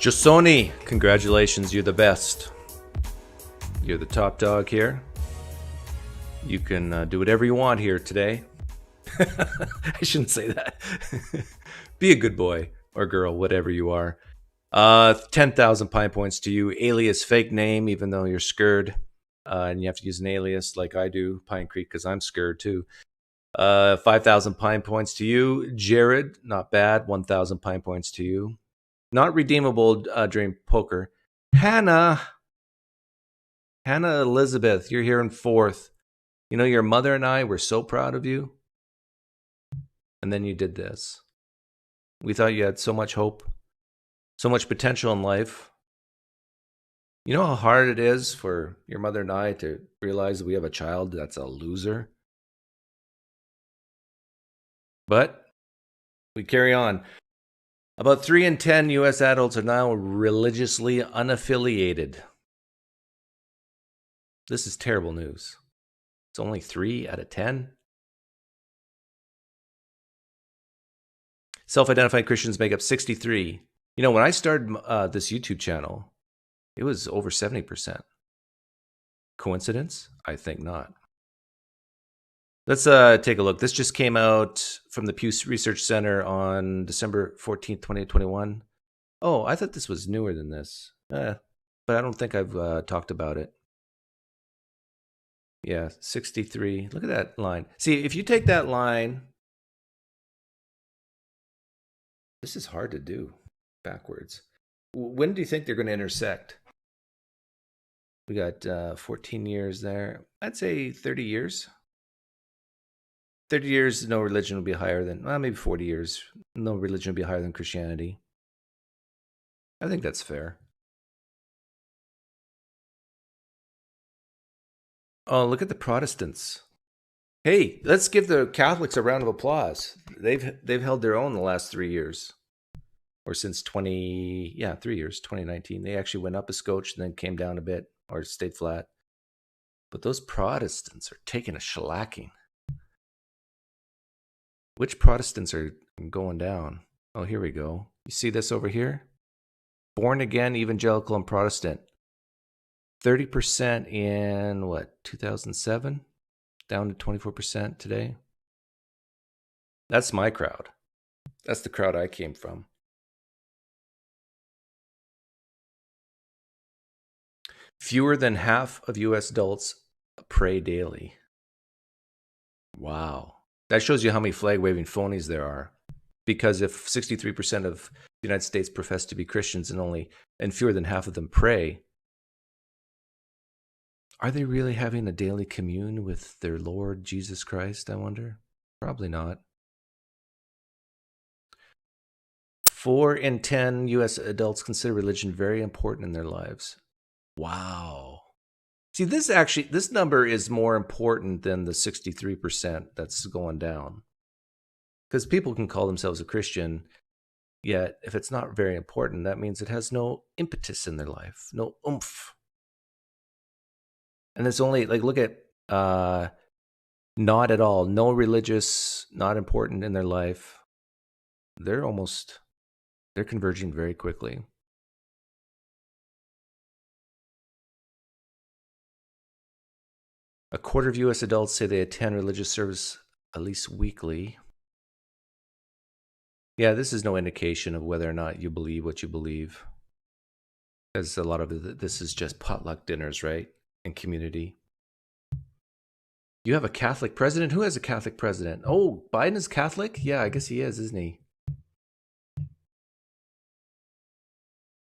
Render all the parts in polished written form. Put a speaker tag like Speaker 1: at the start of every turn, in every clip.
Speaker 1: Jasoni, congratulations, you're the best. You're the top dog here. You can do whatever you want here today. I shouldn't say that. Be a good boy or girl, whatever you are. 10,000 Pine Points to you. Alias fake name, even though you're scared. And you have to use an alias like I do, PineCreek, because I'm scared too. 5,000 Pine Points to you. Jared, not bad. 1,000 Pine Points to you. Not redeemable during poker. Hannah Elizabeth, you're here in fourth. You know, your mother and I were so proud of you. And then you did this. We thought you had so much hope, so much potential in life. You know how hard it is for your mother and I to realize that we have a child that's a loser? But we carry on. About 3 in 10 U.S. adults are now religiously unaffiliated. This is terrible news. It's only 3 out of 10. Self-identified Christians make up 63. You know, when I started this YouTube channel, it was over 70%. Coincidence? I think not. Let's take a look. This just came out from the Pew Research Center on December 14th, 2021. Oh, I thought this was newer than this. But I don't think I've talked about it. Yeah, 63. Look at that line. See, if you take that line, this is hard to do backwards. When do you think they're going to intersect? We got 14 years there. I'd say 30 years. 30 years, no religion will be higher than, well, maybe 40 years, no religion will be higher than Christianity. I think that's fair. Oh, look at the Protestants. Hey, let's give the Catholics a round of applause. They've held their own the last 3 years. Or since 3 years, 2019. They actually went up a scotch and then came down a bit or stayed flat. But those Protestants are taking a shellacking. Which Protestants are going down? Oh, here we go. You see this over here? Born again, evangelical, and Protestant. 30% in, 2007? Down to 24% today. That's my crowd. That's the crowd I came from. Fewer than half of U.S. adults pray daily. Wow. That shows you how many flag-waving phonies there are. Because if 63% of the United States profess to be Christians and fewer than half of them pray, are they really having a daily commune with their Lord Jesus Christ, I wonder? Probably not. 4 in 10 U.S. adults consider religion very important in their lives. Wow. See, this number is more important than the 63% that's going down. Because people can call themselves a Christian, yet if it's not very important, that means it has no impetus in their life, no oomph. And it's only, look at not at all, no religious, not important in their life. They're converging very quickly. A quarter of U.S. adults say they attend religious service at least weekly. Yeah, this is no indication of whether or not you believe what you believe. Because a lot of this is just potluck dinners, right? And community. You have a Catholic president? Who has a Catholic president? Oh, Biden is Catholic? Yeah, I guess he is, isn't he?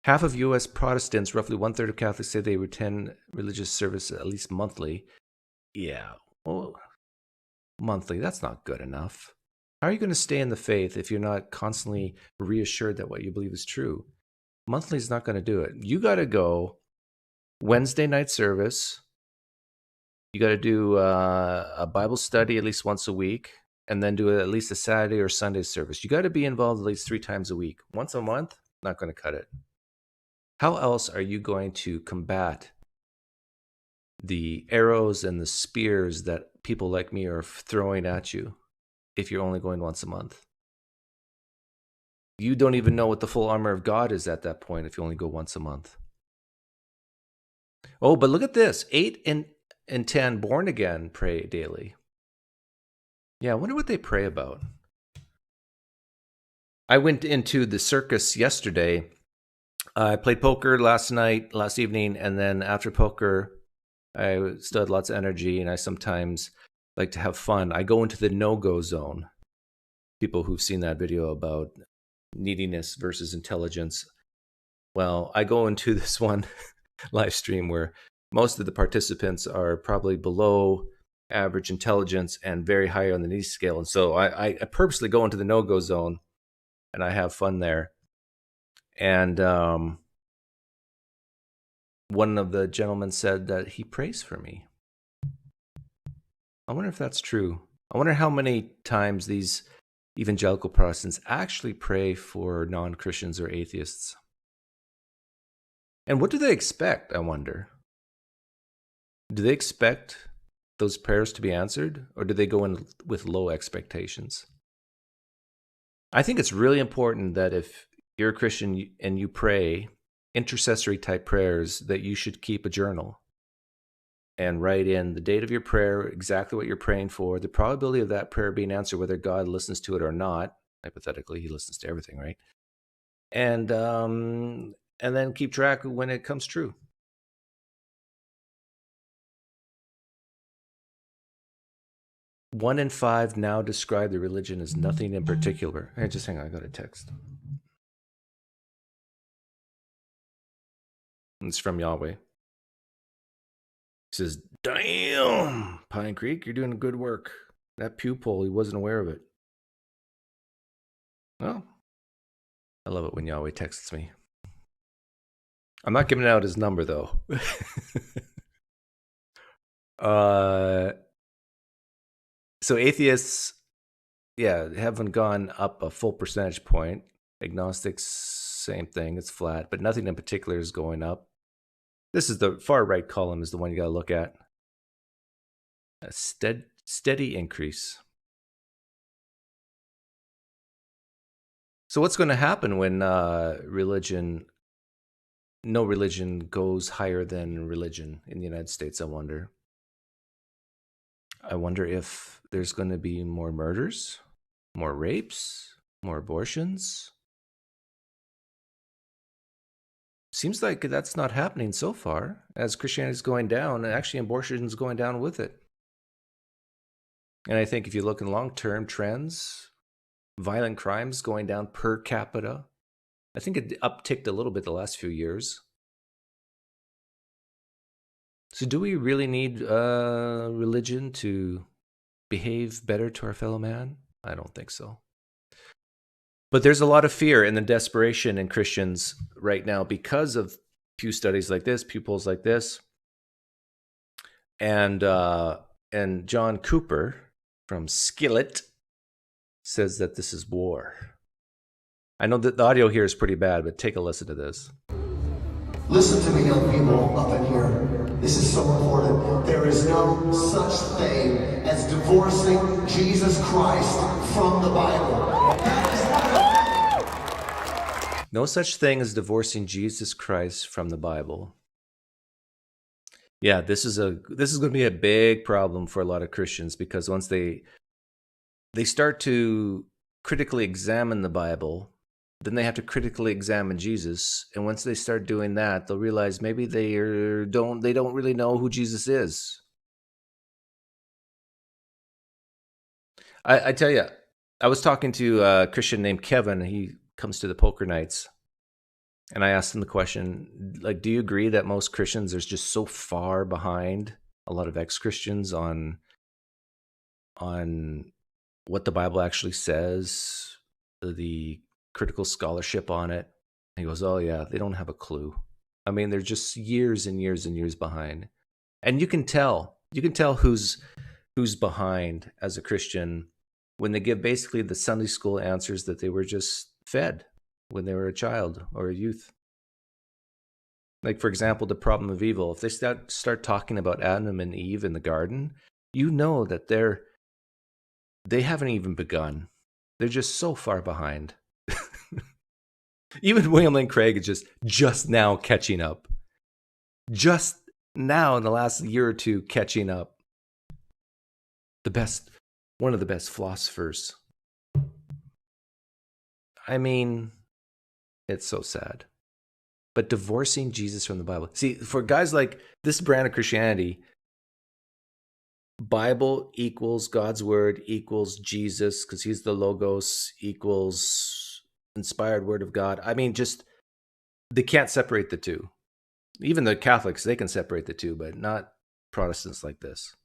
Speaker 1: Half of U.S. Protestants, roughly 1/3 of Catholics, say they attend religious service at least monthly. Yeah, well, monthly, that's not good enough. How are you going to stay in the faith if you're not constantly reassured that what you believe is true? Monthly is not going to do it. You got to go Wednesday night service. You got to do a Bible study at least once a week, and then do at least a Saturday or Sunday service. You got to be involved at least 3 times a week. Once a month, not going to cut it. How else are you going to combat the arrows and the spears that people like me are throwing at you if you're only going once a month? you don't even know what the full armor of God is at that point if you only go once a month. Oh, but look at this. 8 and 10 born again pray daily. Yeah, I wonder what they pray about. I went into the circus yesterday. I played poker last evening, and then after poker, I still had lots of energy, and I sometimes like to have fun. I go into the no-go zone. People who've seen that video about neediness versus intelligence. Well, I go into this one live stream where most of the participants are probably below average intelligence and very high on the needy scale. And so I purposely go into the no-go zone, and I have fun there. And one of the gentlemen said that he prays for me. I wonder if that's true. I wonder how many times these evangelical Protestants actually pray for non-Christians or atheists. And what do they expect, I wonder? Do they expect those prayers to be answered, or do they go in with low expectations? I think it's really important that if you're a Christian and you pray intercessory type prayers, that you should keep a journal and write in the date of your prayer, exactly what you're praying for, the probability of that prayer being answered, whether God listens to it or not. Hypothetically, he listens to everything, right? And then keep track of when it comes true. One in 5 now describe the religion as nothing in particular. Hey, just hang on, I got a text. It's from Yahweh. He says, damn, PineCreek, you're doing good work. That pew poll, he wasn't aware of it. Well, I love it when Yahweh texts me. I'm not giving out his number, though. So atheists, haven't gone up a full percentage point. Agnostics, same thing. It's flat, but nothing in particular is going up. This is the far right column is the one you got to look at. A steady increase. So what's going to happen when no religion goes higher than religion in the United States, I wonder? I wonder if there's going to be more murders, more rapes, more abortions. Seems like that's not happening so far. As Christianity is going down, actually abortion is going down with it. And I think if you look in long-term trends, violent crimes going down per capita. I think it upticked a little bit the last few years. So do we really need religion to behave better to our fellow man? I don't think so. But there's a lot of fear and the desperation in Christians right now because of Pew studies like this, Pew polls like this. And John Cooper from Skillet says that this is war. I know that the audio here is pretty bad, but take a listen to this.
Speaker 2: Listen to me, young people up in here. This is so important. There is no such thing as divorcing Jesus Christ from the Bible.
Speaker 1: No such thing as divorcing Jesus Christ from the Bible. Yeah, this is going to be a big problem for a lot of Christians, because once they start to critically examine the Bible, then they have to critically examine Jesus, and once they start doing that, they'll realize maybe they don't really know who Jesus is. I tell you, I was talking to a Christian named Kevin. He comes to the poker nights, and I asked him the question, like, do you agree that most Christians are just so far behind a lot of ex-Christians on what the Bible actually says, the critical scholarship on it? And he goes, oh yeah, they don't have a clue. I mean, they're just years and years and years behind. And you can tell who's behind as a Christian when they give basically the Sunday school answers that they were just fed when they were a child or a youth. Like, for example, the problem of evil. If they start talking about Adam and Eve in the garden, you know that they haven't even begun. They're just so far behind. Even William Lane Craig is just now catching up. Just now in the last year or two catching up. One of the best philosophers. I mean, it's so sad. But divorcing Jesus from the Bible. See, for guys like this brand of Christianity, Bible equals God's word equals Jesus, because he's the Logos, equals inspired word of God. I mean, just, they can't separate the two. Even the Catholics, they can separate the two, but not Protestants like this.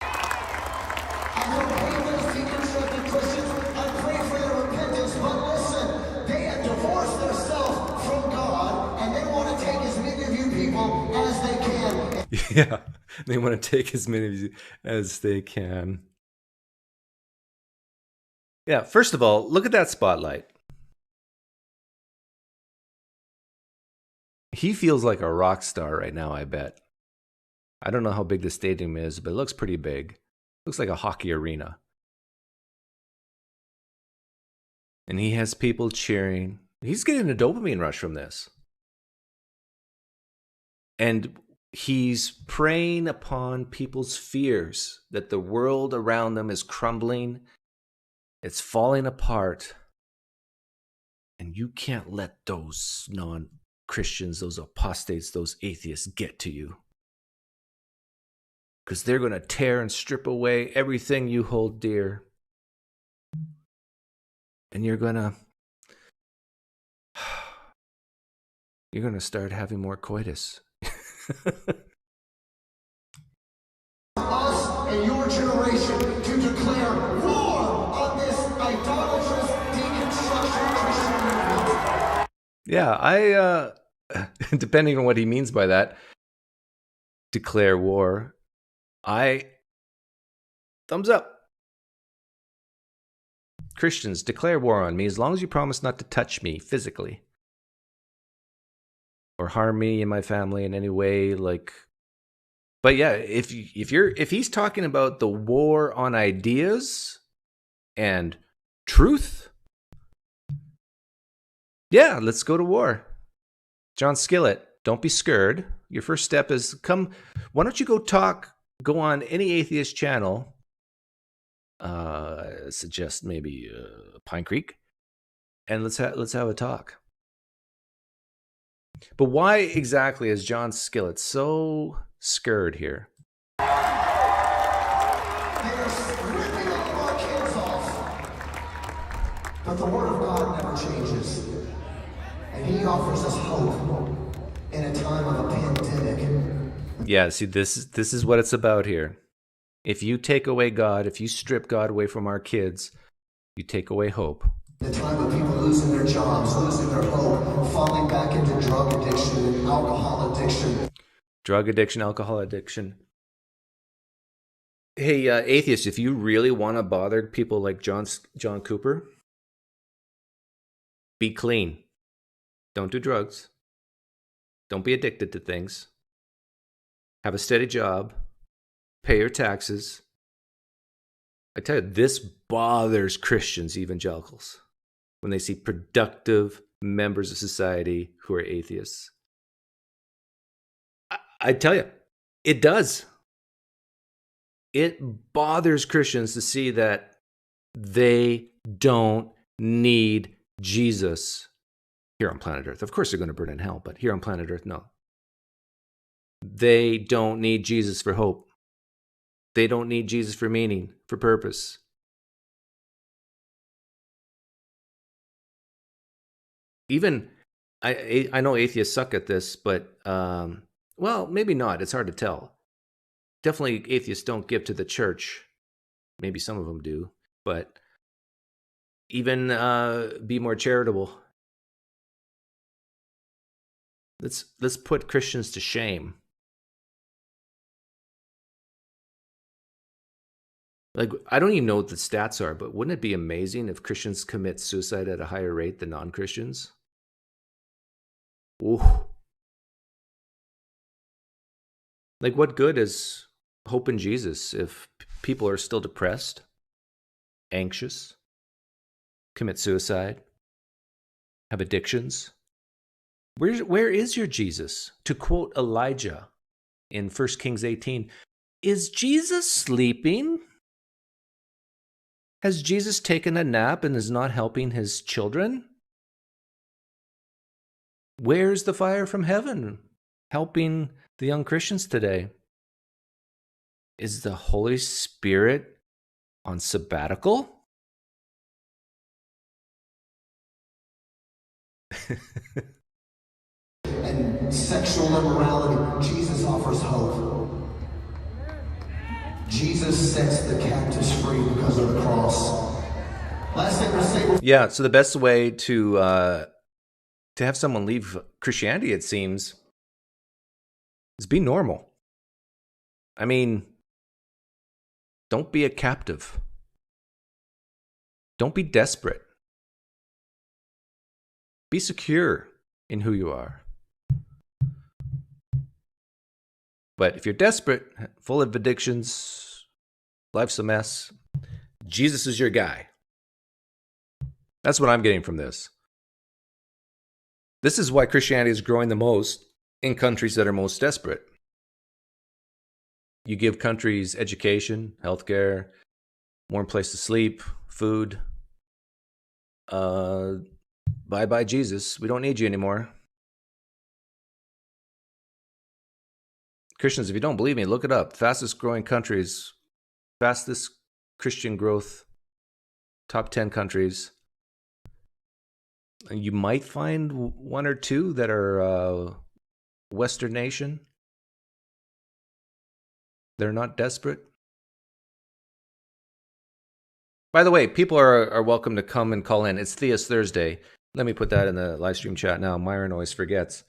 Speaker 2: I don't hate those deconstructed Christians. I pray for their repentance. But listen, they have divorced themselves from God, and they want to take as many of you people as they can.
Speaker 1: Yeah, they want to take as many of you as they can. Yeah, first of all, look at that spotlight. He feels like a rock star right now, I bet. I don't know how big the stadium is, but it looks pretty big. Looks like a hockey arena. And he has people cheering. He's getting a dopamine rush from this. And he's preying upon people's fears that the world around them is crumbling. It's falling apart. And you can't let those non-Christians, those apostates, those atheists get to you. Because they're going to tear and strip away everything you hold dear. And you're going to start having more coitus.
Speaker 2: Us and your generation to declare war on this idolatrous deconstruction Christian movement.
Speaker 1: Yeah, depending on what he means by that, declare war. Thumbs up. Christians, declare war on me as long as you promise not to touch me physically or harm me and my family in any way. But yeah, if he's talking about the war on ideas and truth, yeah, let's go to war. John Skillett, don't be scared. Your first step is why don't you go on any atheist channel, suggest maybe PineCreek, and let's have a talk. But why exactly is John Skillett so scared here?
Speaker 2: They're ripping all of our kids off. But the Word of God never changes. And He offers us hope in a time of a pandemic.
Speaker 1: Yeah, see, this is what it's about here. If you take away God, if you strip God away from our kids, you take away hope.
Speaker 2: The time of people losing their jobs, losing their hope, falling back into drug addiction and alcohol addiction.
Speaker 1: Drug addiction, alcohol addiction. Hey, atheists, if you really want to bother people like John Cooper, be clean. Don't do drugs. Don't be addicted to things. Have a steady job. Pay your taxes. I tell you, this bothers Christians, evangelicals, when they see productive members of society who are atheists. I tell you, it does. It bothers Christians to see that they don't need Jesus here on planet Earth. Of course, they're going to burn in hell, but here on planet Earth, no. They don't need Jesus for hope. They don't need Jesus for meaning, for purpose. Even, I know atheists suck at this, but, well, maybe not. It's hard to tell. Definitely atheists don't give to the church. Maybe some of them do, but even be more charitable. Let's put Christians to shame. Like, I don't even know what the stats are, but wouldn't it be amazing if Christians commit suicide at a higher rate than non-Christians? Ooh. Like, what good is hope in Jesus if people are still depressed, anxious, commit suicide? have addictions. Where is your Jesus? To quote Elijah in 1 Kings 18, is Jesus sleeping? Has Jesus taken a nap and is not helping his children? Where's the fire from heaven helping the young Christians today? Is the Holy Spirit on sabbatical?
Speaker 2: And sexual immorality, Jesus offers hope. Jesus sets the captives free because of the cross. Last thing to say.
Speaker 1: Yeah, so the best way to have someone leave Christianity, it seems, is be normal. I mean, don't be a captive. Don't be desperate. Be secure in who you are. But if you're desperate, full of addictions, life's a mess, Jesus is your guy. That's what I'm getting from this. This is why Christianity is growing the most in countries that are most desperate. You give countries education, healthcare, warm place to sleep, food. Bye-bye, Jesus. We don't need you anymore. Christians, if you don't believe me, look it up. Fastest growing countries, fastest Christian growth, top 10 countries. You might find one or two that are Western nation. They're not desperate. By the way, people are welcome to come and call in. It's Theist Thursday. Let me put that in the live stream chat now. Myron always forgets.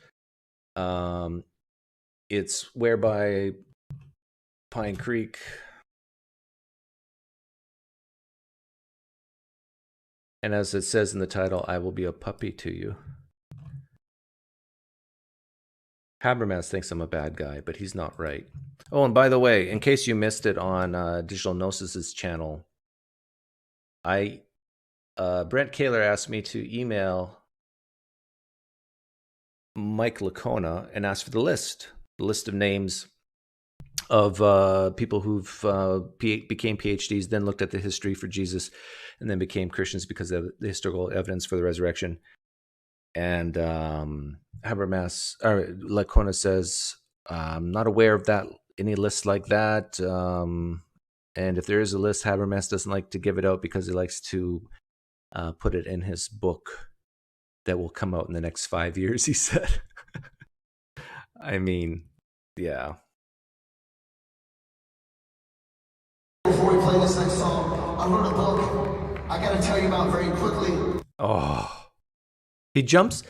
Speaker 1: It's whereby PineCreek. And as it says in the title, I will be a puppy to you. Habermas thinks I'm a bad guy, but he's not right. Oh, and by the way, in case you missed it on Digital Gnosis's channel, Brent Kaler asked me to email Mike Lacona and ask for the list of names of people who've became PhDs, then looked at the history for Jesus, and then became Christians because of the historical evidence for the resurrection. And Habermas or Lacona says, I'm not aware of any lists like that. And if there is a list, Habermas doesn't like to give it out because he likes to put it in his book that will come out in the next 5 years, he said. I mean, yeah.
Speaker 2: Before we play this next song, I wrote a book I got to tell you about very quickly.
Speaker 1: Oh, he jumps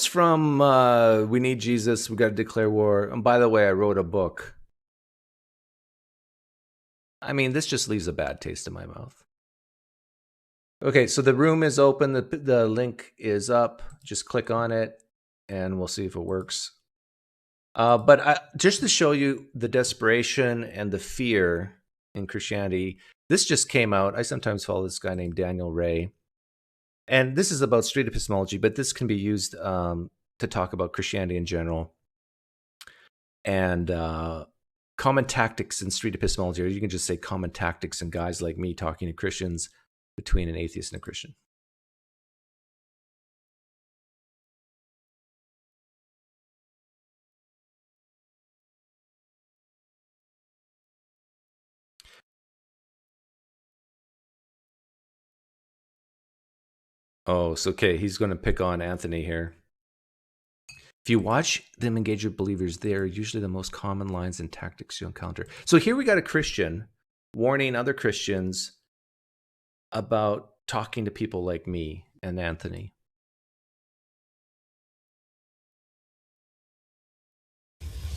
Speaker 1: from we need Jesus, we got to declare war. And by the way, I wrote a book. I mean, this just leaves a bad taste in my mouth. Okay, so the room is open. The link is up. Just click on it, and we'll see if it works. But just to show you the desperation and the fear in Christianity, this just came out. I sometimes follow this guy named Daniel Ray. And this is about street epistemology, but this can be used to talk about Christianity in general. And common tactics in street epistemology, or you can just say common tactics in guys like me talking to Christians between an atheist and a Christian. Oh, so okay, he's going to pick on Anthony here. If you watch them engage with believers, they are usually the most common lines and tactics you encounter. So here we got a Christian warning other Christians about talking to people like me and Anthony.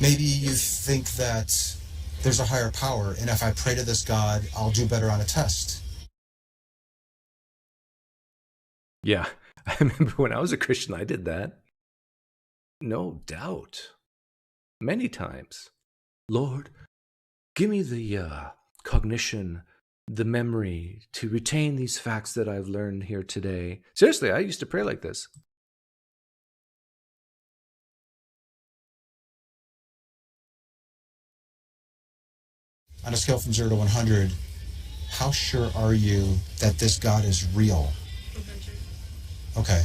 Speaker 3: Maybe you think that there's a higher power, and if I pray to this God, I'll do better on a test.
Speaker 1: Yeah, I remember when I was a Christian, I did that. No doubt. Many times. Lord, give me the cognition the memory to retain these facts that I've learned here today. Seriously, I used to pray like this.
Speaker 3: On a scale from 0 to 100, how sure are you that this God is real?
Speaker 4: 100.
Speaker 3: Okay.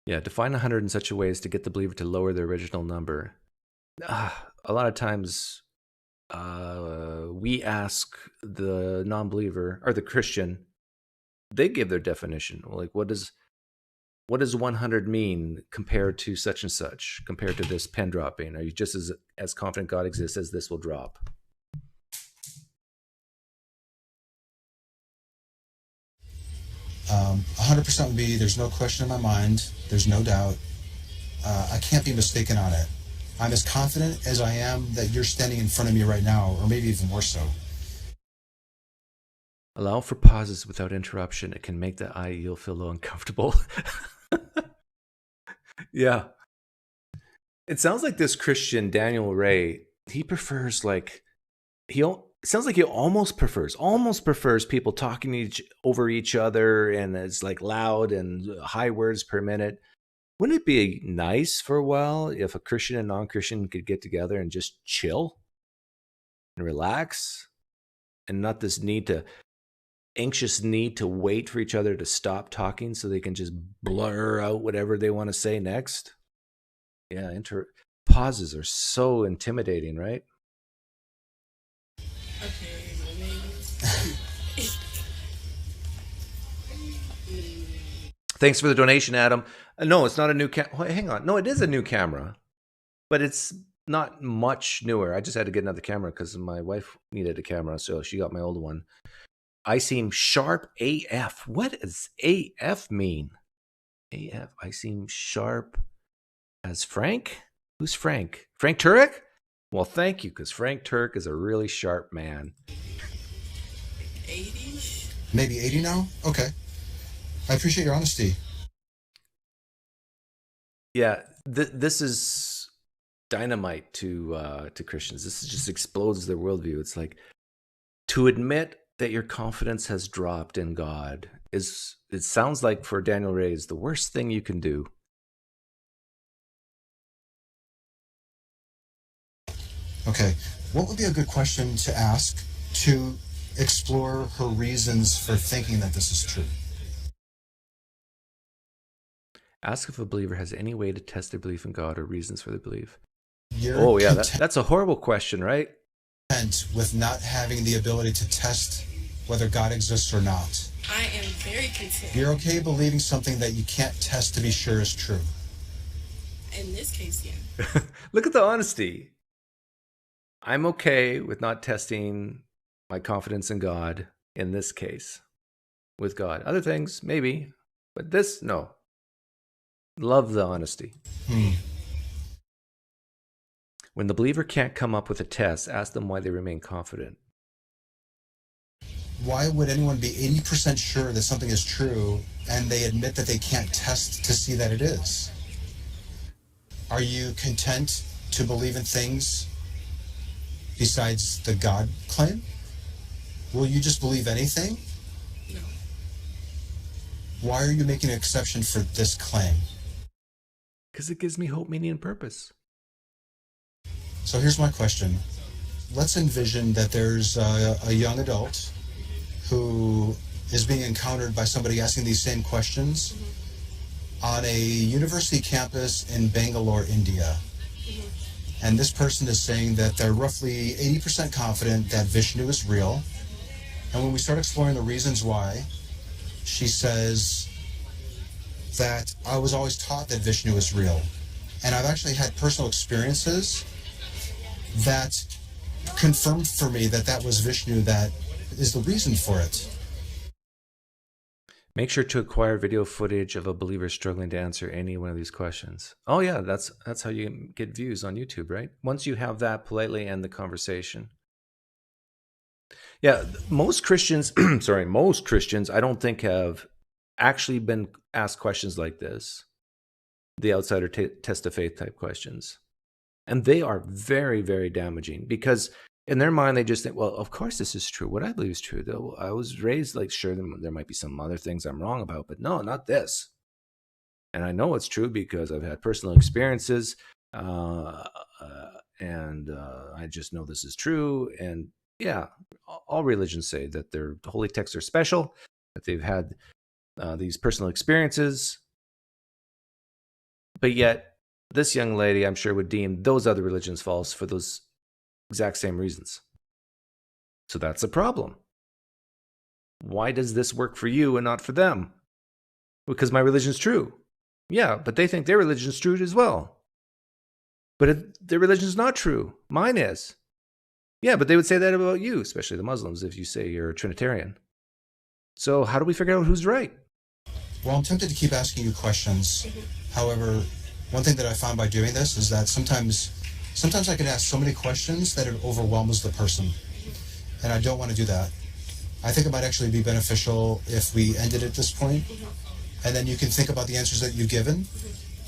Speaker 1: Yeah, define 100 in such a way as to get the believer to lower their original number. A lot of times we ask the non-believer or the Christian, they give their definition. Like, what does 100 mean compared to such and such, compared to this pen dropping? Are you just as confident God exists as this will drop?
Speaker 3: Um, 100% would be, there's no question in my mind, there's no doubt. I can't be mistaken on it. I'm as confident as I am that you're standing in front of me right now, or maybe even more so.
Speaker 1: Allow for pauses without interruption. It can make the IEL feel a little uncomfortable. Yeah. It sounds like this Christian, Daniel Ray, he prefers it sounds like he almost prefers people talking over each other, and it's like loud and high words per minute. Wouldn't it be nice for a while if a Christian and non-Christian could get together and just chill and relax, and not this anxious need to wait for each other to stop talking so they can just blur out whatever they want to say next? Yeah, pauses are so intimidating, right?
Speaker 4: Okay,
Speaker 1: Thanks for the donation, Adam. No, it's not a new hang on. No, it is a new camera, but it's not much newer. I just had to get another camera because my wife needed a camera, so she got my old one. I seem sharp AF. What does AF mean? AF. I seem sharp as Frank? Who's Frank? Frank Turek? Well, thank you, because Frank Turek is a really sharp man.
Speaker 4: 80?
Speaker 3: Maybe 80 now? Okay. I appreciate your honesty.
Speaker 1: Yeah, this is dynamite to Christians. This just explodes their worldview. It's like, to admit that your confidence has dropped in God it sounds like for Daniel Ray is the worst thing you can do.
Speaker 3: Okay. What would be a good question to ask to explore her reasons for thinking that this is true?
Speaker 1: Ask if a believer has any way to test their belief in God or reasons for their belief.
Speaker 3: You're
Speaker 1: That's a horrible question, right?
Speaker 3: Content with not having the ability to test whether God exists or not.
Speaker 4: I am very content.
Speaker 3: You're okay believing something that you can't test to be sure is true.
Speaker 4: In this case, yeah.
Speaker 1: Look at the honesty. I'm okay with not testing my confidence in God in this case. With God. Other things, maybe. But this, no. Love the honesty. When the believer can't come up with a test, ask them why they remain confident.
Speaker 3: Why would anyone be 80% sure that something is true and they admit that they can't test to see that it is? Are you content to believe in things besides the God claim? Will you just believe anything?
Speaker 4: No.
Speaker 3: Why are you making an exception for this claim?
Speaker 1: Because it gives me hope, meaning, and purpose.
Speaker 3: So here's my question. Let's envision that there's a young adult who is being encountered by somebody asking these same questions on a university campus in Bangalore, India. And this person is saying that they're roughly 80% confident that Vishnu is real. And when we start exploring the reasons why, she says that I was always taught that Vishnu is real. And I've actually had personal experiences that confirmed for me that that was Vishnu that is the reason for it.
Speaker 1: Make sure to acquire video footage of a believer struggling to answer any one of these questions. Oh yeah, that's how you get views on YouTube, right? Once you have that, politely end the conversation. Yeah, most Christians, most Christians, I don't think have actually been asked questions like this, the outsider test of faith type questions. And they are very, very damaging because In their mind, they just think, well, of course this is true. What I believe is true. Though I was raised like, sure, there might be some other things I'm wrong about, but no, not this. And I know it's true because I've had personal experiences, and I just know this is true. And yeah, all religions say that their holy texts are special, that they've had these personal experiences. But yet, this young lady, I'm sure, would deem those other religions false for those exact same reasons. So that's a problem. Why does this work for you and not for them? Because my religion's true. Yeah, but they think their religion's true as well. But their religion's not true. Mine is. Yeah, but they would say that about you, especially the Muslims, if you say you're a Trinitarian. So how do we figure out who's right?
Speaker 3: Well, I'm tempted to keep asking you questions. However, one thing that I found by doing this is that sometimes I can ask so many questions that it overwhelms the person. And I don't want to do that. I think it might actually be beneficial if we ended at this point, and then you can think about the answers that you've given,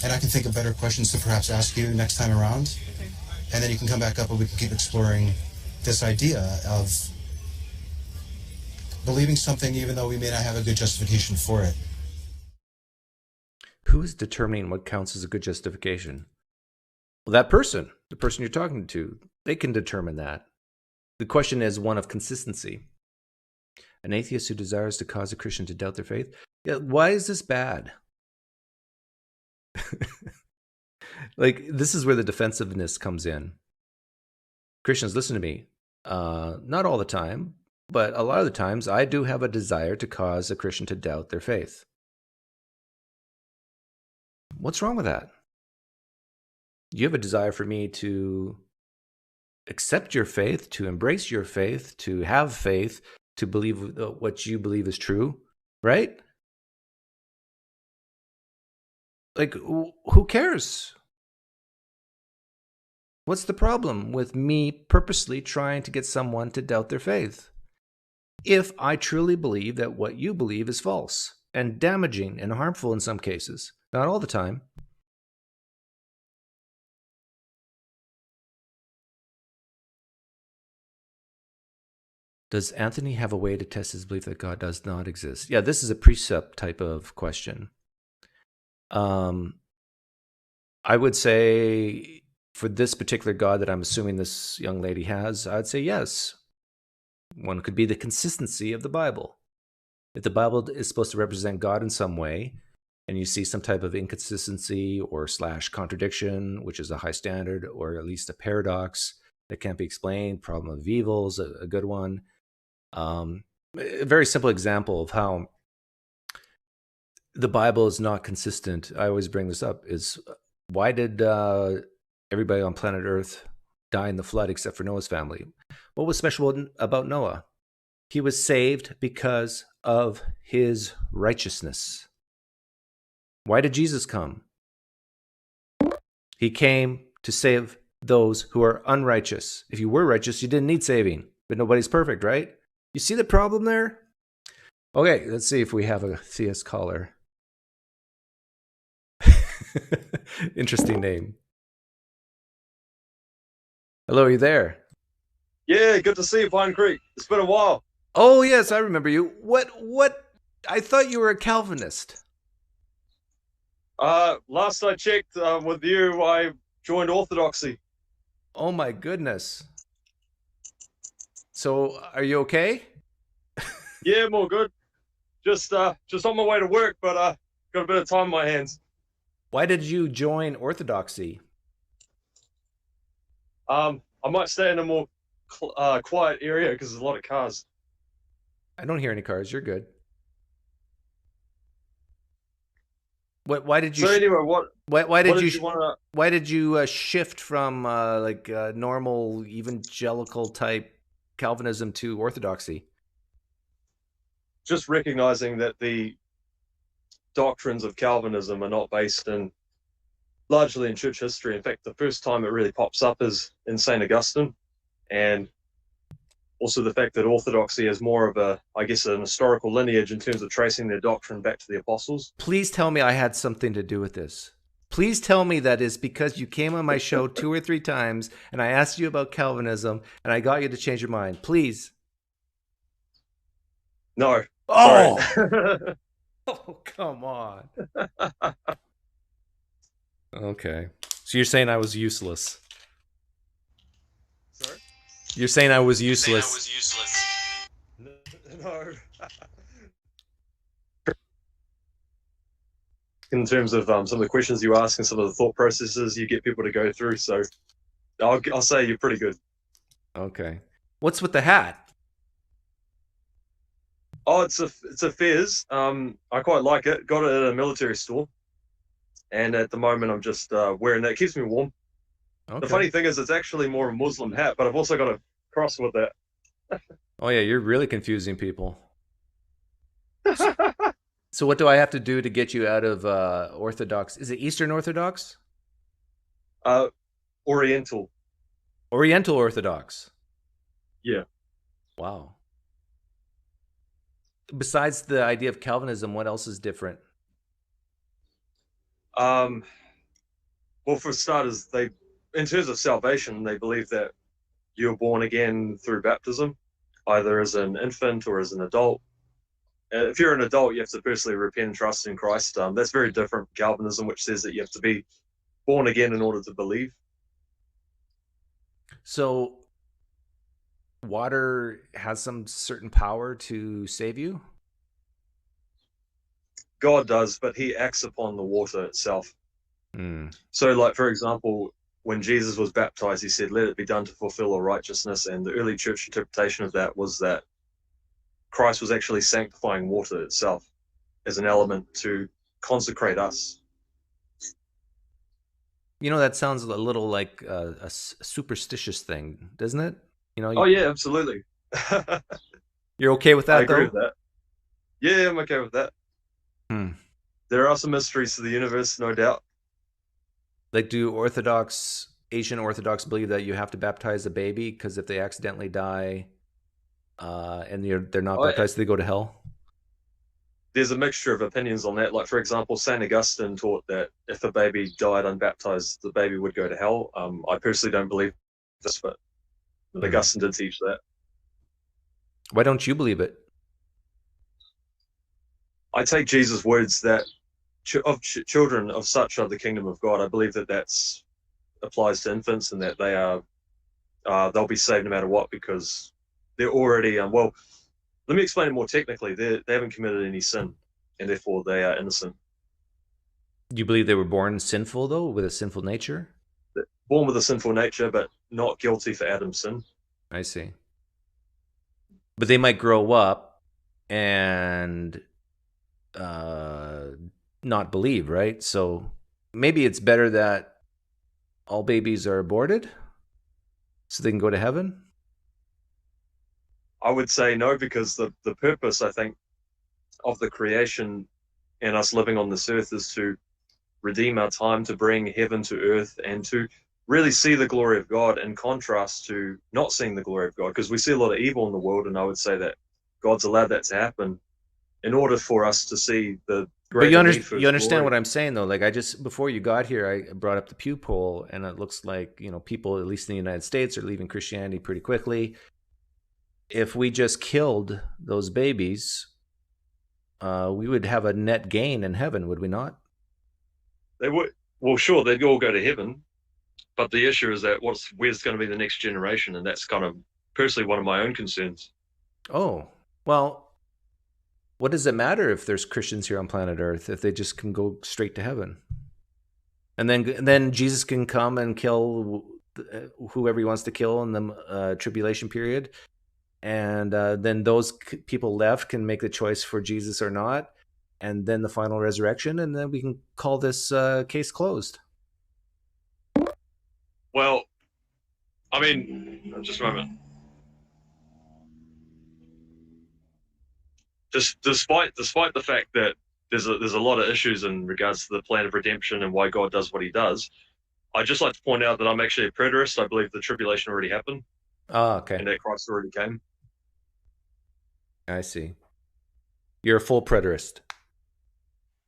Speaker 3: and I can think of better questions to perhaps ask you next time around. And then you can come back up and we can keep exploring this idea of believing something even though we may not have a good justification for it.
Speaker 1: Who is determining what counts as a good justification? Well, that person, the person you're talking to, they can determine that. The question is one of consistency. An atheist who desires to cause a Christian to doubt their faith? Yeah, why is this bad? Like, this is where the defensiveness comes in. Christians, listen to me. Not all the time, but a lot of the times I do have a desire to cause a Christian to doubt their faith. What's wrong with that? You have a desire for me to accept your faith, to embrace your faith, to have faith, to believe what you believe is true, right? Like, who cares? What's the problem with me purposely trying to get someone to doubt their faith? If I truly believe that what you believe is false and damaging and harmful in some cases, not all the time. Does Anthony have a way to test his belief that God does not exist? Yeah, this is a precept type of question. I would say for this particular God that I'm assuming this young lady has, I'd say yes. One could be the consistency of the Bible. If the Bible is supposed to represent God in some way, and you see some type of inconsistency or / contradiction, which is a high standard, or at least a paradox that can't be explained, problem of evil is a good one. A very simple example of how the Bible is not consistent, I always bring this up, is why did everybody on planet Earth die in the flood except for Noah's family? What was special about Noah? He was saved because of his righteousness. Why did Jesus come? He came to save those who are unrighteous. If you were righteous, you didn't need saving. But nobody's perfect, right? You see the problem there? Okay, let's see if we have a theist caller. Interesting name. Hello, are you there?
Speaker 5: Yeah, good to see you, PineCreek. It's been a while.
Speaker 1: Oh, yes, I remember you. What? I thought you were a Calvinist.
Speaker 5: Last I checked with you, I joined Orthodoxy.
Speaker 1: Oh, my goodness. So, are you okay?
Speaker 5: Yeah, I'm all good. Just on my way to work, but got a bit of time on my hands.
Speaker 1: Why did you join Orthodoxy?
Speaker 5: I might stay in a more quiet area because there's a lot of cars.
Speaker 1: I don't hear any cars. You're good. Why did you?
Speaker 5: So anyway, what?
Speaker 1: Why did you?
Speaker 5: Wanna...
Speaker 1: Why did you shift from normal evangelical type Calvinism to Orthodoxy?
Speaker 5: Just recognizing that the doctrines of Calvinism are not based largely in church history. In fact, the first time it really pops up is in St. Augustine, and also the fact that Orthodoxy is more of an historical lineage in terms of tracing their doctrine back to the apostles.
Speaker 1: Please tell me I had something to do with this. Please tell me that is because you came on my show 2 or 3 times and I asked you about Calvinism and I got you to change your mind. Please.
Speaker 5: No.
Speaker 1: Oh,
Speaker 5: Sorry.
Speaker 1: oh, come on. Okay. So you're saying I was useless.
Speaker 5: Sorry?
Speaker 1: You're saying I was useless.
Speaker 5: No. In terms of some of the questions you ask and some of the thought processes you get people to go through, so I'll say you're pretty good.
Speaker 1: Okay. What's with the hat?
Speaker 5: Oh, it's a fez. I quite like it. Got it at a military store, and at the moment I'm just wearing that. It keeps me warm.
Speaker 1: Okay.
Speaker 5: The funny thing is, it's actually more a Muslim hat, but I've also got a cross with that.
Speaker 1: Oh yeah, you're really confusing people. So what do I have to do to get you out of Orthodox? Is it Eastern Orthodox?
Speaker 5: Oriental.
Speaker 1: Oriental Orthodox.
Speaker 5: Yeah.
Speaker 1: Wow. Besides the idea of Calvinism, what else is different?
Speaker 5: Well, for starters, in terms of salvation, they believe that you're born again through baptism, either as an infant or as an adult. If you're an adult, you have to personally repent and trust in Christ. That's very different from Calvinism, which says that you have to be born again in order to believe.
Speaker 1: So water has some certain power to save you?
Speaker 5: God does, but he acts upon the water itself. So, like, for example, when Jesus was baptized, he said, let it be done to fulfill all righteousness. And the early church interpretation of that was that Christ was actually sanctifying water itself as an element to consecrate us.
Speaker 1: You know, that sounds a little like a superstitious thing, doesn't it? You know.
Speaker 5: Oh, yeah, absolutely.
Speaker 1: You're okay with that,
Speaker 5: I agree
Speaker 1: though?
Speaker 5: with that. Yeah, I'm okay with that. There are some mysteries to the universe, no doubt.
Speaker 1: Like, do Asian Orthodox believe that you have to baptize a baby because if they accidentally die and they're not baptized, they go to hell?
Speaker 5: There's a mixture of opinions on that. Like, for example, St. Augustine taught that if a baby died unbaptized, the baby would go to hell. I personally don't believe this, but Augustine did teach that.
Speaker 1: Why don't you believe it?
Speaker 5: I take Jesus' words that children of such are the kingdom of God. I believe that applies to infants and that they'll be saved no matter what because they're already well. Let me explain it more technically. They haven't committed any sin, and therefore they are innocent.
Speaker 1: Do you believe they were born sinful, though, with a sinful nature?
Speaker 5: They're born with a sinful nature, but not guilty for Adam's sin.
Speaker 1: I see. But they might grow up and not believe, right? So maybe it's better that all babies are aborted so they can go to heaven?
Speaker 5: I would say no, because the purpose, I think, of the creation and us living on this earth is to redeem our time, to bring heaven to earth, and to really see the glory of God in contrast to not seeing the glory of God, because we see a lot of evil in the world, and I would say that God's allowed that to happen in order for us to see the greater need for
Speaker 1: you understand
Speaker 5: glory.
Speaker 1: what I'm saying, though? Like, before you got here, I brought up the Pew poll, and it looks like, people, at least in the United States, are leaving Christianity pretty quickly. If we just killed those babies, we would have a net gain in heaven, would we not?
Speaker 5: They would. Well, sure, they'd all go to heaven, but the issue is that where's going to be the next generation, and that's kind of personally one of my own concerns.
Speaker 1: Oh, well, what does it matter if there's Christians here on planet Earth if they just can go straight to heaven? And then Jesus can come and kill whoever he wants to kill in the tribulation period. And then those people left can make the choice for Jesus or not. And then the final resurrection. And then we can call this case closed.
Speaker 5: Well, I mean, just a moment. Despite the fact that there's a lot of issues in regards to the plan of redemption and why God does what he does, I'd just like to point out that I'm actually a preterist. I believe the tribulation already happened.
Speaker 1: Oh, okay.
Speaker 5: And that Christ already came.
Speaker 1: I see. You're a full preterist.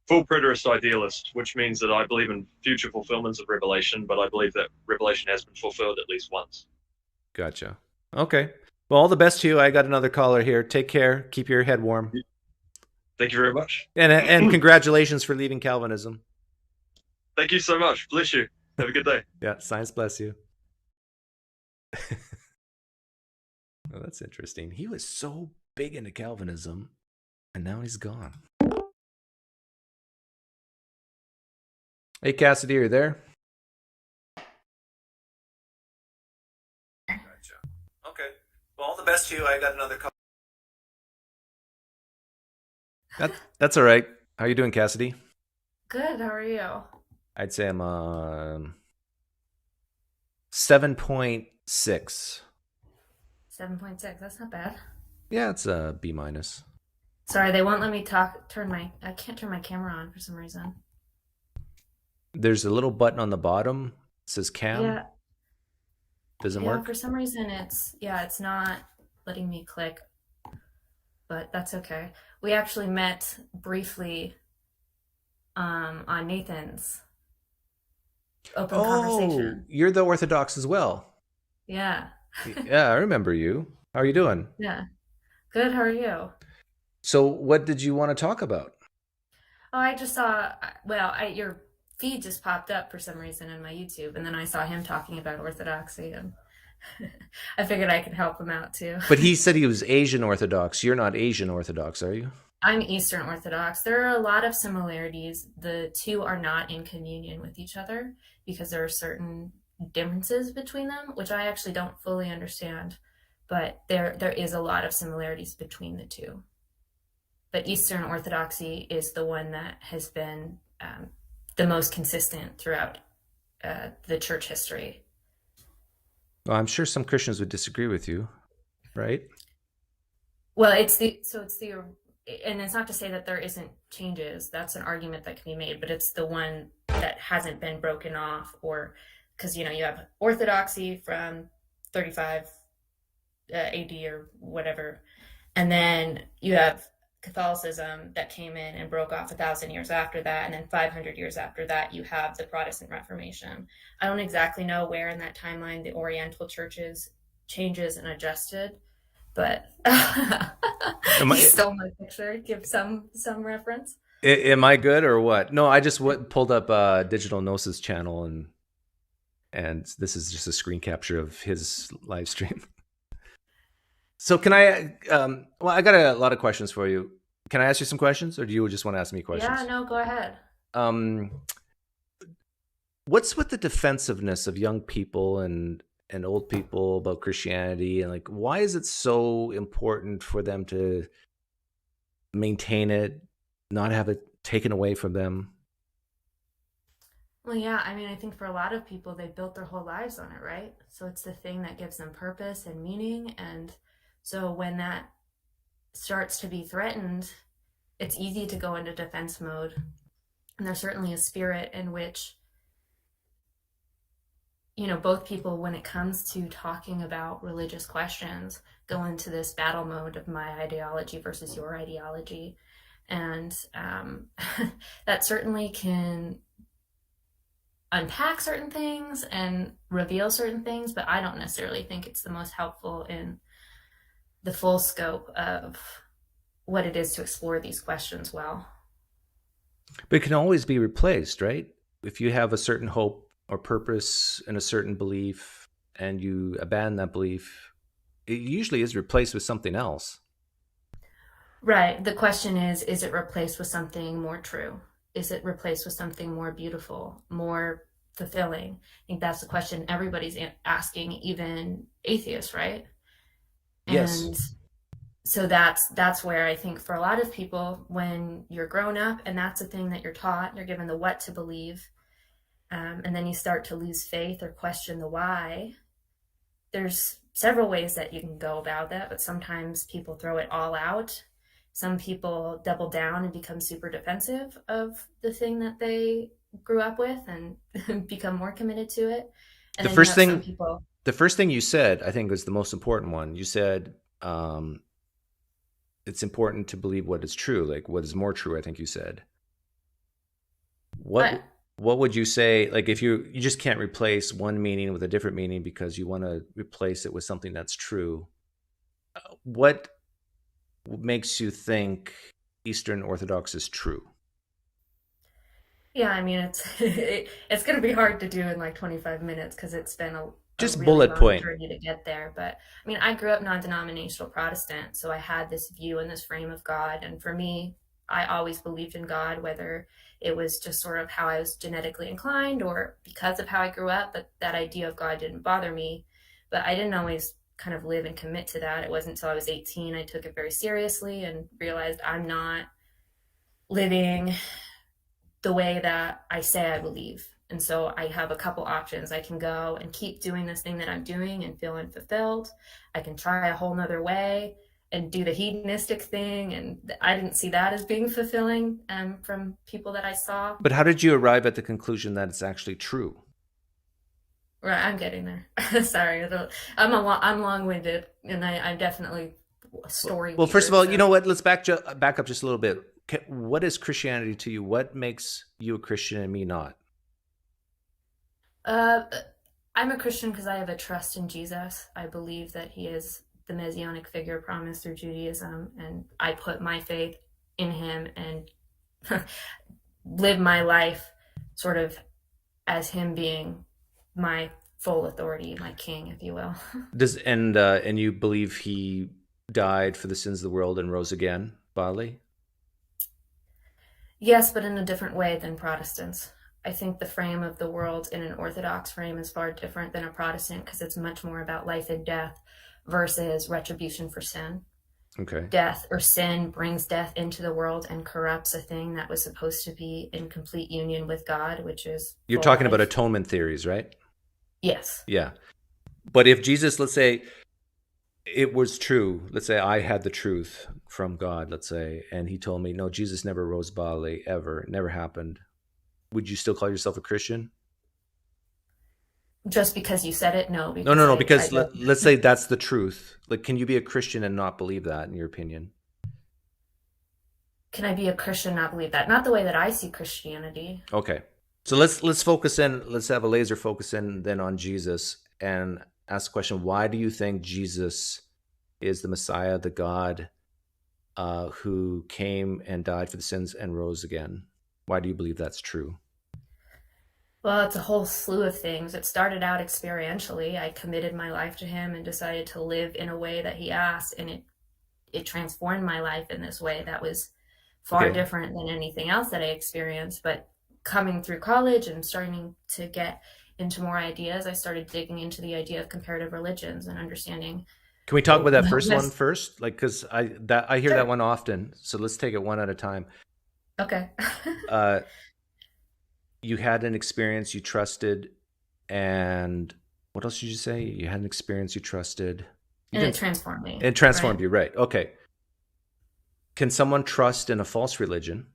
Speaker 5: full preterist idealist, which means that I believe in future fulfillments of Revelation, but I believe that Revelation has been fulfilled at least once.
Speaker 1: Gotcha. Okay. Well, all the best to you. I got another caller here. Take care. Keep your head warm.
Speaker 5: Thank you very much.
Speaker 1: And congratulations for leaving Calvinism.
Speaker 5: Thank you so much. Bless you. Have a good day.
Speaker 1: Yeah, science bless you. Well, that's interesting. He was so big into Calvinism, and now he's gone. Hey, Cassidy, are you there? Gotcha. Okay. Well, all the best to you. I got another call. That's all right. How you doing, Cassidy?
Speaker 6: Good. How are you?
Speaker 1: I'd say I'm 7.6.
Speaker 6: 7.6. That's not bad.
Speaker 1: Yeah, it's a B minus.
Speaker 6: Sorry, they won't let me talk. I can't turn my camera on for some reason.
Speaker 1: There's a little button on the bottom. It says cam.
Speaker 6: Yeah.
Speaker 1: Doesn't
Speaker 6: Yeah,
Speaker 1: work?
Speaker 6: for some reason it's not letting me click. But that's okay. We actually met briefly on Nathan's open conversation.
Speaker 1: You're the Orthodox as well.
Speaker 6: Yeah.
Speaker 1: Yeah, I remember you. How are you doing?
Speaker 6: Yeah. Good. How are you?
Speaker 1: So what did you want to talk about?
Speaker 6: Oh, I just saw, well, your feed just popped up for some reason in my YouTube, and then I saw him talking about Orthodoxy, and I figured I could help him out too.
Speaker 1: But he said he was Asian Orthodox. You're not Asian Orthodox, are you?
Speaker 6: I'm Eastern Orthodox. There are a lot of similarities. The two are not in communion with each other because there are certain differences between them, which I actually don't fully understand, but there is a lot of similarities between the two. But Eastern Orthodoxy is the one that has been the most consistent throughout the church history.
Speaker 1: Well, I'm sure some Christians would disagree with you, right?
Speaker 6: Well, and it's not to say that there isn't changes. That's an argument that can be made, but it's the one that hasn't been broken off, or because you have Orthodoxy from 35 AD or whatever, and then you have Catholicism that came in and broke off 1,000 years after that, and then 500 years after that you have the Protestant Reformation. I don't exactly know where in that timeline the Oriental churches changes and adjusted, but you stole my picture. Give some reference.
Speaker 1: Am I good or what? No, I just pulled up Digital Gnosis channel, and this is just a screen capture of his live stream. So can I, well, I got a lot of questions for you. Can I ask you some questions, or do you just want to ask me questions?
Speaker 6: Yeah, no, go ahead.
Speaker 1: What's with the defensiveness of young people and old people about Christianity, and like, why is it so important for them to maintain it, not have it taken away from them?
Speaker 6: Well, yeah, I mean, I think for a lot of people, they built their whole lives on it, right? So it's the thing that gives them purpose and meaning, and so when that starts to be threatened, it's easy to go into defense mode. And there's certainly a spirit in which, both people, when it comes to talking about religious questions, go into this battle mode of my ideology versus your ideology. And that certainly can unpack certain things and reveal certain things, but I don't necessarily think it's the most helpful in the full scope of what it is to explore these questions well.
Speaker 1: But it can always be replaced, right? If you have a certain hope or purpose and a certain belief and you abandon that belief, it usually is replaced with something else.
Speaker 6: Right. The question is it replaced with something more true? Is it replaced with something more beautiful, more fulfilling? I think that's the question everybody's asking, even atheists, right?
Speaker 1: Yes.
Speaker 6: And so that's where I think for a lot of people, when you're grown up and that's the thing that you're taught, you're given the what to believe, and then you start to lose faith or question the why. There's several ways that you can go about that, but sometimes people throw it all out. Some people double down and become super defensive of the thing that they grew up with and become more committed to it. And
Speaker 1: the first thing you said, I think, was the most important one. You said it's important to believe what is true, like what is more true, I think you said. What what would you say, like, if you just can't replace one meaning with a different meaning because you want to replace it with something that's true? What makes you think Eastern Orthodox is true?
Speaker 6: Yeah, I mean, it's it's going to be hard to do in like 25 minutes because it's been a
Speaker 1: Just
Speaker 6: really
Speaker 1: bullet
Speaker 6: long
Speaker 1: point.
Speaker 6: journey to get there. But I mean, I grew up non-denominational Protestant, so I had this view and this frame of God. And for me, I always believed in God, whether it was just sort of how I was genetically inclined or because of how I grew up. But that idea of God didn't bother me. But I didn't always kind of live and commit to that. It wasn't until I was 18 I took it very seriously and realized I'm not living the way that I say I believe. And so I have a couple options. I can go and keep doing this thing that I'm doing and feel unfulfilled. I can try a whole nother way and do the hedonistic thing. And I didn't see that as being fulfilling from people that I saw.
Speaker 1: But how did you arrive at the conclusion that it's actually true?
Speaker 6: Right, I'm getting there. Sorry, I'm long-winded, and I'm definitely a story.
Speaker 1: Well, first of
Speaker 6: weaver,
Speaker 1: all,
Speaker 6: so.
Speaker 1: you know what? Let's back up just a little bit. What is Christianity to you? What makes you a Christian and me not?
Speaker 6: Uh, I'm a Christian because I have a trust in Jesus. I believe that he is the messianic figure promised through Judaism, and I put my faith in him and live my life sort of as him being my full authority, my king, if you will.
Speaker 1: And you believe he died for the sins of the world and rose again bodily?
Speaker 6: Yes, but in a different way than Protestants. I think the frame of the world in an Orthodox frame is far different than a Protestant because it's much more about life and death versus retribution for sin.
Speaker 1: Okay.
Speaker 6: Death or sin brings death into the world and corrupts a thing that was supposed to be in complete union with God, which is
Speaker 1: You're
Speaker 6: full
Speaker 1: talking about
Speaker 6: life.
Speaker 1: atonement theories, right?
Speaker 6: Yes.
Speaker 1: Yeah. But if Jesus, let's say it was true, let's say I had the truth from God, let's say, and he told me, no, Jesus never rose bodily, ever. It never happened. Would you still call yourself a Christian?
Speaker 6: Just because you said it? No,
Speaker 1: No,
Speaker 6: because
Speaker 1: no, no,
Speaker 6: I
Speaker 1: because
Speaker 6: don't.
Speaker 1: let's say that's the truth. Like, can you be a Christian and not believe that, in your opinion?
Speaker 6: Can I be a Christian and not believe that? Not the way that I see Christianity.
Speaker 1: Okay. So let's focus in, let's have a laser focus in then on Jesus and ask the question, why do you think Jesus is the Messiah, the God who came and died for the sins and rose again? Why do you believe that's true?
Speaker 6: Well, it's a whole slew of things. It started out experientially. I committed my life to him and decided to live in a way that he asked, and it transformed my life in this way that was far
Speaker 1: Okay.
Speaker 6: different than anything else that I experienced. But coming through college and starting to get into more ideas, I started digging into the idea of comparative religions and understanding.
Speaker 1: Can we talk about that first one
Speaker 6: Yes.
Speaker 1: first? Like, because I hear
Speaker 6: Sure.
Speaker 1: that one often. So let's take it one at a time.
Speaker 6: Okay.
Speaker 1: Uh, you had an experience you trusted, and what else did you say? You had an experience you trusted. You
Speaker 6: And it
Speaker 1: didn't-
Speaker 6: transformed me.
Speaker 1: It transformed
Speaker 6: right?
Speaker 1: you, right? Okay. Can someone trust in a false religion,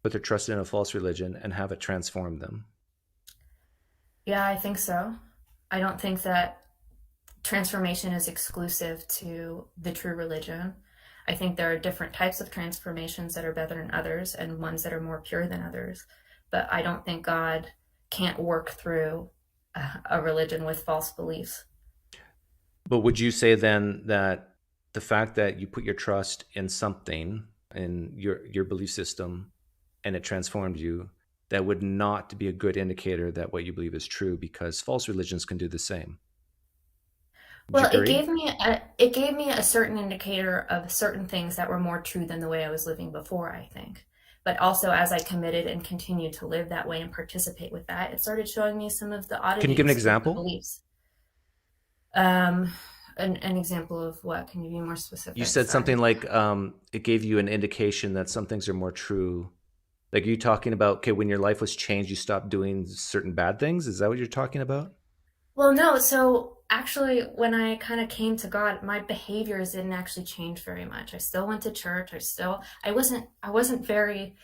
Speaker 1: put their trust in a false religion, and have it transform them?
Speaker 6: Yeah, I think so. I don't think that transformation is exclusive to the true religion. I think there are different types of transformations that are better than others and ones that are more pure than others. But I don't think God can't work through a religion with false beliefs.
Speaker 1: But would you say then that the fact that you put your trust in something, in your belief system, and it transformed you, that would not be a good indicator that what you believe is true, because false religions can do the same? Would
Speaker 6: Well,
Speaker 1: you
Speaker 6: it
Speaker 1: agree?
Speaker 6: gave me a certain indicator of certain things that were more true than the way I was living before, I think. But also, as I committed and continued to live that way and participate with that, it started showing me some of the oddities
Speaker 1: Can you give an
Speaker 6: of the
Speaker 1: example?
Speaker 6: beliefs. An example of what? Can you be more specific?
Speaker 1: You said
Speaker 6: Sorry.
Speaker 1: something like it gave you an indication that some things are more true. Like, are you talking about, okay, when your life was changed, you stopped doing certain bad things? Is that what you're talking about?
Speaker 6: Well, no. So actually, when I kind of came to God, my behaviors didn't actually change very much. I still went to church. I wasn't very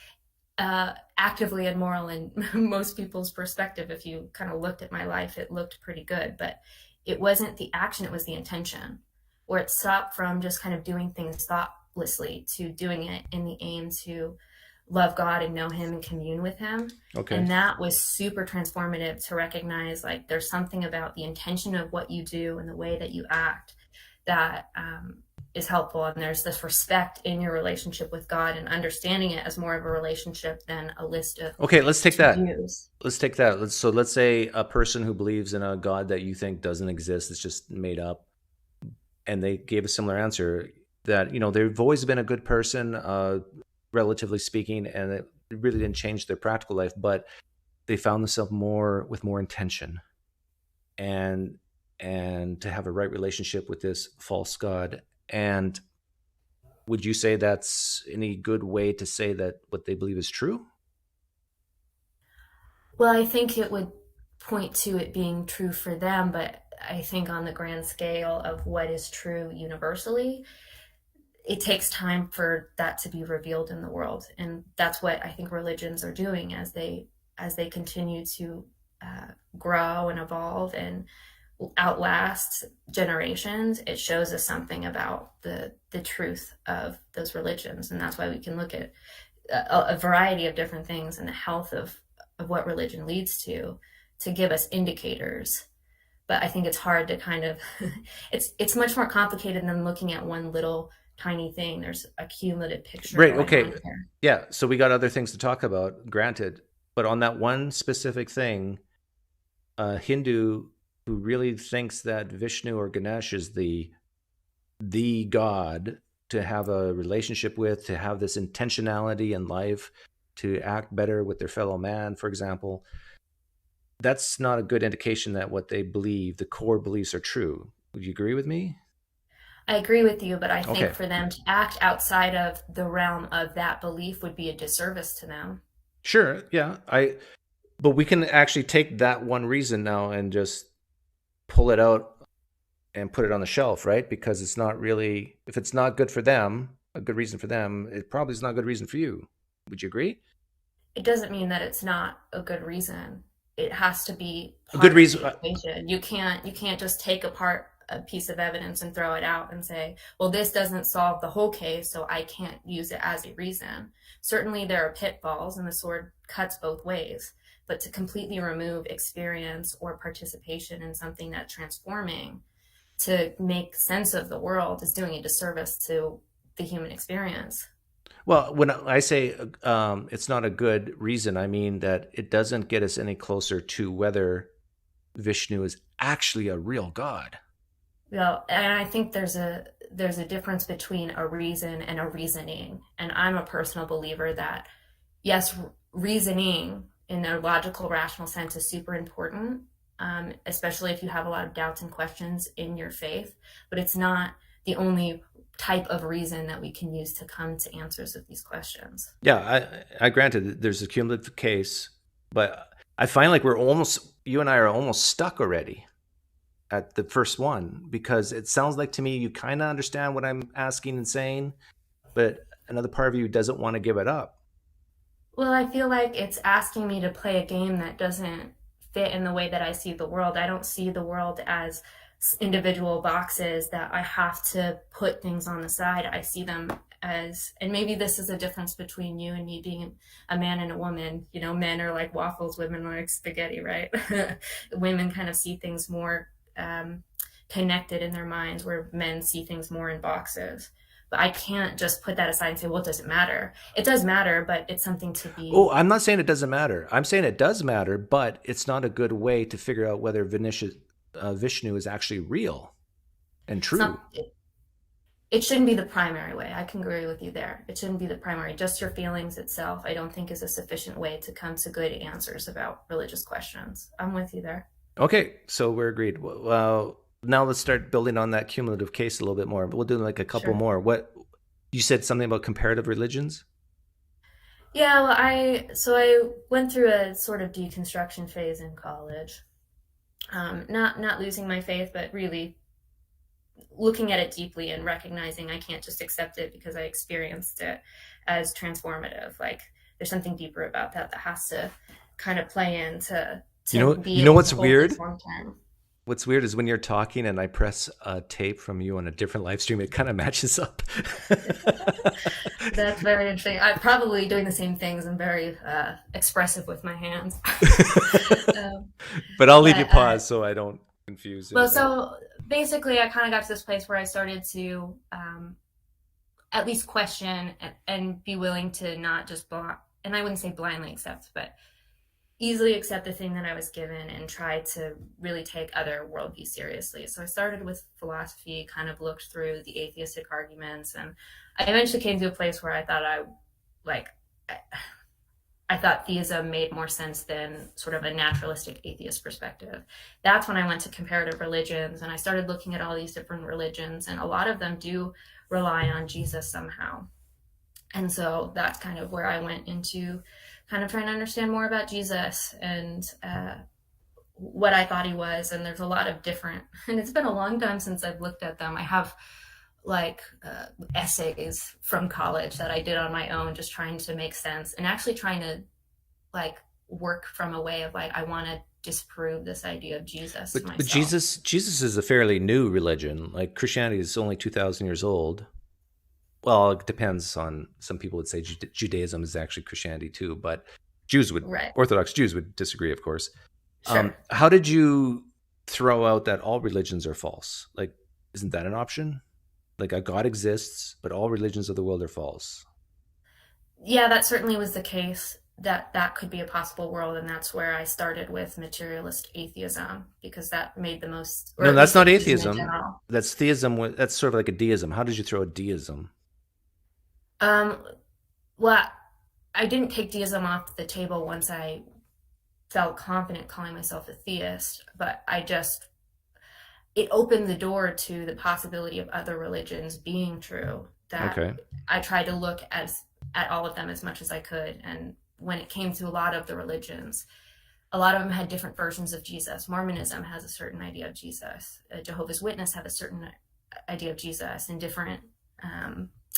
Speaker 6: actively immoral in most people's perspective. If you kind of looked at my life, it looked pretty good, but it wasn't the action, it was the intention, where it stopped from just kind of doing things thoughtlessly to doing it in the aim to love God and know him and commune with him.
Speaker 1: Okay.
Speaker 6: And that was super transformative to recognize like there's something about the intention of what you do and the way that you act that is helpful. And there's this respect in your relationship with God and understanding it as more of a relationship than a list of
Speaker 1: Okay, let's take that.
Speaker 6: to-dos.
Speaker 1: Let's take that. Let's say a person who believes in a God that you think doesn't exist, it's just made up, and they gave a similar answer that, you know, they've always been a good person, relatively speaking, and it really didn't change their practical life, but they found themselves with more intention and to have a right relationship with this false God. And would you say that's any good way to say that what they believe is true?
Speaker 6: Well, I think it would point to it being true for them, but I think on the grand scale of what is true universally, it takes time for that to be revealed in the world. And that's what I think religions are doing as they continue to grow and evolve and outlast generations. It shows us something about the truth of those religions. And that's why we can look at a variety of different things and the health of what religion leads to give us indicators. But I think it's hard to kind of, it's much more complicated than looking at one little tiny thing. There's a cumulative picture.
Speaker 1: Right.
Speaker 6: going
Speaker 1: Okay.
Speaker 6: on here.
Speaker 1: Yeah. So we got other things to talk about, granted. But on that one specific thing, a Hindu who really thinks that Vishnu or Ganesh is the God to have a relationship with, to have this intentionality in life, to act better with their fellow man, for example, that's not a good indication that what they believe, the core beliefs, are true. Would you agree with me?
Speaker 6: I agree with you, but I think
Speaker 1: Okay.
Speaker 6: for them to act outside of the realm of that belief would be a disservice to them.
Speaker 1: Sure. Yeah. But we can actually take that one reason now and just pull it out and put it on the shelf, right? Because it's not really, if it's not good for them, a good reason for them, it probably is not a good reason for you. Would you agree?
Speaker 6: It doesn't mean that it's not a good reason. It has to be
Speaker 1: A
Speaker 6: part
Speaker 1: good
Speaker 6: of
Speaker 1: reason.
Speaker 6: the equation. You can't just take apart a piece of evidence and throw it out and say, well, this doesn't solve the whole case, so I can't use it as a reason. Certainly there are pitfalls and the sword cuts both ways, but to completely remove experience or participation in something that's transforming to make sense of the world is doing a disservice to the human experience.
Speaker 1: Well, when I say it's not a good reason, I mean that it doesn't get us any closer to whether Vishnu is actually a real God.
Speaker 6: Well, and I think there's a difference between a reason and a reasoning. And I'm a personal believer that yes, reasoning in a logical, rational sense is super important, especially if you have a lot of doubts and questions in your faith. But it's not the only type of reason that we can use to come to answers of these questions.
Speaker 1: Yeah, I granted there's a cumulative case, but I find like you and I are almost stuck already at the first one, because it sounds like to me you kind of understand what I'm asking and saying, but another part of you doesn't want to give it up.
Speaker 6: Well, I feel like it's asking me to play a game that doesn't fit in the way that I see the world. I don't see the world as individual boxes that I have to put things on the side. I see them as, and maybe this is a difference between you and me being a man and a woman. You know, men are like waffles, women are like spaghetti, right? Women kind of see things more connected in their minds, where men see things more in boxes. But I can't just put that aside and say, well, it doesn't matter. It does matter, but it's something to be...
Speaker 1: Oh, I'm not saying it doesn't matter. I'm saying it does matter, but it's not a good way to figure out whether Vishnu is actually real and true.
Speaker 6: It shouldn't be the primary way. I can agree with you there. It shouldn't be the primary. Just your feelings itself, I don't think is a sufficient way to come to good answers about religious questions. I'm with you there.
Speaker 1: Okay, so we're agreed. Well, now let's start building on that cumulative case a little bit more. We'll do like a couple more. What you said something about comparative religions?
Speaker 6: Yeah, well, I went through a sort of deconstruction phase in college. Not losing my faith, but really looking at it deeply and recognizing I can't just accept it because I experienced it as transformative. Like there's something deeper about that has to kind of play into
Speaker 1: you know what's weird? What's weird is when you're talking and I press a tape from you on a different live stream, it kind of matches up.
Speaker 6: That's very interesting. I'm probably doing the same things. I'm very expressive with my hands.
Speaker 1: But I'll leave you
Speaker 6: but,
Speaker 1: pause so I don't confuse
Speaker 6: Well,
Speaker 1: it.
Speaker 6: so basically, I kind of got to this place where I started to at least question and be willing to not just and I wouldn't say blindly accept, but easily accept the thing that I was given and try to really take other worldviews seriously. So I started with philosophy, kind of looked through the atheistic arguments, and I eventually came to a place where I thought I thought theism made more sense than sort of a naturalistic atheist perspective. That's when I went to comparative religions, and I started looking at all these different religions, and a lot of them do rely on Jesus somehow. And so that's kind of where I went into kind of trying to understand more about Jesus and what I thought he was. And there's a lot of different, and it's been a long time since I've looked at them. I have like essays from college that I did on my own, just trying to make sense and actually trying to like work from a way of like, I want to disprove this idea of Jesus to myself.
Speaker 1: But Jesus is a fairly new religion. Like Christianity is only 2,000 years old. Well, it depends on, some people would say Judaism is actually Christianity too, but Orthodox Jews would disagree, of course.
Speaker 6: Sure.
Speaker 1: How did you throw out that all religions are false? Like, isn't that an option? Like a God exists, but all religions of the world are false.
Speaker 6: Yeah, that certainly was the case. That could be a possible world, and that's where I started with materialist atheism, because that made the most.
Speaker 1: No, that's not atheism. That's theism. That's sort of like a deism. How did you throw a deism?
Speaker 6: Well, I didn't take deism off the table once I felt confident calling myself a theist, but it opened the door to the possibility of other religions being true. That I tried to look at all of them as much as I could. And when it came to a lot of the religions, a lot of them had different versions of Jesus. Mormonism has a certain idea of Jesus. Jehovah's Witness have a certain idea of Jesus, and different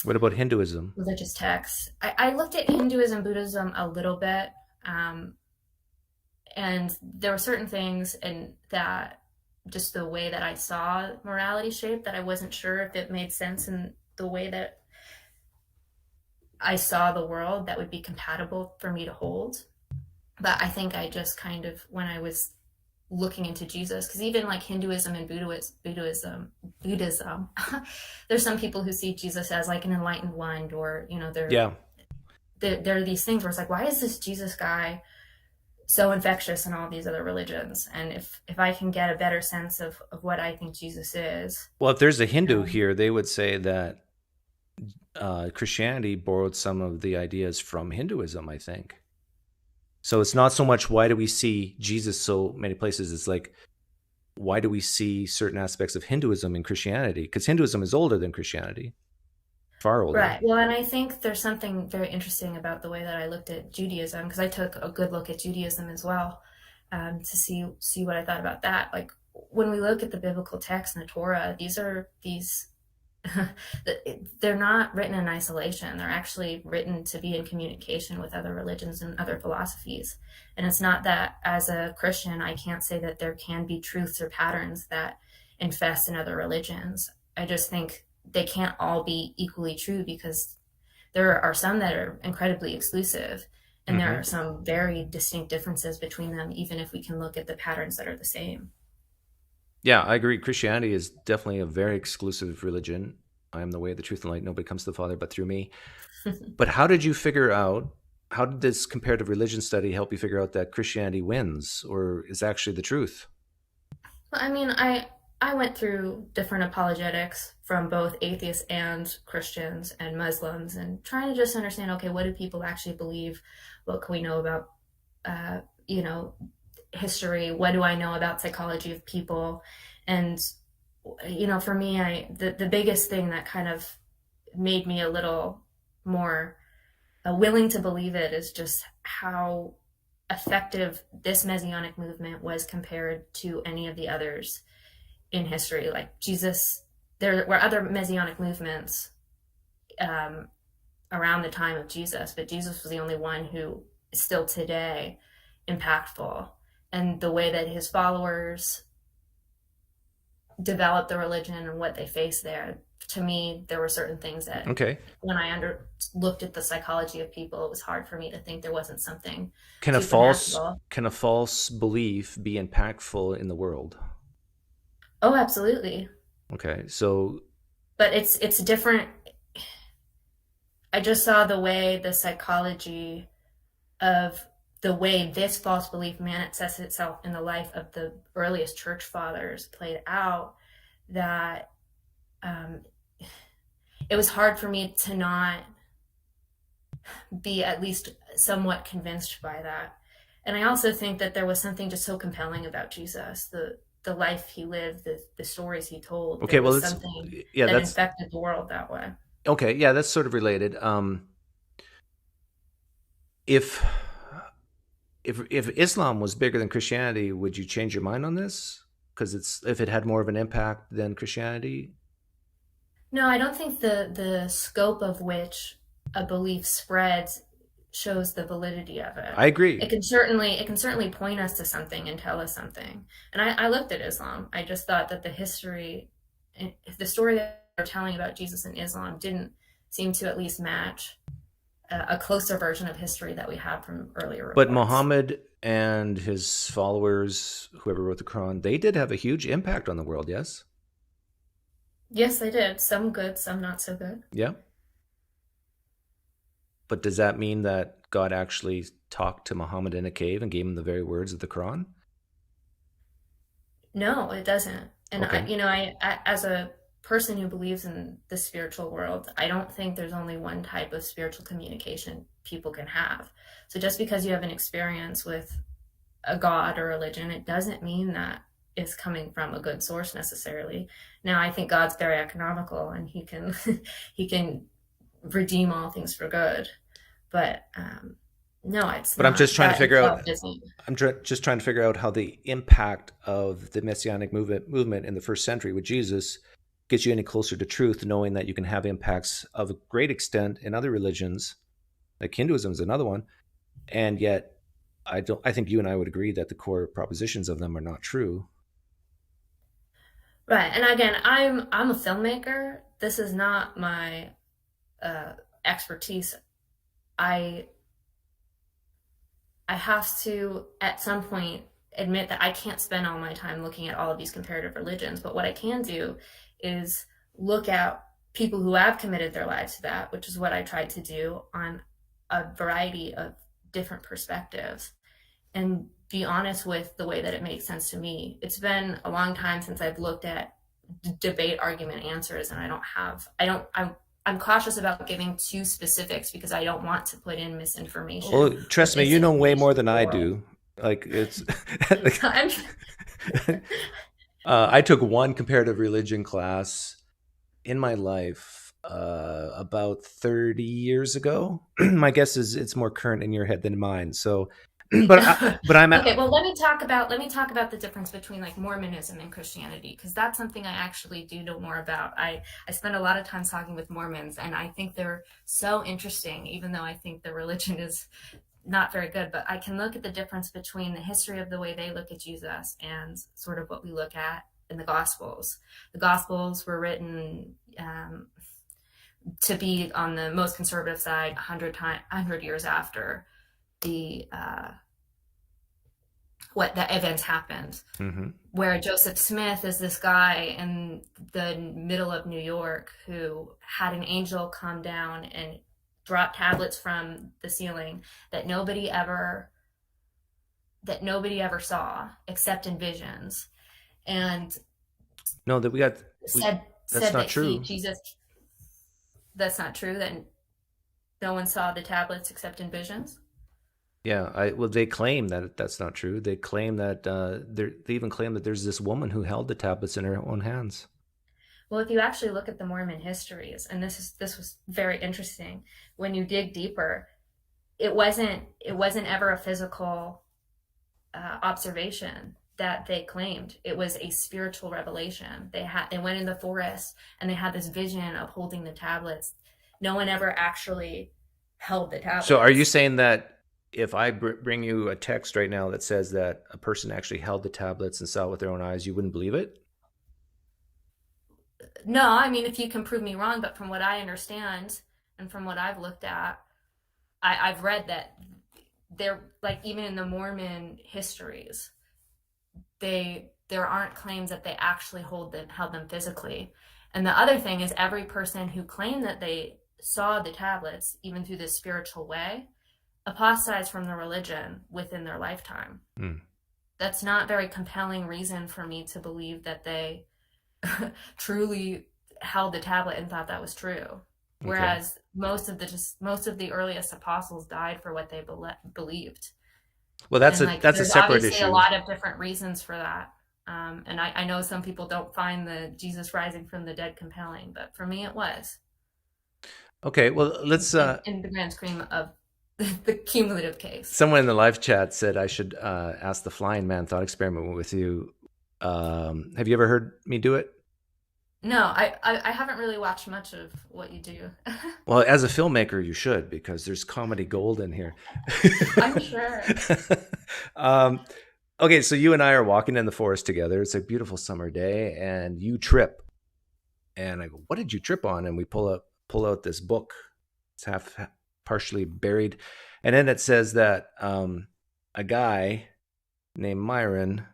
Speaker 1: what about Hinduism?
Speaker 6: Religious texts. I looked at Hinduism, Buddhism a little bit, and there were certain things in that, just the way that I saw morality shaped, that I wasn't sure if it made sense in the way that I saw the world that would be compatible for me to hold. But I think I just kind of, when I was looking into Jesus, because even like Hinduism and Buddhism, there's some people who see Jesus as like an enlightened one, or, you know, there are these things where it's like, why is this Jesus guy so infectious in all these other religions? And if I can get a better sense of what I think Jesus is.
Speaker 1: Well, if there's a Hindu here, they would say that Christianity borrowed some of the ideas from Hinduism, I think. So it's not so much why do we see Jesus so many places, it's like, why do we see certain aspects of Hinduism in Christianity? Because Hinduism is older than Christianity. Far older.
Speaker 6: Right. Well, and I think there's something very interesting about the way that I looked at Judaism, because I took a good look at Judaism as well, to see what I thought about that. Like, when we look at the biblical text and the Torah, they're not written in isolation. They're actually written to be in communication with other religions and other philosophies. And it's not that as a Christian, I can't say that there can be truths or patterns that infest in other religions. I just think they can't all be equally true, because there are some that are incredibly exclusive, and there are some very distinct differences between them, even if we can look at the patterns that are the same.
Speaker 1: Yeah, I agree. Christianity is definitely a very exclusive religion. I am the way, the truth, and light. Nobody comes to the Father but through me. But how did this comparative religion study help you figure out that Christianity wins, or is actually the truth?
Speaker 6: Well, I mean, I went through different apologetics from both atheists and Christians and Muslims, and trying to just understand, okay, what do people actually believe? What can we know about, history? What do I know about psychology of people? And, for me, the biggest thing that kind of made me a little more willing to believe it is just how effective this Messianic movement was compared to any of the others in history. Like Jesus, there were other Messianic movements around the time of Jesus, but Jesus was the only one who is still today impactful. And the way that his followers developed the religion and what they faced there, to me, there were certain things that
Speaker 1: Okay.
Speaker 6: when I looked at the psychology of people, it was hard for me to think there wasn't something
Speaker 1: Can
Speaker 6: supernatural.
Speaker 1: a false belief be impactful in the world?
Speaker 6: Oh, absolutely.
Speaker 1: Okay. So
Speaker 6: But it's different. I just saw the psychology of the way this false belief manifests itself in the life of the earliest church fathers played out, that it was hard for me to not be at least somewhat convinced by that. And I also think that there was something just so compelling about Jesus, the life he lived, the stories he told.
Speaker 1: okay,
Speaker 6: There
Speaker 1: well,
Speaker 6: was
Speaker 1: it's
Speaker 6: something
Speaker 1: yeah,
Speaker 6: that
Speaker 1: that's
Speaker 6: infected the world that way.
Speaker 1: okay. Yeah, that's sort of related. If if Islam was bigger than Christianity, would you change your mind on this? Because if it had more of an impact than Christianity.
Speaker 6: No, I don't think the scope of which a belief spreads shows the validity of it.
Speaker 1: I agree.
Speaker 6: It can certainly point us to something and tell us something. And I looked at Islam. I just thought that the story that they're telling about Jesus in Islam didn't seem to at least match a closer version of history that we have from earlier reports.
Speaker 1: But Muhammad and his followers, whoever wrote the Quran, they did have a huge impact on the world. Yes.
Speaker 6: Yes, they did. Some good, some not so good.
Speaker 1: Yeah. But does that mean that God actually talked to Muhammad in a cave and gave him the very words of the Quran?
Speaker 6: No, it doesn't. And
Speaker 1: Okay.
Speaker 6: I as a person who believes in the spiritual world, I don't think there's only one type of spiritual communication people can have. So just because you have an experience with a god or religion, it doesn't mean that it's coming from a good source necessarily. Now, I think God's very economical and he can he can redeem all things for good. But no, it's
Speaker 1: But I'm
Speaker 6: not.
Speaker 1: just trying to
Speaker 6: That
Speaker 1: figure
Speaker 6: itself
Speaker 1: out.
Speaker 6: isn't.
Speaker 1: Just trying to figure out how the impact of the messianic movement in the first century with Jesus gets you any closer to truth, knowing that you can have impacts of a great extent in other religions, like Hinduism is another one, and yet I think you and I would agree that the core propositions of them are not true.
Speaker 6: Right. And again, I'm a filmmaker. This is not my expertise. I have to at some point admit that I can't spend all my time looking at all of these comparative religions, but what I can do is look at people who have committed their lives to that, which is what I tried to do on a variety of different perspectives, and be honest with the way that it makes sense to me. It's been a long time since I've looked at debate argument answers, and I'm cautious about giving too specifics because I don't want to put in misinformation.
Speaker 1: Well, trust me, you know way more than I
Speaker 6: Or-
Speaker 1: do. Like it's.
Speaker 6: I'm-
Speaker 1: I took one comparative religion class in my life about 30 years ago. My guess is it's more current in your head than mine. So, but I'm
Speaker 6: Okay, well, let me talk about the difference between like Mormonism and Christianity, because that's something I actually do know more about. I spend a lot of time talking with Mormons, and I think they're so interesting, even though I think the religion is not very good. But I can look at the difference between the history of the way they look at Jesus and sort of what we look at in the Gospels. The Gospels were written to be on the most conservative side 100 years after the what the events happened.
Speaker 1: Mm-hmm.
Speaker 6: Where Joseph Smith is this guy in the middle of New York who had an angel come down and drop tablets from the ceiling that nobody ever saw except in visions, and
Speaker 1: No, that
Speaker 6: said
Speaker 1: not
Speaker 6: that
Speaker 1: true.
Speaker 6: Jesus. That's not true. That no one saw the tablets except in visions.
Speaker 1: Yeah, they claim that that's not true. They claim that they even claim that there's this woman who held the tablets in her own hands.
Speaker 6: Well, if you actually look at the Mormon histories, and this was very interesting, when you dig deeper, it wasn't ever a physical observation that they claimed. It was a spiritual revelation. They went in the forest and they had this vision of holding the tablets. No one ever actually held the tablets.
Speaker 1: So, are you saying that if I bring you a text right now that says that a person actually held the tablets and saw it with their own eyes, you wouldn't believe it?
Speaker 6: No, I mean, if you can prove me wrong, but from what I understand and from what I've looked at, I've read that they're like, even in the Mormon histories, there aren't claims that they actually held them physically. And the other thing is, every person who claimed that they saw the tablets, even through this spiritual way, apostatized from the religion within their lifetime.
Speaker 1: Mm.
Speaker 6: That's not very compelling reason for me to believe that they truly held the tablet and thought that was true. Whereas most of the earliest apostles died for what they believed.
Speaker 1: Well, that's
Speaker 6: And,
Speaker 1: a
Speaker 6: like,
Speaker 1: that's a
Speaker 6: there's
Speaker 1: separate
Speaker 6: obviously
Speaker 1: issue.
Speaker 6: a lot of different reasons for that. And I know some people don't find the Jesus rising from the dead compelling, but for me it was.
Speaker 1: Okay, well, let's.
Speaker 6: In the grand scheme of the cumulative case.
Speaker 1: Someone in the live chat said I should ask the flying man thought experiment with you. Have you ever heard me do it?
Speaker 6: No, I haven't really watched much of what you do.
Speaker 1: Well, as a filmmaker, you should, because there's comedy gold in here.
Speaker 6: I'm sure.
Speaker 1: Okay, so you and I are walking in the forest together. It's a beautiful summer day, and you trip. And I go, "What did you trip on?" And we pull out this book. It's partially buried, and then it says that a guy named Myron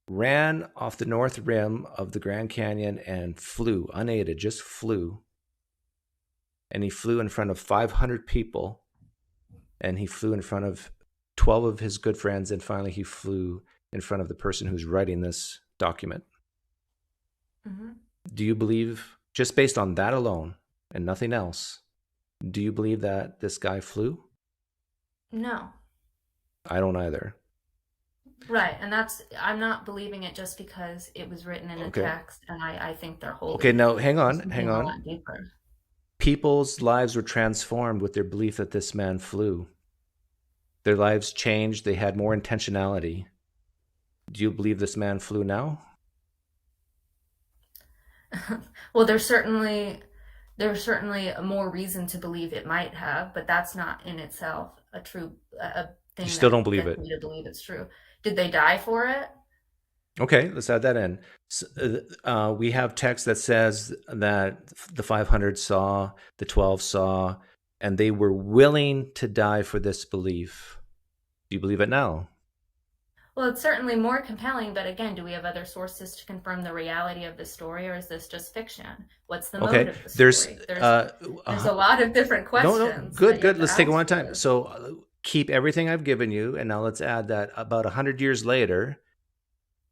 Speaker 1: ran off the north rim of the Grand Canyon and flew unaided, just flew. And he flew in front of 500 people, and he flew in front of 12 of his good friends, and finally he flew in front of the person who's writing this document.
Speaker 6: Mm-hmm.
Speaker 1: Do you believe, just based on that alone and nothing else, do you believe that this guy flew?
Speaker 6: No.
Speaker 1: I don't either.
Speaker 6: Right, and I'm not believing it just because it was written in a text, and I think they're holding.
Speaker 1: Okay, now hang on.
Speaker 6: A lot deeper.
Speaker 1: People's lives were transformed with their belief that this man flew. Their lives changed. They had more intentionality. Do you believe this man flew now?
Speaker 6: Well, there's certainly more reason to believe it might have, but that's not in itself a thing.
Speaker 1: You still don't believe it.
Speaker 6: To believe it's true. Did they die for it?
Speaker 1: Okay, let's add that in. So, we have text that says that the 500 saw, the 12 saw, and they were willing to die for this belief. Do you believe it now?
Speaker 6: Well, it's certainly more compelling, but again, do we have other sources to confirm the reality of the story, or is this just fiction? What's the motive of the story? There's a lot of different questions.
Speaker 1: No, good. Let's take it one at a time. So keep everything I've given you, and now let's add that about 100 years later,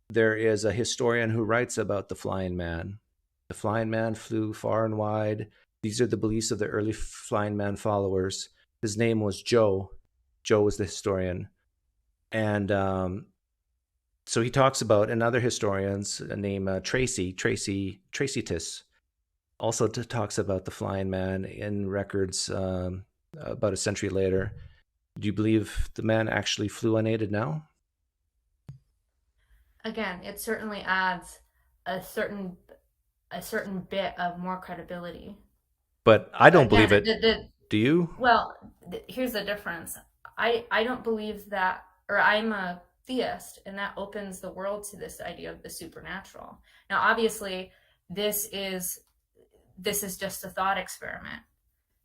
Speaker 1: there is a historian who writes about the flying man. The flying man flew far and wide. These are the beliefs of the early flying man followers. His name was Joe. Joe was the historian. And so he talks about, and other historians named Tracy also talks about the flying man in records about a century later. Do you believe the man actually flew unaided now?
Speaker 6: Again, it certainly adds a certain bit of more credibility.
Speaker 1: But I don't believe it. Do you?
Speaker 6: Well, here's the difference. I don't believe that, or I'm a theist, and that opens the world to this idea of the supernatural. Now, obviously, this is just a thought experiment.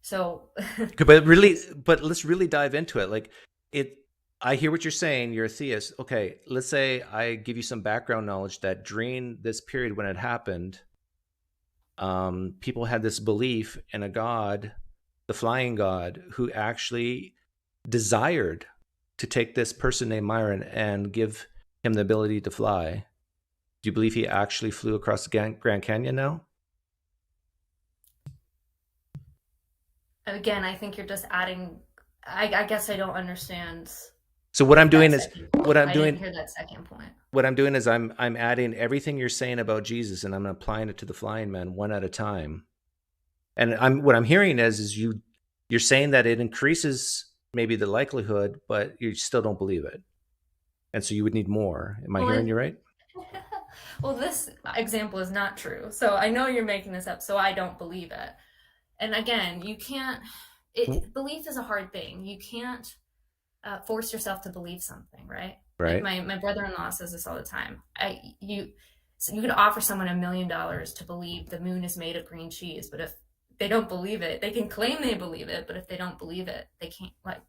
Speaker 6: So,
Speaker 1: but let's really dive into it. Like I hear what you're saying. You're a theist. Okay, let's say I give you some background knowledge that during this period when it happened, people had this belief in a god, the flying god, who actually desired to take this person named Myron and give him the ability to fly. Do you believe he actually flew across the Grand Canyon now?
Speaker 6: Again, I think you're just adding. I guess I don't understand.
Speaker 1: So what I'm doing is
Speaker 6: I didn't hear that second point.
Speaker 1: What I'm doing is I'm adding everything you're saying about Jesus, and I'm applying it to the flying man one at a time. And what I'm hearing is you're saying that it increases maybe the likelihood, but you still don't believe it, and so you would need more. Am I hearing you right?
Speaker 6: Well, this example is not true. So I know you're making this up, so I don't believe it. And again, you can't. Belief is a hard thing. You can't force yourself to believe something, right?
Speaker 1: Right.
Speaker 6: My brother-in-law says this all the time. So you could offer someone $1 million to believe the moon is made of green cheese, but if they don't believe it, they can claim they believe it, but if they don't believe it, they can't, like,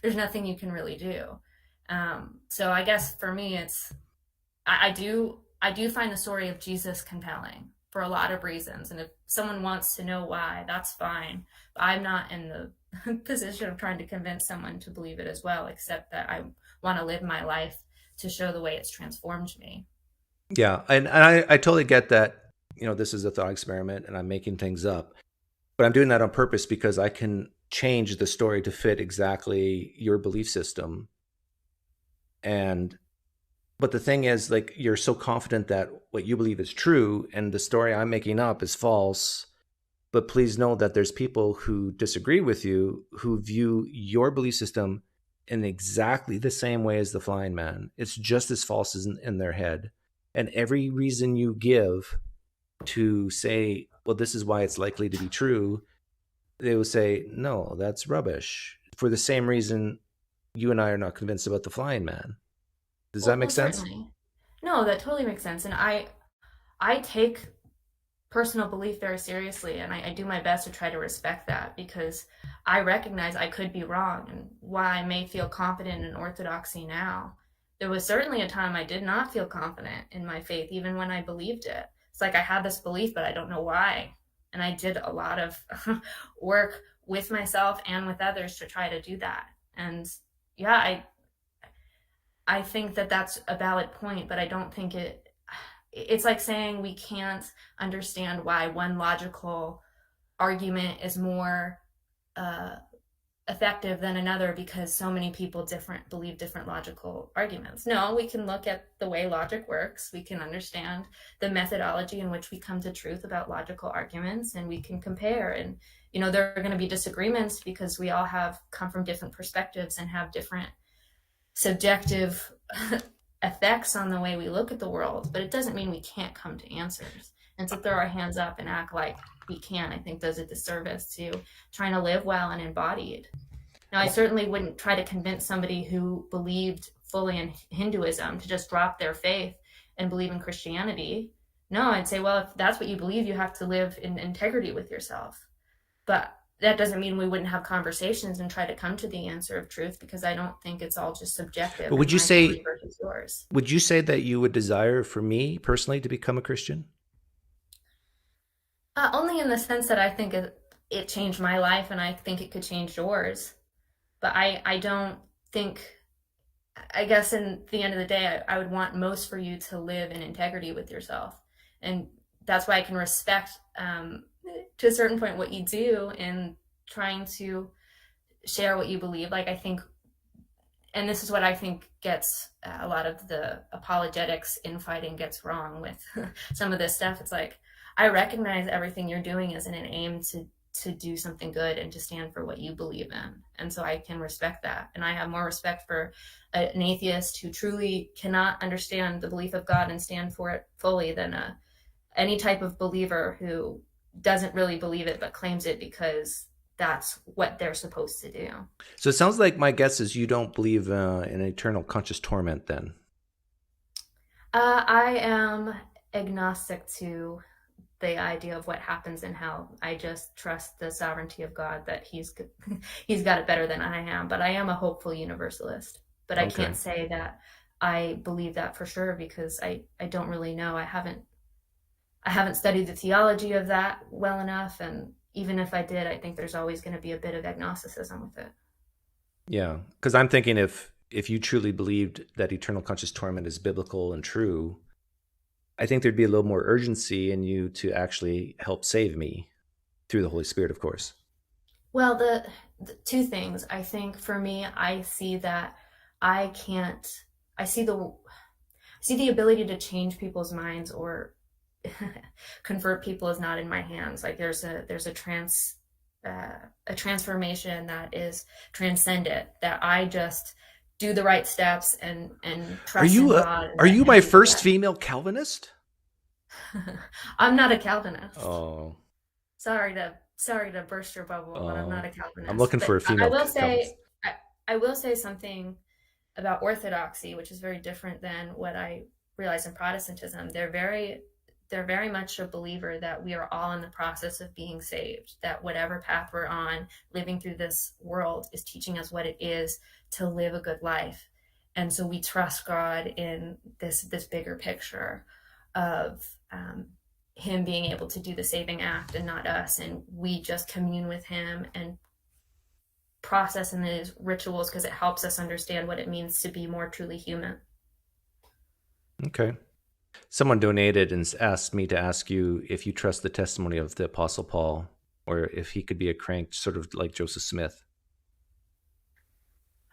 Speaker 6: there's nothing you can really do. So I guess for me, it's, I do find the story of Jesus compelling for a lot of reasons. And if someone wants to know why, that's fine. But I'm not in the position of trying to convince someone to believe it as well, except that I want to live my life to show the way it's transformed me.
Speaker 1: Yeah, and I totally get that, this is a thought experiment and I'm making things up. But I'm doing that on purpose because I can change the story to fit exactly your belief system. But the thing is, like, you're so confident that what you believe is true and the story I'm making up is false. But please know that there's people who disagree with you, who view your belief system in exactly the same way as the flying man. It's just as false as in their head. And every reason you give to say, well, this is why it's likely to be true, they will say, no, that's rubbish. For the same reason you and I are not convinced about the flying man. Does that make sense?
Speaker 6: Certainly. No, that totally makes sense. And I take personal belief very seriously, and I do my best to try to respect that, because I recognize I could be wrong. And while I may feel confident in orthodoxy now, there was certainly a time I did not feel confident in my faith, even when I believed it. It's like I had this belief, but I don't know why. And I did a lot of work with myself and with others to try to do that. And yeah, I think that that's a valid point, but I don't think it's like saying we can't understand why one logical argument is more effective than another because so many people believe different logical arguments. No, we can look at the way logic works. We can understand the methodology in which we come to truth about logical arguments, and we can compare. And, there are going to be disagreements because we all come from different perspectives and have different subjective effects on the way we look at the world, but it doesn't mean we can't come to answers. And to throw our hands up and act like we can, I think, does a disservice to trying to live well and embodied. Now, I certainly wouldn't try to convince somebody who believed fully in Hinduism to just drop their faith and believe in Christianity. No, I'd say, well, if that's what you believe, you have to live in integrity with yourself. But that doesn't mean we wouldn't have conversations and try to come to the answer of truth, because I don't think it's all just subjective.
Speaker 1: But would you say
Speaker 6: versus yours?
Speaker 1: Would you say that you would desire for me personally to become a Christian?
Speaker 6: Only in the sense that I think it changed my life, and I think it could change yours. But I don't think. I guess in the end of the day, I would want most for you to live in integrity with yourself, and that's why I can respect. To a certain point, what you do in trying to share what you believe. Like, I think, and this is what I think gets a lot of the apologetics infighting gets wrong with some of this stuff. It's like, I recognize everything you're doing is in an aim to do something good and to stand for what you believe in. And so I can respect that. And I have more respect for an atheist who truly cannot understand the belief of God and stand for it fully than any type of believer who doesn't really believe it but claims it because that's what they're supposed to do.
Speaker 1: So it sounds like my guess is you don't believe in eternal conscious torment then.
Speaker 6: I am agnostic to the idea of what happens in hell. I just trust the sovereignty of God, that he's got it better than I am. But I am a hopeful universalist. But I can't say that I believe that for sure, because I don't really know. I haven't studied the theology of that well enough, and even if I did, I think there's always going to be a bit of agnosticism with it.
Speaker 1: Yeah, because I'm thinking if you truly believed that eternal conscious torment is biblical and true, I think there'd be a little more urgency in you to actually help save me through the Holy Spirit, of course.
Speaker 6: Well, the two things. I think for me, I see that I see the ability to change people's minds or convert people is not in my hands. Like there's a transformation that is transcendent, that I just do the right steps and trust in God.
Speaker 1: Are you my first female Calvinist?
Speaker 6: I'm not a Calvinist.
Speaker 1: Oh,
Speaker 6: sorry to burst your bubble, but I'm not a Calvinist.
Speaker 1: I'm looking for a female.
Speaker 6: I will say something about orthodoxy, which is very different than what I realize in Protestantism, they're very much a believer that we are all in the process of being saved, that whatever path we're on, living through this world is teaching us what it is to live a good life. And so we trust God in this bigger picture of him being able to do the saving act and not us. And we just commune with him and process in these rituals because it helps us understand what it means to be more truly human.
Speaker 1: Okay. Someone donated and asked me to ask you if you trust the testimony of the Apostle Paul, or if he could be a crank, sort of like Joseph Smith.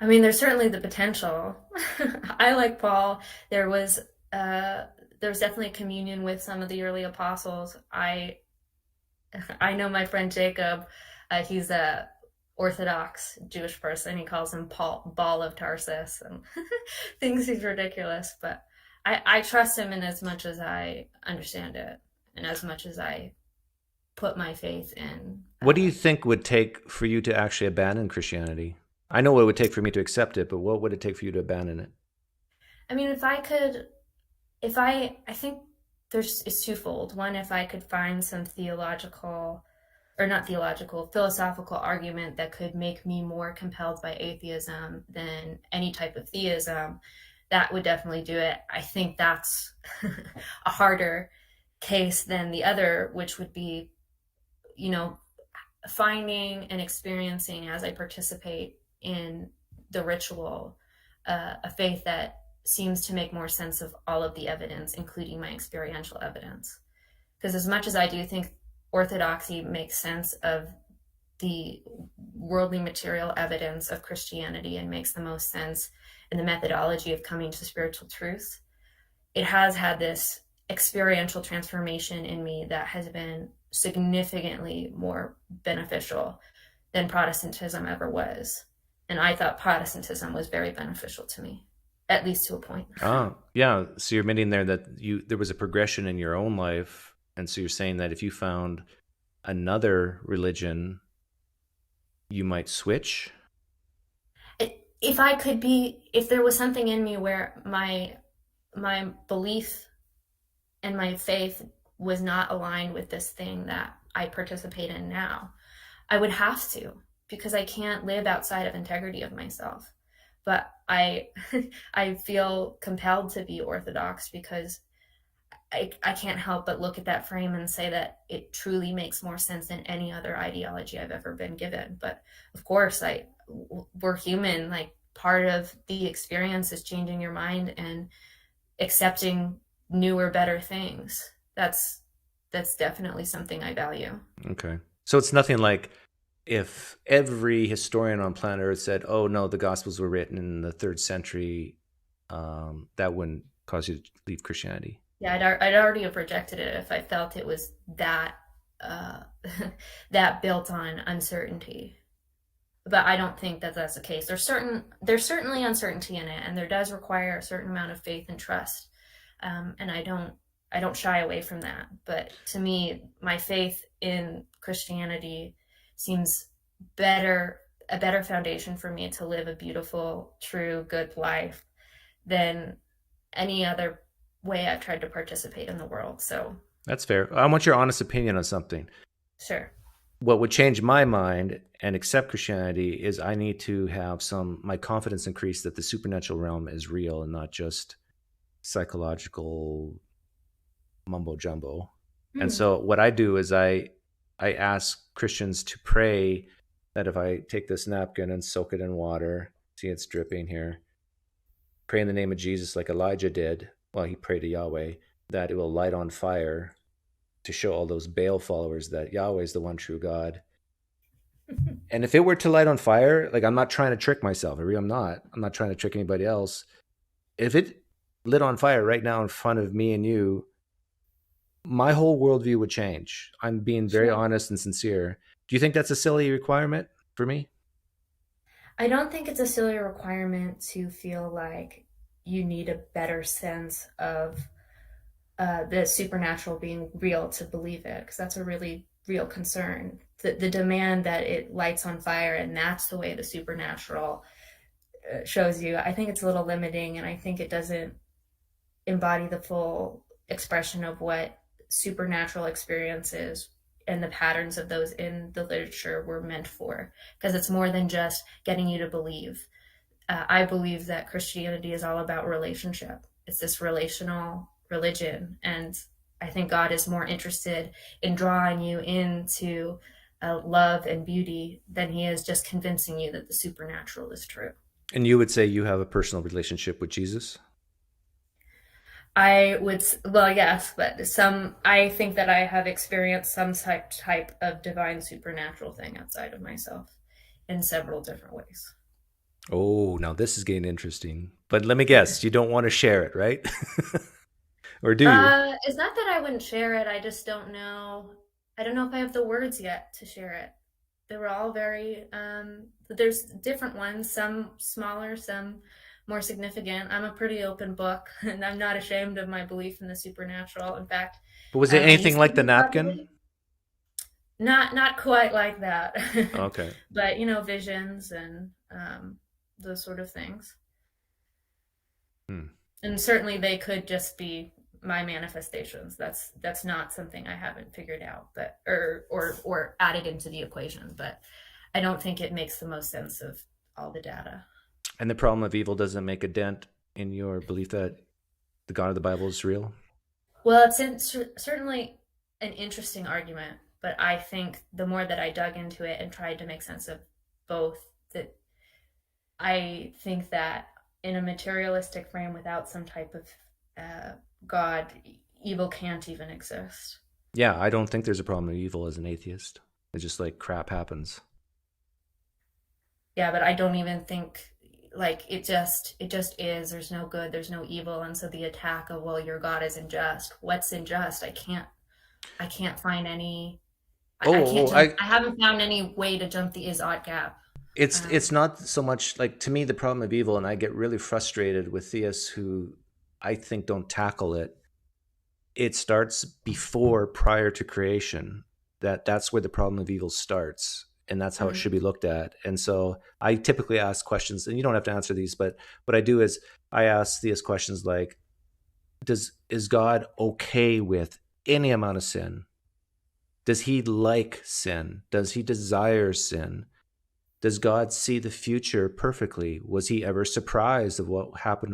Speaker 6: I mean, there's certainly the potential. I like Paul. There was definitely communion with some of the early apostles. I know my friend Jacob. He's a Orthodox Jewish person. He calls him Paul, Ball of Tarsus, and thinks he's ridiculous. But I trust him in as much as I understand it, and as much as I put my faith in.
Speaker 1: What do you think would take for you to actually abandon Christianity? I know what it would take for me to accept it, but what would it take for you to abandon it?
Speaker 6: I mean, I think it's twofold. One, if I could find some philosophical argument that could make me more compelled by atheism than any type of theism, that would definitely do it. I think that's a harder case than the other, which would be, finding and experiencing as I participate in the ritual, a faith that seems to make more sense of all of the evidence, including my experiential evidence. Because as much as I do think orthodoxy makes sense of the worldly material evidence of Christianity and makes the most sense in the methodology of coming to spiritual truth, it has had this experiential transformation in me that has been significantly more beneficial than Protestantism ever was. And I thought Protestantism was very beneficial to me, at least to a point.
Speaker 1: Oh, yeah. So you're admitting there that there was a progression in your own life. And so you're saying that if you found another religion, you might switch?
Speaker 6: If there was something in me where my belief and my faith was not aligned with this thing that I participate in now, I would have to, because I can't live outside of integrity of myself. But I feel compelled to be Orthodox because I can't help but look at that frame and say that it truly makes more sense than any other ideology I've ever been given. But of course, we're human. Like, part of the experience is changing your mind and accepting newer, better things. That's definitely something I value.
Speaker 1: Okay. So it's nothing like if every historian on planet Earth said, oh, no, the Gospels were written in the 3rd century, that wouldn't cause you to leave Christianity.
Speaker 6: Yeah, I'd already have rejected it if I felt it was that that built on uncertainty. But I don't think that that's the case. There's certainly uncertainty in it, and there does require a certain amount of faith and trust. And I don't shy away from that. But to me, my faith in Christianity seems a better foundation for me to live a beautiful, true, good life than any other way I've tried to participate in the world. So
Speaker 1: that's fair. I want your honest opinion on something.
Speaker 6: Sure.
Speaker 1: What would change my mind and accept Christianity is I need to have my confidence increase that the supernatural realm is real and not just psychological mumbo jumbo. And so what I do is I ask Christians to pray that if I take this napkin and soak it in water, see it's dripping here, pray in the name of Jesus like Elijah did, well, he prayed to Yahweh, that it will light on fire to show all those Baal followers that Yahweh is the one true God. And if it were to light on fire, like, I'm not trying to trick myself. I'm not trying to trick anybody else. If it lit on fire right now in front of me and you, my whole worldview would change. I'm being very honest and sincere. Do you think that's a silly requirement for me?
Speaker 6: I don't think it's a silly requirement to feel like you need a better sense of the supernatural being real to believe it, because that's a really real concern. The demand that it lights on fire and that's the way the supernatural shows you, I think it's a little limiting, and I think it doesn't embody the full expression of what supernatural experiences and the patterns of those in the literature were meant for, because it's more than just getting you to believe. I believe that Christianity is all about relationship. It's this relational religion, and I think God is more interested in drawing you into love and beauty than he is just convincing you that the supernatural is true.
Speaker 1: And you would say you have a personal relationship with Jesus?
Speaker 6: I would, well, yes, but I think that I have experienced some type of divine supernatural thing outside of myself in several different ways.
Speaker 1: Oh, now this is getting interesting. But let me guess, you don't want to share it, right? Or do you?
Speaker 6: It's not that I wouldn't share it. I just don't know. I don't know if I have the words yet to share it. They were all very, there's different ones, some smaller, some more significant. I'm a pretty open book, and I'm not ashamed of my belief in the supernatural. In fact,
Speaker 1: But was it
Speaker 6: I used
Speaker 1: anything
Speaker 6: to
Speaker 1: like the
Speaker 6: be
Speaker 1: napkin?
Speaker 6: probably not quite like that,
Speaker 1: Okay.
Speaker 6: but visions and those sort of things. And certainly they could just be my manifestations. That's not something I haven't figured out, but or added into the equation. But I don't think it makes the most sense of all the data.
Speaker 1: And the problem of evil doesn't make a dent in your belief that the God of the Bible is real?
Speaker 6: Well, it's certainly an interesting argument, but I think the more that I dug into it and tried to make sense of both, that I think that in a materialistic frame without some type of God, evil can't even exist.
Speaker 1: Yeah, I don't think there's a problem with evil as an atheist. It's just like crap happens.
Speaker 6: Yeah, but I don't even think it just is. There's no good, there's no evil, and so the attack of, well, your God is unjust. What's unjust? I can't find any. I haven't found any way to jump the is-ought gap.
Speaker 1: It's not so much like, to me, the problem of evil, and I get really frustrated with theists who I think don't tackle it. It starts prior to creation. That's where the problem of evil starts. And that's how it should be looked at. And so I typically ask questions, and you don't have to answer these, but what I do is I ask these questions like, is God okay with any amount of sin? Does he like sin? Does he desire sin? Does God see the future perfectly? Was he ever surprised of what happened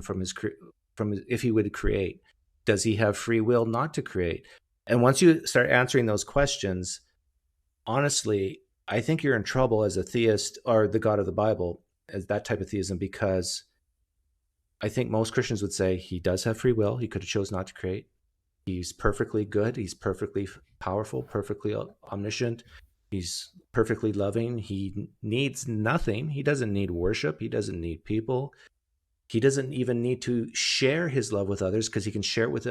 Speaker 1: if he would create? Does he have free will not to create? And once you start answering those questions, honestly, I think you're in trouble as a theist or the God of the Bible, as that type of theism, because I think most Christians would say he does have free will. He could have chose not to create. He's perfectly good. He's perfectly powerful, perfectly omniscient. He's perfectly loving. He needs nothing. He doesn't need worship. He doesn't need people. He doesn't even need to share his love with others, because he can share it with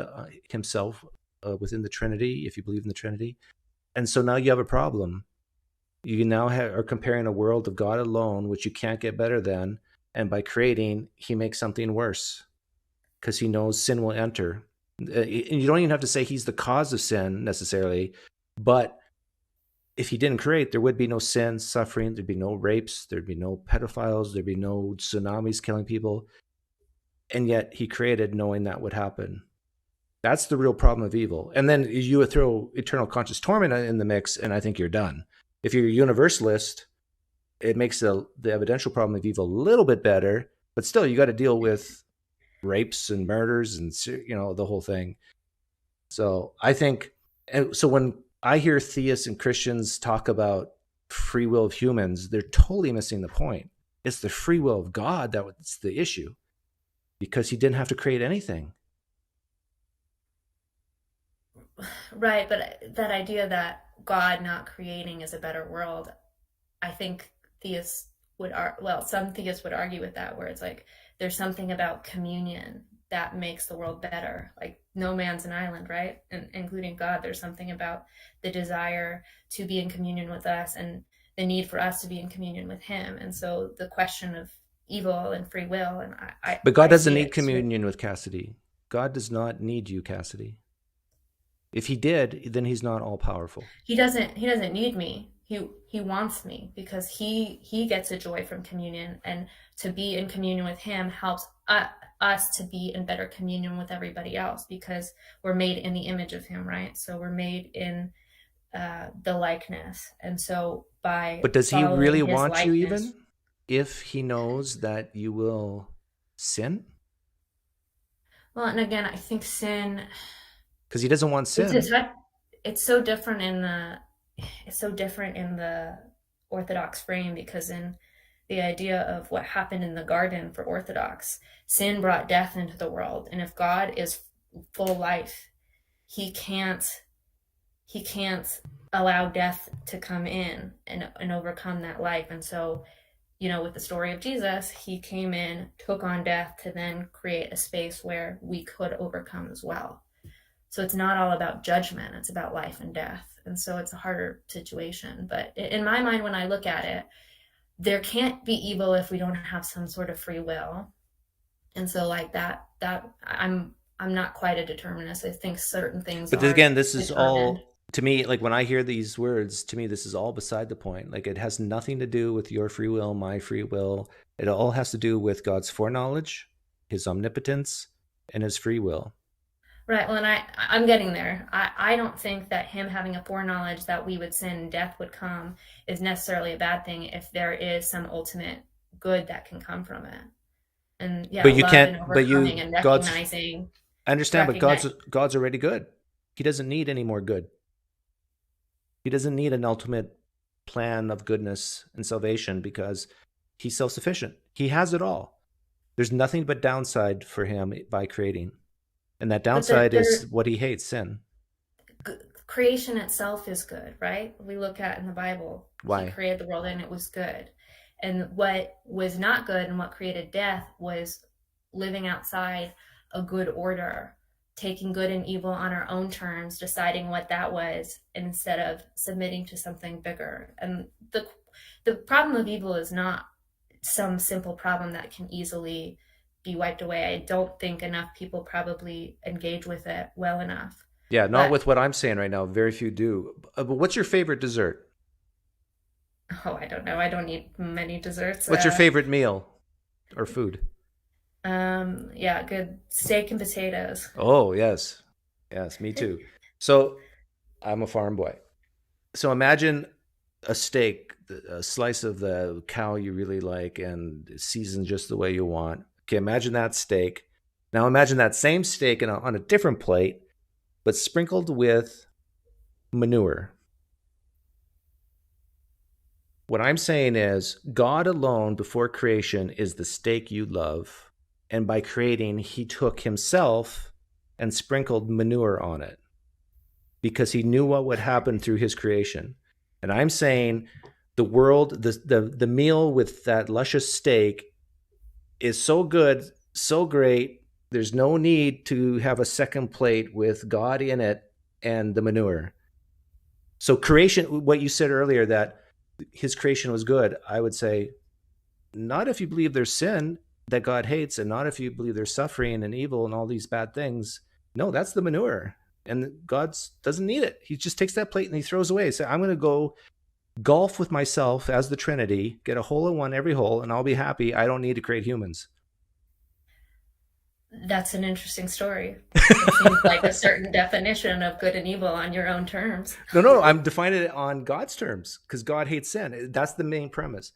Speaker 1: himself within the Trinity, if you believe in the Trinity. And so now you have a problem. You now are comparing a world of God alone, which you can't get better than, and by creating, he makes something worse because he knows sin will enter. And you don't even have to say he's the cause of sin necessarily, but if he didn't create, there would be no sin, suffering, there'd be no rapes, there'd be no pedophiles, there'd be no tsunamis killing people. And yet he created knowing that would happen. That's the real problem of evil. And then you would throw eternal conscious torment in the mix, and I think you're done. If you're a universalist, it makes the evidential problem of evil a little bit better, but still you got to deal with rapes and murders and the whole thing. So I think, and so when I hear theists and Christians talk about free will of humans, they're totally missing the point. It's the free will of God that's the issue, because he didn't have to create anything.
Speaker 6: Right, but that idea that God not creating is a better world, I think some theists would argue with that, where it's like there's something about communion that makes the world better. Like no man's an island, right? And including God, there's something about the desire to be in communion with us and the need for us to be in communion with him. And so the question of evil and free will, and
Speaker 1: But God doesn't need communion with Cassidy. God does not need you, Cassidy. If he did, then he's not all powerful.
Speaker 6: He doesn't need me. he wants me, because he gets a joy from communion, and to be in communion with him helps us to be in better communion with everybody else, because we're made in the image of him, right? So we're made in the likeness, and so by
Speaker 1: But does he really
Speaker 6: following his
Speaker 1: want you
Speaker 6: likeness-
Speaker 1: even if he knows that you will sin?
Speaker 6: Well, and again, I think sin,
Speaker 1: Because he doesn't want sin.
Speaker 6: it's so different in the Orthodox frame, because in the idea of what happened in the garden for Orthodox, sin brought death into the world, and if God is full life, he can't allow death to come in and overcome that life. And so, with the story of Jesus, he came in, took on death to then create a space where we could overcome as well. So it's not all about judgment, it's about life and death. And so it's a harder situation. But in my mind, when I look at it, there can't be evil if we don't have some sort of free will. And so like that I'm not quite a determinist. I think certain things
Speaker 1: But
Speaker 6: are
Speaker 1: again, this is
Speaker 6: determined.
Speaker 1: all, to me, like when I hear these words, to me, this is all beside the point. Like it has nothing to do with your free will, my free will. It all has to do with God's foreknowledge, his omnipotence, and his free will.
Speaker 6: Right. Well, and I'm getting there. I don't think that him having a foreknowledge that we would sin and death would come is necessarily a bad thing if there is some ultimate good that can come from it. And yeah,
Speaker 1: But you
Speaker 6: love
Speaker 1: can't-
Speaker 6: and
Speaker 1: but you-
Speaker 6: overcoming and
Speaker 1: God's-
Speaker 6: recognizing.
Speaker 1: I understand, but
Speaker 6: Recognize-
Speaker 1: God's already good. He doesn't need any more good. He doesn't need an ultimate plan of goodness and salvation because he's self-sufficient. He has it all. There's nothing but downside for him by creating. And that downside is what he hates, sin.
Speaker 6: Creation itself is good, right? We look at in the Bible.
Speaker 1: Why?
Speaker 6: He created the world and it was good. And what was not good and what created death was living outside a good order, taking good and evil on our own terms, deciding what that was instead of submitting to something bigger. And the problem of evil is not some simple problem that can easily be wiped away. I don't think enough people probably engage with it well enough.
Speaker 1: Yeah, not with what I'm saying right now. Very few do. But what's your favorite dessert?
Speaker 6: Oh, I don't know. I don't eat many desserts.
Speaker 1: What's your favorite meal or food?
Speaker 6: Yeah, good steak and potatoes.
Speaker 1: Oh, yes. Yes, me too. So I'm a farm boy. So imagine a steak, a slice of the cow you really like and seasoned just the way you want. Okay, imagine that steak. Now imagine that same steak on a different plate, but sprinkled with manure. What I'm saying is God alone before creation is the steak you love. And by creating, he took himself and sprinkled manure on it because he knew what would happen through his creation. And I'm saying the world, the meal with that luscious steak is so good, so great. There's no need to have a second plate with God in it and the manure. So creation, what you said earlier, that his creation was good, I would say, not if you believe there's sin that God hates, and not if you believe there's suffering and evil and all these bad things. No, that's the manure. And God doesn't need it. He just takes that plate and he throws away. So I'm going to go golf with myself as the Trinity, get a hole in one every hole, and I'll be happy. I don't need to create humans.
Speaker 6: That's an interesting story. It seems like a certain definition of good and evil on your own terms.
Speaker 1: No, I'm defining it on God's terms because God hates sin. That's the main premise.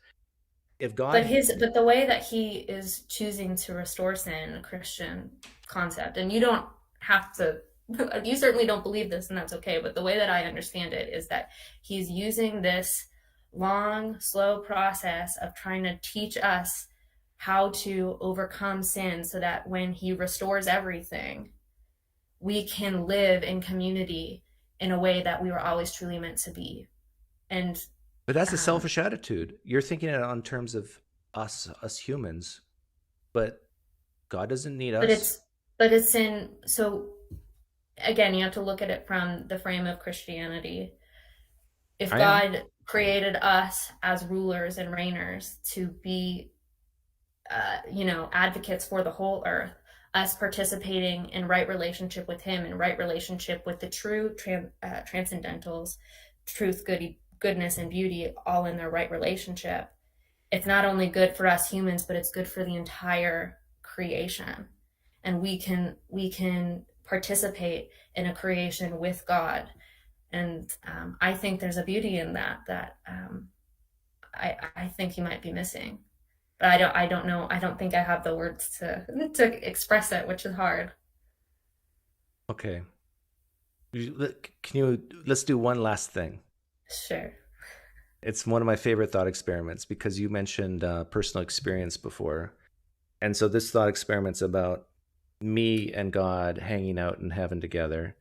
Speaker 1: If God,
Speaker 6: but the way that he is choosing to restore sin in a Christian concept, and you don't have to, you certainly don't believe this, and that's okay. But the way that I understand it is that he's using this long, slow process of trying to teach us how to overcome sin so that when he restores everything, we can live in community in a way that we were always truly meant to be.
Speaker 1: But that's a selfish attitude. You're thinking it on terms of us humans, but God doesn't need us.
Speaker 6: But it's in, so again, you have to look at it from the frame of Christianity. If God created us as rulers and reigners to be, advocates for the whole earth, us participating in right relationship with him and right relationship with the true transcendentals, truth, goodness and beauty all in their right relationship, it's not only good for us humans, but it's good for the entire creation. And we can participate in a creation with God. And I think there's a beauty in that I think he might be missing. But I don't know. I don't think I have the words to express it, which is hard.
Speaker 1: Okay. Let's do one last thing.
Speaker 6: Sure.
Speaker 1: It's one of my favorite thought experiments because you mentioned personal experience before. And so this thought experiment's about me and God hanging out in heaven together,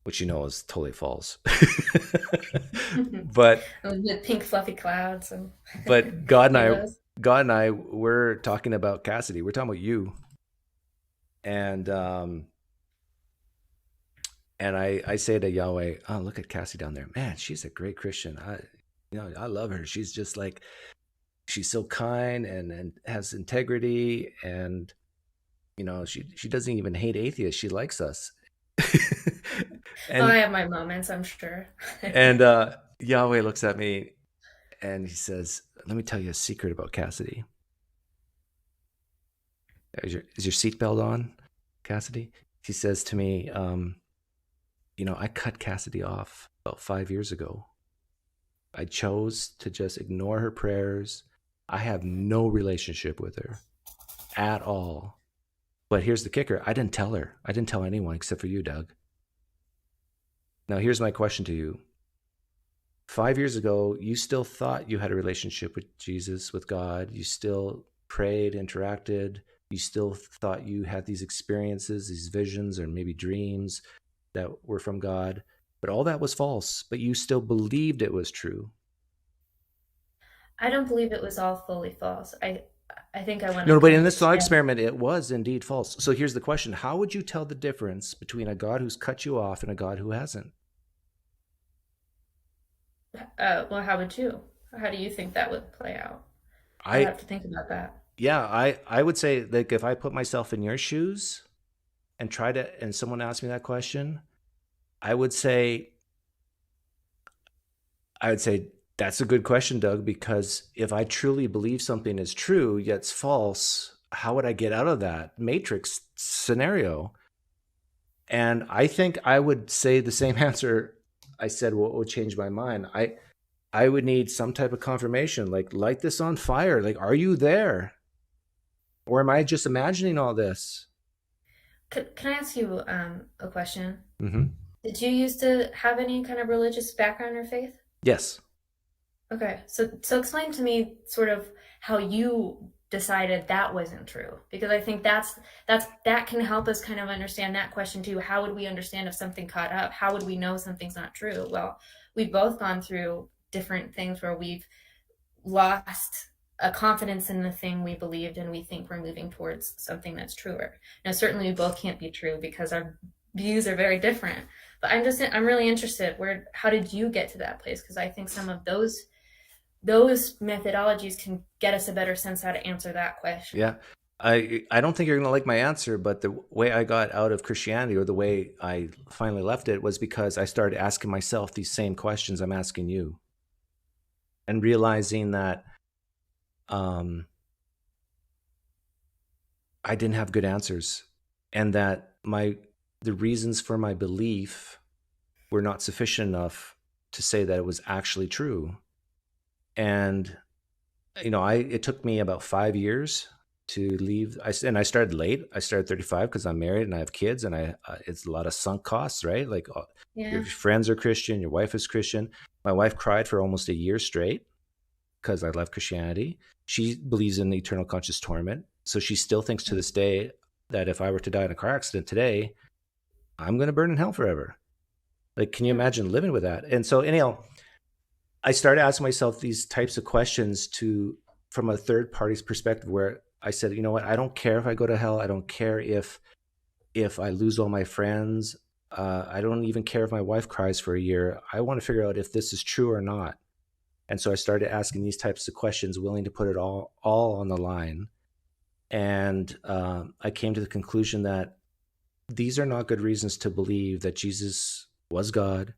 Speaker 1: which you know is totally false. But
Speaker 6: with pink fluffy clouds
Speaker 1: but God and I we're talking about Cassidy. We're talking about you. And I say to Yahweh, oh, look at Cassie down there. Man, she's a great Christian. I love her. She's just like, she's so kind and has integrity. And, she doesn't even hate atheists. She likes us. And
Speaker 6: I have my moments, I'm sure.
Speaker 1: and Yahweh looks at me and he says, let me tell you a secret about Cassidy. Is your seatbelt on, Cassidy? He says to me, I cut Cassidy off about 5 years ago. I chose to just ignore her prayers. I have no relationship with her at all. But here's the kicker. I didn't tell her. I didn't tell anyone except for you, Doug. Now, here's my question to you. 5 years ago, you still thought you had a relationship with Jesus, with God. You still prayed, interacted. You still thought you had these experiences, these visions, or maybe dreams that were from God. But all that was false. But you still believed it was true.
Speaker 6: I don't believe it was all fully false. I think I went.
Speaker 1: No, but in this thought experiment, it was indeed false. So here's the question. How would you tell the difference between a God who's cut you off and a God who hasn't?
Speaker 6: Well, how would you? How do you think that would play out? I have to think about that.
Speaker 1: Yeah, I would say, like, if I put myself in your shoes and and someone asked me that question, I would say, that's a good question, Doug, because if I truly believe something is true, yet it's false, how would I get out of that matrix scenario? And I think I would say the same answer I said, what would change my mind? I would need some type of confirmation, like, light this on fire. Like, are you there? Or am I just imagining all this?
Speaker 6: Can I ask you a question?
Speaker 1: Mm-hmm.
Speaker 6: Did you used to have any kind of religious background or faith?
Speaker 1: Yes.
Speaker 6: Okay, so explain to me sort of how you decided that wasn't true, because I think that can help us kind of understand that question too. How would we understand if something caught up? How would we know something's not true? Well, we've both gone through different things where we've lost a confidence in the thing we believed, and we think we're moving towards something that's truer. Now, certainly we both can't be true because our views are very different. But I'm really interested. How did you get to that place? Because I think some of those methodologies can get us a better sense how to answer that question.
Speaker 1: Yeah. I don't think you're going to like my answer, but the way I got out of Christianity, or the way I finally left it, was because I started asking myself these same questions I'm asking you, and realizing that I didn't have good answers, and that the reasons for my belief were not sufficient enough to say that it was actually true. And it took me about 5 years to leave. I started late. I started 35 because I'm married and I have kids, and it's a lot of sunk costs, right? Like, your friends are Christian, your wife is Christian. My wife cried for almost a year straight because I left Christianity. She believes in eternal conscious torment, so she still thinks to this day that if I were to die in a car accident today, I'm going to burn in hell forever. Like, can you imagine living with that? And so anyhow, I started asking myself these types of questions from a third party's perspective, where I said, you know what? I don't care if I go to hell. I don't care if I lose all my friends. I don't even care if my wife cries for a year. I want to figure out if this is true or not. And so I started asking these types of questions, willing to put it all on the line. And I came to the conclusion that these are not good reasons to believe that Jesus was God,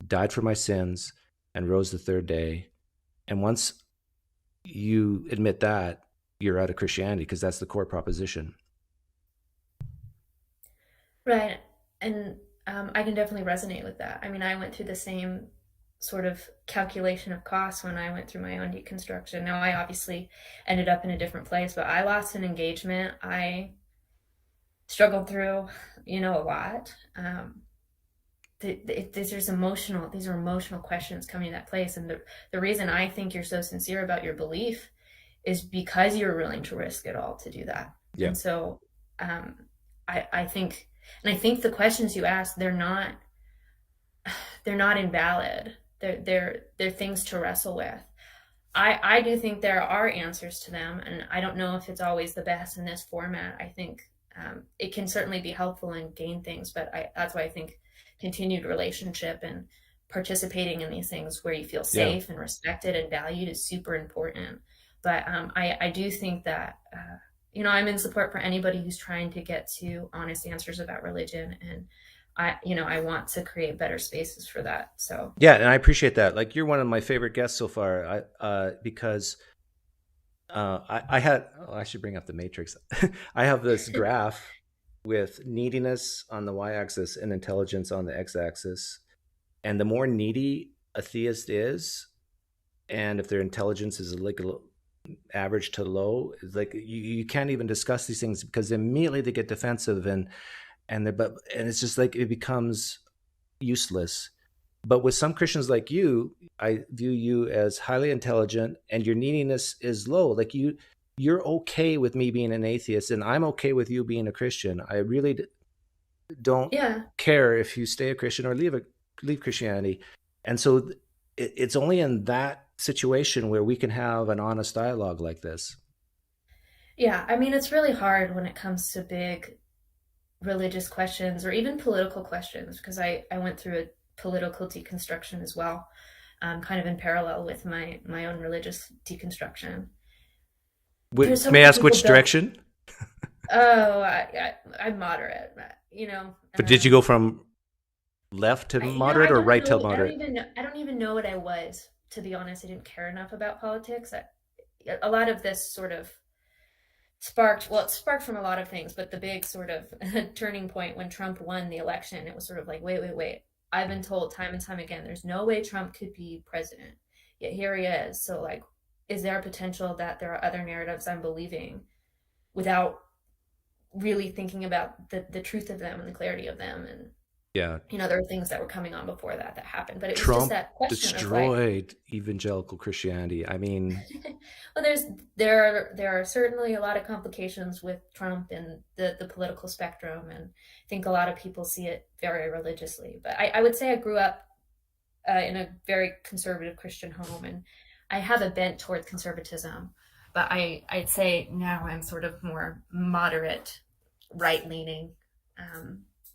Speaker 1: died for my sins, and rose the third day. And once you admit that, you're out of Christianity, because that's the core proposition.
Speaker 6: Right. And I can definitely resonate with that. I mean, I went through the same sort of calculation of costs when I went through my own deconstruction. Now, I obviously ended up in a different place, but I lost an engagement. I struggled through, a lot. These are emotional questions coming to that place. And the reason I think you're so sincere about your belief is because you're willing to risk it all to do that.
Speaker 1: Yeah.
Speaker 6: And so I think the questions you ask, they're not invalid. They're things to wrestle with. I do think there are answers to them, and I don't know if it's always the best in this format. I think it can certainly be helpful and gain things, but that's why I think continued relationship and participating in these things where you feel safe and respected and valued is super important. But I do think that I'm in support for anybody who's trying to get to honest answers about religion, and I want to create better spaces for that. So
Speaker 1: yeah, and I appreciate that. Like, you're one of my favorite guests so far, because I should bring up the matrix. I have this graph with neediness on the y-axis and intelligence on the x-axis, and the more needy a theist is, and if their intelligence is like average to low, it's like you can't even discuss these things, because immediately they get defensive and it's just like it becomes useless. But with some Christians like you, I view you as highly intelligent, and your neediness is low. Like you're okay with me being an atheist, and I'm okay with you being a Christian. I really don't care if you stay a Christian or leave Christianity. And so it's only in that situation where we can have an honest dialogue like this.
Speaker 6: Yeah, I mean, it's really hard when it comes to big religious questions or even political questions, because I went through a political deconstruction as well, kind of in parallel with my own religious deconstruction.
Speaker 1: May I ask which direction?
Speaker 6: Oh, I'm moderate,
Speaker 1: But did you go from left to moderate or right to moderate?
Speaker 6: I don't even know what I was, to be honest. I didn't care enough about politics. A lot of this sort of sparked from a lot of things, but the big sort of turning point when Trump won the election, it was sort of like, wait. I've been told time and time again, there's no way Trump could be president, yet here he is. So, like, is there a potential that there are other narratives I'm believing without really thinking about the truth of them and the clarity of them? And there were things that were coming on before that happened, but it was
Speaker 1: Trump
Speaker 6: just that question
Speaker 1: destroyed evangelical Christianity. I mean,
Speaker 6: well, there are certainly a lot of complications with Trump and the political spectrum, and I think a lot of people see it very religiously. But I would say I grew up in a very conservative Christian home, and I have a bent toward conservatism. But I'd say now I'm sort of more moderate, right-leaning.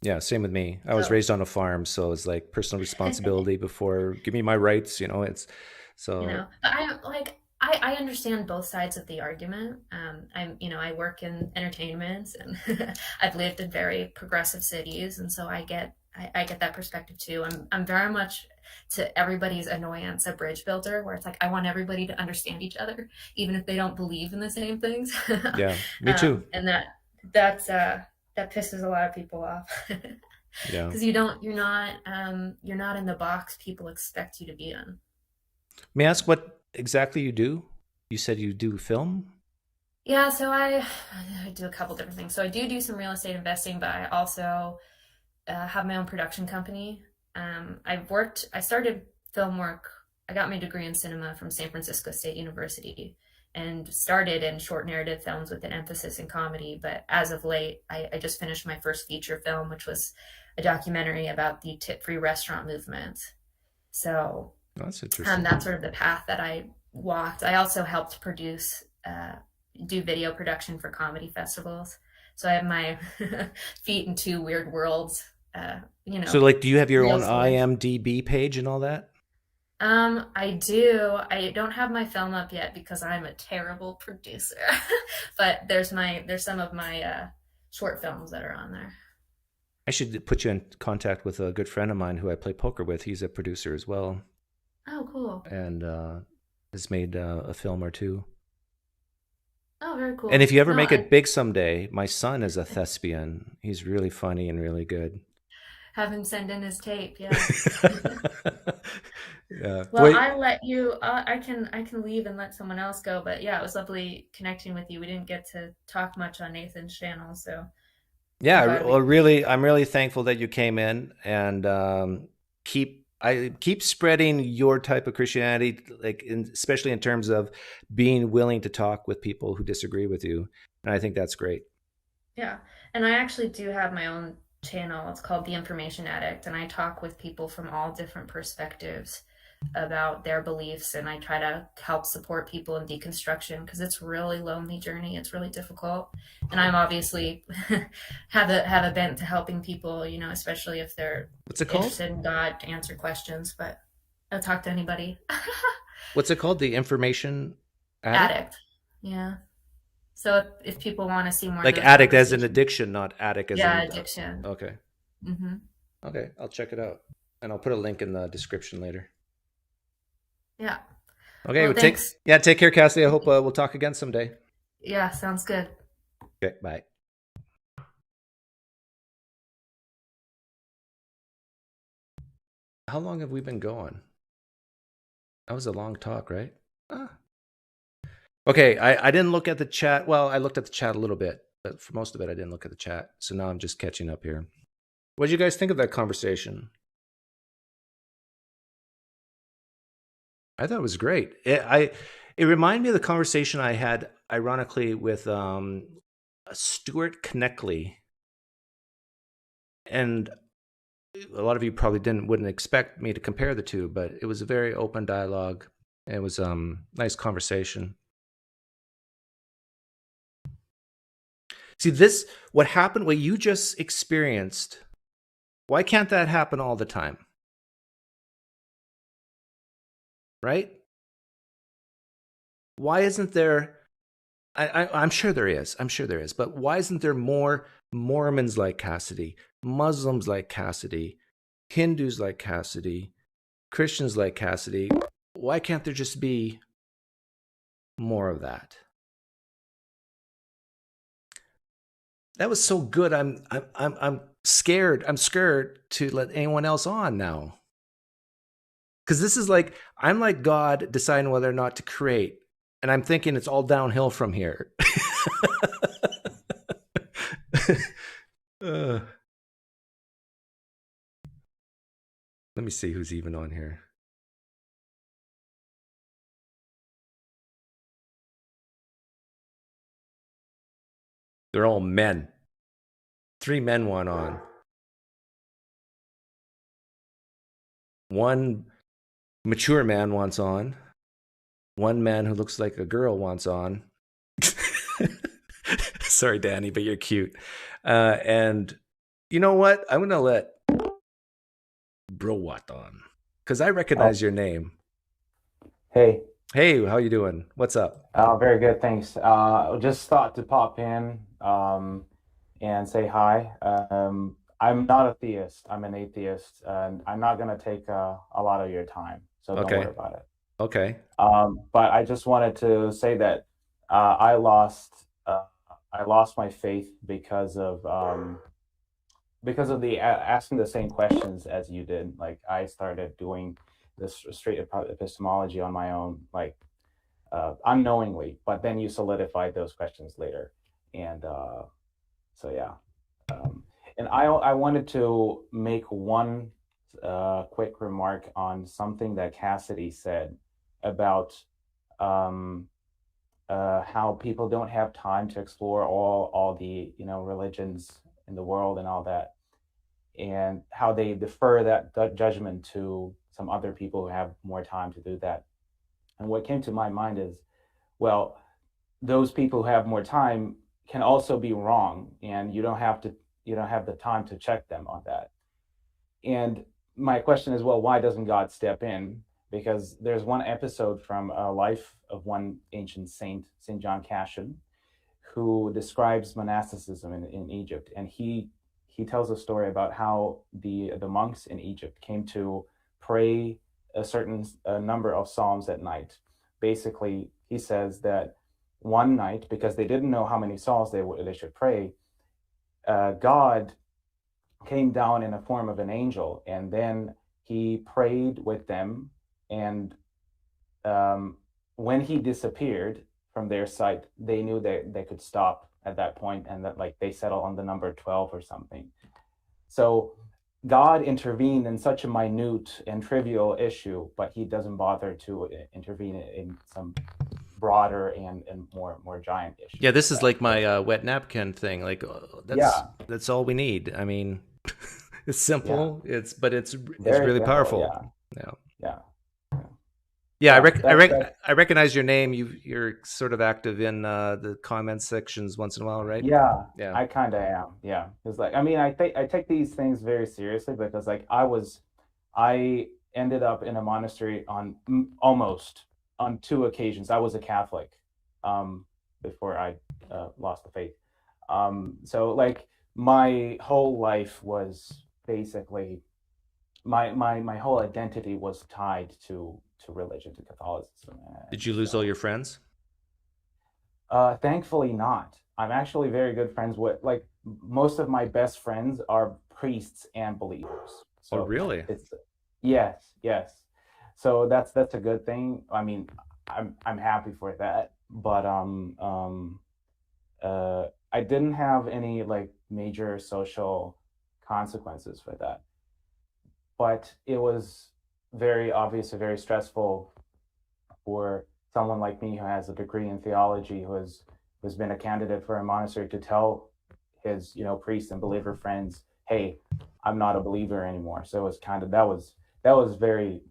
Speaker 1: Yeah, same with me. I was raised on a farm, so it's like personal responsibility before give me my rights. It's so.
Speaker 6: But I understand both sides of the argument. I work in entertainment, and I've lived in very progressive cities, and so I get that perspective too. I'm very much, to everybody's annoyance, a bridge builder, where it's like I want everybody to understand each other, even if they don't believe in the same things.
Speaker 1: Yeah, me too.
Speaker 6: And that pisses a lot of people off.
Speaker 1: Yeah,
Speaker 6: because you're not in the box people expect you to be in.
Speaker 1: May I ask what exactly you do? You said you do film?
Speaker 6: Yeah, so I do a couple different things. So I do some real estate investing, but I also have my own production company. I started film work. I got my degree in cinema from San Francisco State University, and started in short narrative films with an emphasis in comedy. But as of late, I just finished my first feature film, which was a documentary about the tip-free restaurant movement. So
Speaker 1: that's interesting.
Speaker 6: That's sort of the path that I walked. I also helped produce, do video production for comedy festivals. So I have my feet in two weird worlds. So, like, do you have your own IMDb page and all that? I do. I don't have my film up yet because I'm a terrible producer. But there's some of my short films that are on there.
Speaker 1: I should put you in contact with a good friend of mine who I play poker with. He's a producer as well.
Speaker 6: Oh, cool.
Speaker 1: and has made a film or two.
Speaker 6: Oh, very cool.
Speaker 1: And if you ever
Speaker 6: No,
Speaker 1: make it big someday, my son is a thespian. He's really funny and really good.
Speaker 6: have him send in his tape. Yeah.
Speaker 1: Yeah.
Speaker 6: Well,
Speaker 1: Boy,
Speaker 6: I let you. I can leave and let someone else go. But yeah, it was lovely connecting with you. We didn't get to talk much on Nathan's channel, so I'm
Speaker 1: yeah,
Speaker 6: glad we.
Speaker 1: well, really, I'm really thankful that you came in and keep spreading your type of Christianity, like especially in terms of being willing to talk with people who disagree with you, and I think that's great.
Speaker 6: Yeah, and I actually do have my own channel. It's called The Information Addict, and I talk with people from all different perspectives about their beliefs, and I try to help support people in deconstruction because it's a really lonely journey. It's really difficult, and I'm obviously have a bent to helping people, especially if they're
Speaker 1: What's it called?
Speaker 6: interested in God to answer questions. But I'll talk to anybody.
Speaker 1: What's it called? The Information Addict?
Speaker 6: Addict, yeah. So if people want to see more of
Speaker 1: Like
Speaker 6: those
Speaker 1: addict as an
Speaker 6: conversations,
Speaker 1: addiction, not addict as
Speaker 6: yeah,
Speaker 1: in.
Speaker 6: addiction.
Speaker 1: Okay.
Speaker 6: Hmm.
Speaker 1: Okay, I'll check it out, and I'll put a link in the description later.
Speaker 6: Yeah.
Speaker 1: Okay,
Speaker 6: Well,
Speaker 1: well,
Speaker 6: thanks.
Speaker 1: take care, Cassidy. I hope we'll talk again someday.
Speaker 6: Yeah, sounds good.
Speaker 1: Okay, bye. How long have we been going? That was a long talk, right? Ah. Okay, I didn't look at the chat. Well, I looked at the chat a little bit, but for most of it, I didn't look at the chat. So now I'm just catching up here. What did you guys think of that conversation? I thought it was great. It reminded me of the conversation I had, ironically, with Stuart Kneckley, and a lot of you probably wouldn't expect me to compare the two, but it was a very open dialogue. It was nice conversation. See, what happened, what you just experienced, why can't that happen all the time? Right? Why isn't there, I'm sure there is, but why isn't there more Mormons like Cassidy, Muslims like Cassidy, Hindus like Cassidy, Christians like Cassidy? Why can't there just be more of that? That was so good. I'm scared. I'm scared to let anyone else on now. Because this is like, I'm like God deciding whether or not to create. And I'm thinking it's all downhill from here. Let me see who's even on here. They're all men. 3 men want on. One mature man wants on. One man who looks like a girl wants on. Sorry, Danny, but you're cute. And you know what? I'm going to let Browat on because I recognize your name.
Speaker 7: Hey,
Speaker 1: Hey, how you doing? What's up?
Speaker 7: very good, thanks. Just thought to pop in and say hi. I'm not a theist, I'm an atheist, and I'm not going to take a lot of your time, so don't
Speaker 1: Okay.
Speaker 7: worry about it.
Speaker 1: Okay.
Speaker 7: But I just wanted to say that I lost my faith because of the asking the same questions as you did. Like I started doing this straight epistemology on my own, like unknowingly, but then you solidified those questions later. And so, yeah. And I wanted to make one quick remark on something that Cassidy said about how people don't have time to explore all the religions in the world and all that, and how they defer that judgment to some other people who have more time to do that. And what came to my mind is, well, those people who have more time can also be wrong, and you don't have the time to check them on that. And my question is, well, why doesn't God step in? Because there's one episode from a life of one ancient saint, Saint John Cassidy, who describes monasticism in Egypt, and he tells a story about how the monks in Egypt came to pray a certain number of psalms at night. Basically, he says that one night, because they didn't know how many psalms they should pray, God came down in a form of an angel, and then he prayed with them. And when he disappeared from their sight, they knew that they could stop at that point, and that like they settled on the number 12 or something. So God intervened in such a minute and trivial issue, but he doesn't bother to intervene in some broader and more giant issue.
Speaker 1: Yeah, this is like my wet napkin thing. Like that's all we need. I mean, it's simple.
Speaker 7: Yeah.
Speaker 1: It's really
Speaker 7: simple,
Speaker 1: powerful.
Speaker 7: Yeah.
Speaker 1: Yeah, I recognize your name. You're sort of active in the comment sections once in a while, right?
Speaker 7: Yeah,
Speaker 1: Yeah.
Speaker 7: I kind of am. Yeah, because like I mean, I take these things very seriously, because like I ended up in a monastery almost on 2 occasions. I was a Catholic before I lost the faith. So like my whole life was basically my whole identity was tied to religion, to Catholicism.
Speaker 1: Did you lose all your friends?
Speaker 7: Thankfully not. I'm actually very good friends with, like, most of my best friends are priests and believers. So
Speaker 1: Oh, really?
Speaker 7: it's yes. So that's a good thing. I mean, I'm happy for that. But I didn't have any like major social consequences for that. But it was very obvious and very stressful for someone like me who has a degree in theology, who's been a candidate for a monastery, to tell his priest and believer friends, hey, I'm not a believer anymore. So it was kind of that was very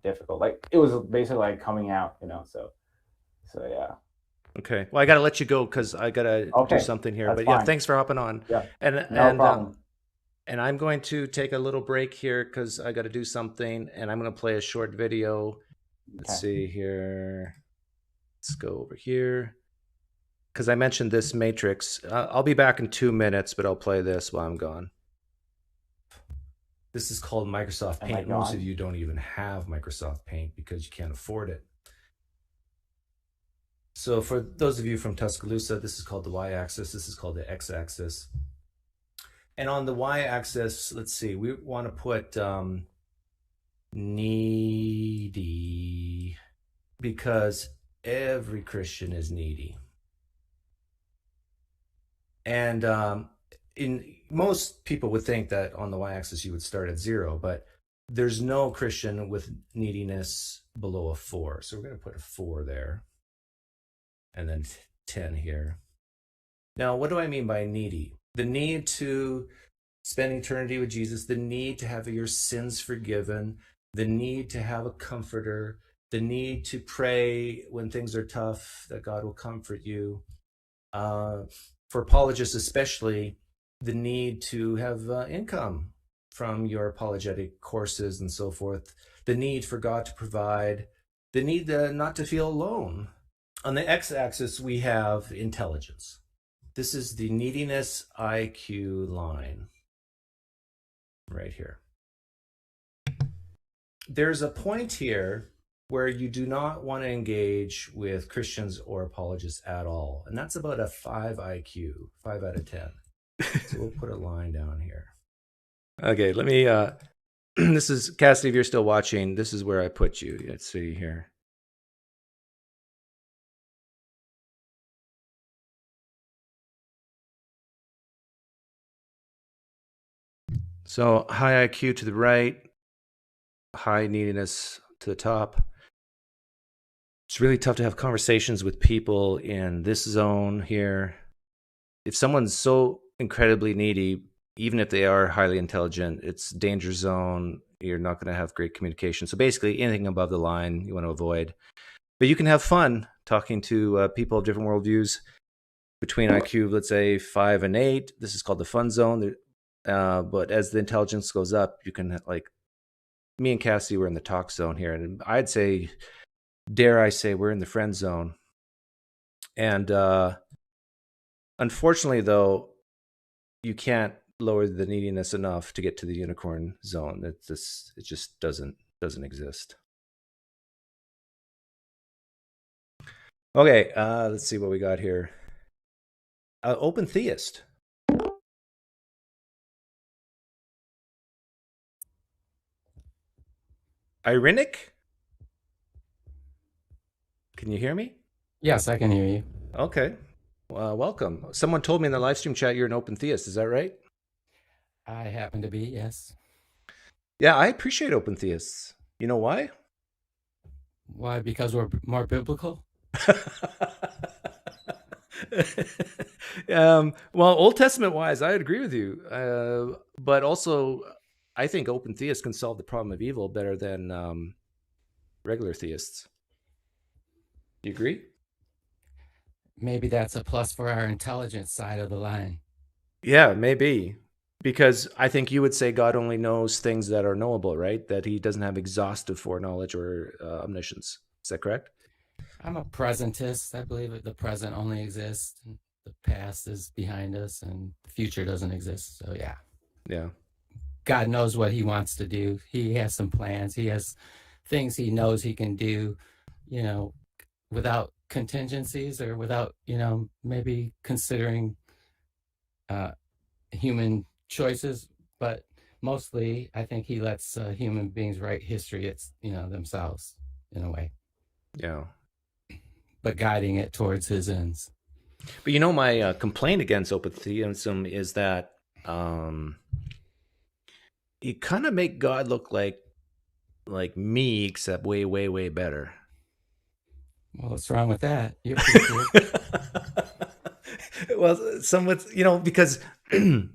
Speaker 7: difficult. Like it was basically like coming out, so yeah.
Speaker 1: Okay. Well, I got to let you go because I got to do something here. But
Speaker 7: fine.
Speaker 1: yeah, thanks for hopping on.
Speaker 7: Yeah,
Speaker 1: And
Speaker 7: no problem.
Speaker 1: And I'm going to take a little break here because I got to do something, and I'm going to play a short video. Let's see here. Let's go over here. Because I mentioned this matrix. I'll be back in 2 minutes, but I'll play this while I'm gone. This is called Microsoft Paint. Most of you don't even have Microsoft Paint because you can't afford it. So for those of you from Tuscaloosa, this is called the y-axis. This is called the x-axis. And on the y-axis, let's see, we want to put needy, because every Christian is needy. And most people would think that on the y-axis you would start at 0, but there's no Christian with neediness below a 4. So we're going to put a 4 there, and then 10 here. Now, what do I mean by needy? The need to spend eternity with Jesus, the need to have your sins forgiven, the need to have a comforter, the need to pray when things are tough, that God will comfort you. For apologists especially, the need to have income from your apologetic courses and so forth, the need for God to provide, the need not to feel alone. On the x-axis, we have intelligence. This is the neediness IQ line right here. There's a point here where you do not want to engage with Christians or apologists at all. And that's about a 5 IQ, 5 out of 10. So we'll put a line down here. Okay, let me, this is, Cassidy, if you're still watching, this is where I put you. Let's see here. So high IQ to the right, high neediness to the top. It's really tough to have conversations with people in this zone here. If someone's so incredibly needy, even if they are highly intelligent, it's danger zone. You're not going to have great communication. So basically anything above the line you want to avoid. But you can have fun talking to people of different worldviews between IQ, let's say 5 and 8. This is called the fun zone. But as the intelligence goes up, you can, like, me and Cassidy were in the talk zone here. And I'd say, dare I say, we're in the friend zone. And unfortunately, though, you can't lower the neediness enough to get to the unicorn zone. It just doesn't exist. Okay, let's see what we got here. Open theist. Irenic? Can you hear me?
Speaker 8: Yes, I can hear you.
Speaker 1: Okay. Welcome. Someone told me in the live stream chat you're an open theist. Is that right?
Speaker 8: I happen to be, yes.
Speaker 1: Yeah, I appreciate open theists. You know why?
Speaker 8: Why? Because we're more biblical?
Speaker 1: Well, Old Testament wise, I agree with you. But also, I think open theists can solve the problem of evil better than regular theists. Do you agree?
Speaker 8: Maybe that's a plus for our intelligence side of the line.
Speaker 1: Yeah, maybe. Because I think you would say God only knows things that are knowable, right? That he doesn't have exhaustive foreknowledge or omniscience. Is that correct?
Speaker 8: I'm a presentist. I believe that the present only exists. And the past is behind us and the future doesn't exist. So yeah.
Speaker 1: Yeah.
Speaker 8: God knows what he wants to do. He has some plans. He has things he knows he can do, you know, without contingencies or without, maybe considering human choices. But mostly, I think he lets human beings write history, themselves in a way,
Speaker 1: Yeah.
Speaker 8: but guiding it towards his ends.
Speaker 1: But my complaint against open theism is that you kind of make God look like me, except way, way, way better.
Speaker 8: Well, what's wrong with that? You're pretty good.
Speaker 1: Well, somewhat, because I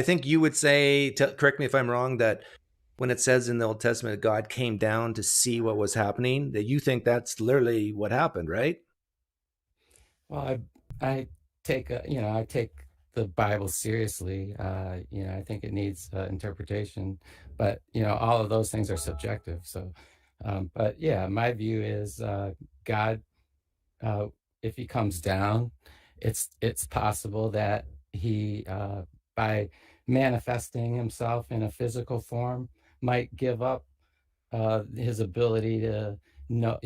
Speaker 1: think you would say, correct me if I'm wrong, that when it says in the Old Testament God came down to see what was happening, that you think that's literally what happened, right?
Speaker 8: Well, I take I take the Bible seriously. I think it needs interpretation, but all of those things are subjective. So, but yeah, my view is God. If he comes down, it's possible that he, by manifesting himself in a physical form, might give up his ability to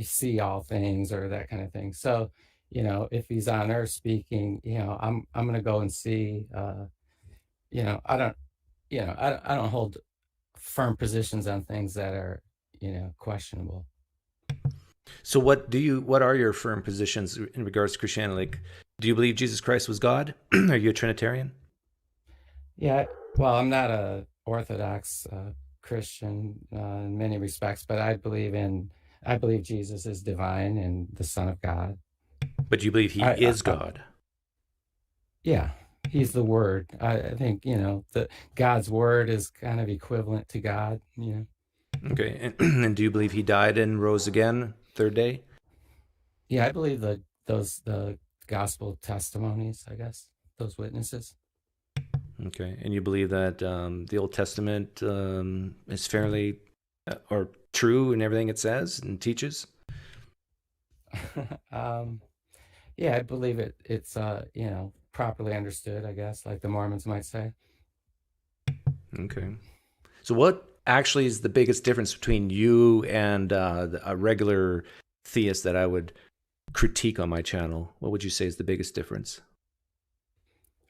Speaker 8: see all things or that kind of thing. So, if he's on earth speaking, I'm going to go and see. I don't, I don't hold firm positions on things that are, questionable.
Speaker 1: So what are your firm positions in regards to Christianity? Like, do you believe Jesus Christ was God? Are you a Trinitarian?
Speaker 8: Yeah, well, I'm not a Orthodox Christian in many respects, but I believe Jesus is divine and the Son of God.
Speaker 1: But do you believe he is God?
Speaker 8: Yeah, he's the Word. I think the God's Word is kind of equivalent to God.
Speaker 1: Okay, and do you believe he died and rose again third day?
Speaker 8: Yeah, I believe the gospel testimonies. I guess those witnesses.
Speaker 1: Okay, and you believe that the Old Testament is fairly or true in everything it says and teaches?
Speaker 8: Yeah, I believe it's properly understood, I guess, like the Mormons might say.
Speaker 1: Okay, so what actually is the biggest difference between you and a regular theist that I would critique on my channel? What would you say is the biggest difference?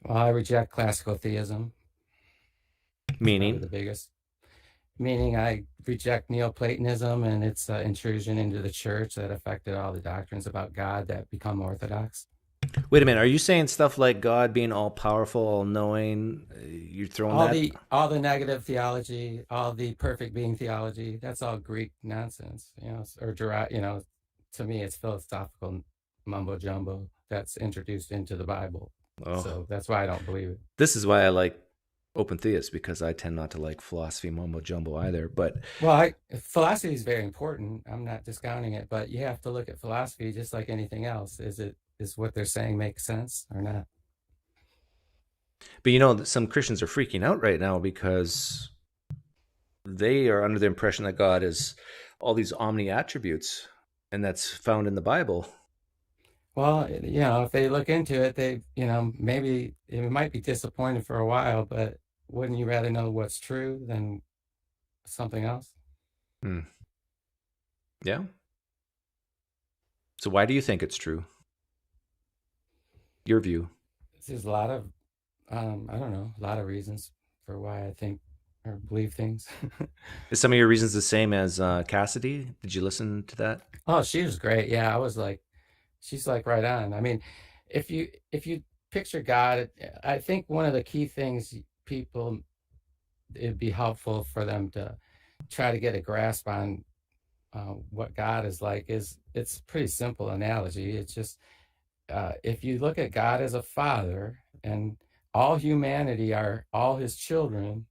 Speaker 8: Well, I reject classical theism.
Speaker 1: Meaning?
Speaker 8: The biggest. Meaning I reject Neoplatonism and its intrusion into the church that affected all the doctrines about God that become orthodox.
Speaker 1: Wait a minute. Are you saying stuff like God being all powerful, all knowing? You're throwing
Speaker 8: all the negative theology, all the perfect being theology. That's all Greek nonsense, or to me, it's philosophical mumbo jumbo that's introduced into the Bible. Oh. So that's why I don't believe it.
Speaker 1: This is why I like open theists, because I tend not to like philosophy mumbo jumbo either. But
Speaker 8: philosophy is very important. I'm not discounting it, but you have to look at philosophy just like anything else. Is what they're saying make sense or not?
Speaker 1: But some Christians are freaking out right now because they are under the impression that God is all these omni attributes, and that's found in the Bible.
Speaker 8: Well, if they look into it, they, maybe it might be disappointing for a while, but wouldn't you rather know what's true than something else?
Speaker 1: Yeah. So why do you think it's true? Your view.
Speaker 8: There's a lot of, I don't know, a lot of reasons for why I think or believe things.
Speaker 1: Is some of your reasons the same as Cassidy? Did you listen to that?
Speaker 8: Oh, she was great. Yeah, I was like, she's like right on. I mean, if you picture God, I think one of the key things people, it'd be helpful for them to try to get a grasp on what God is like is it's a pretty simple analogy. It's just if you look at God as a father and all humanity are all his children,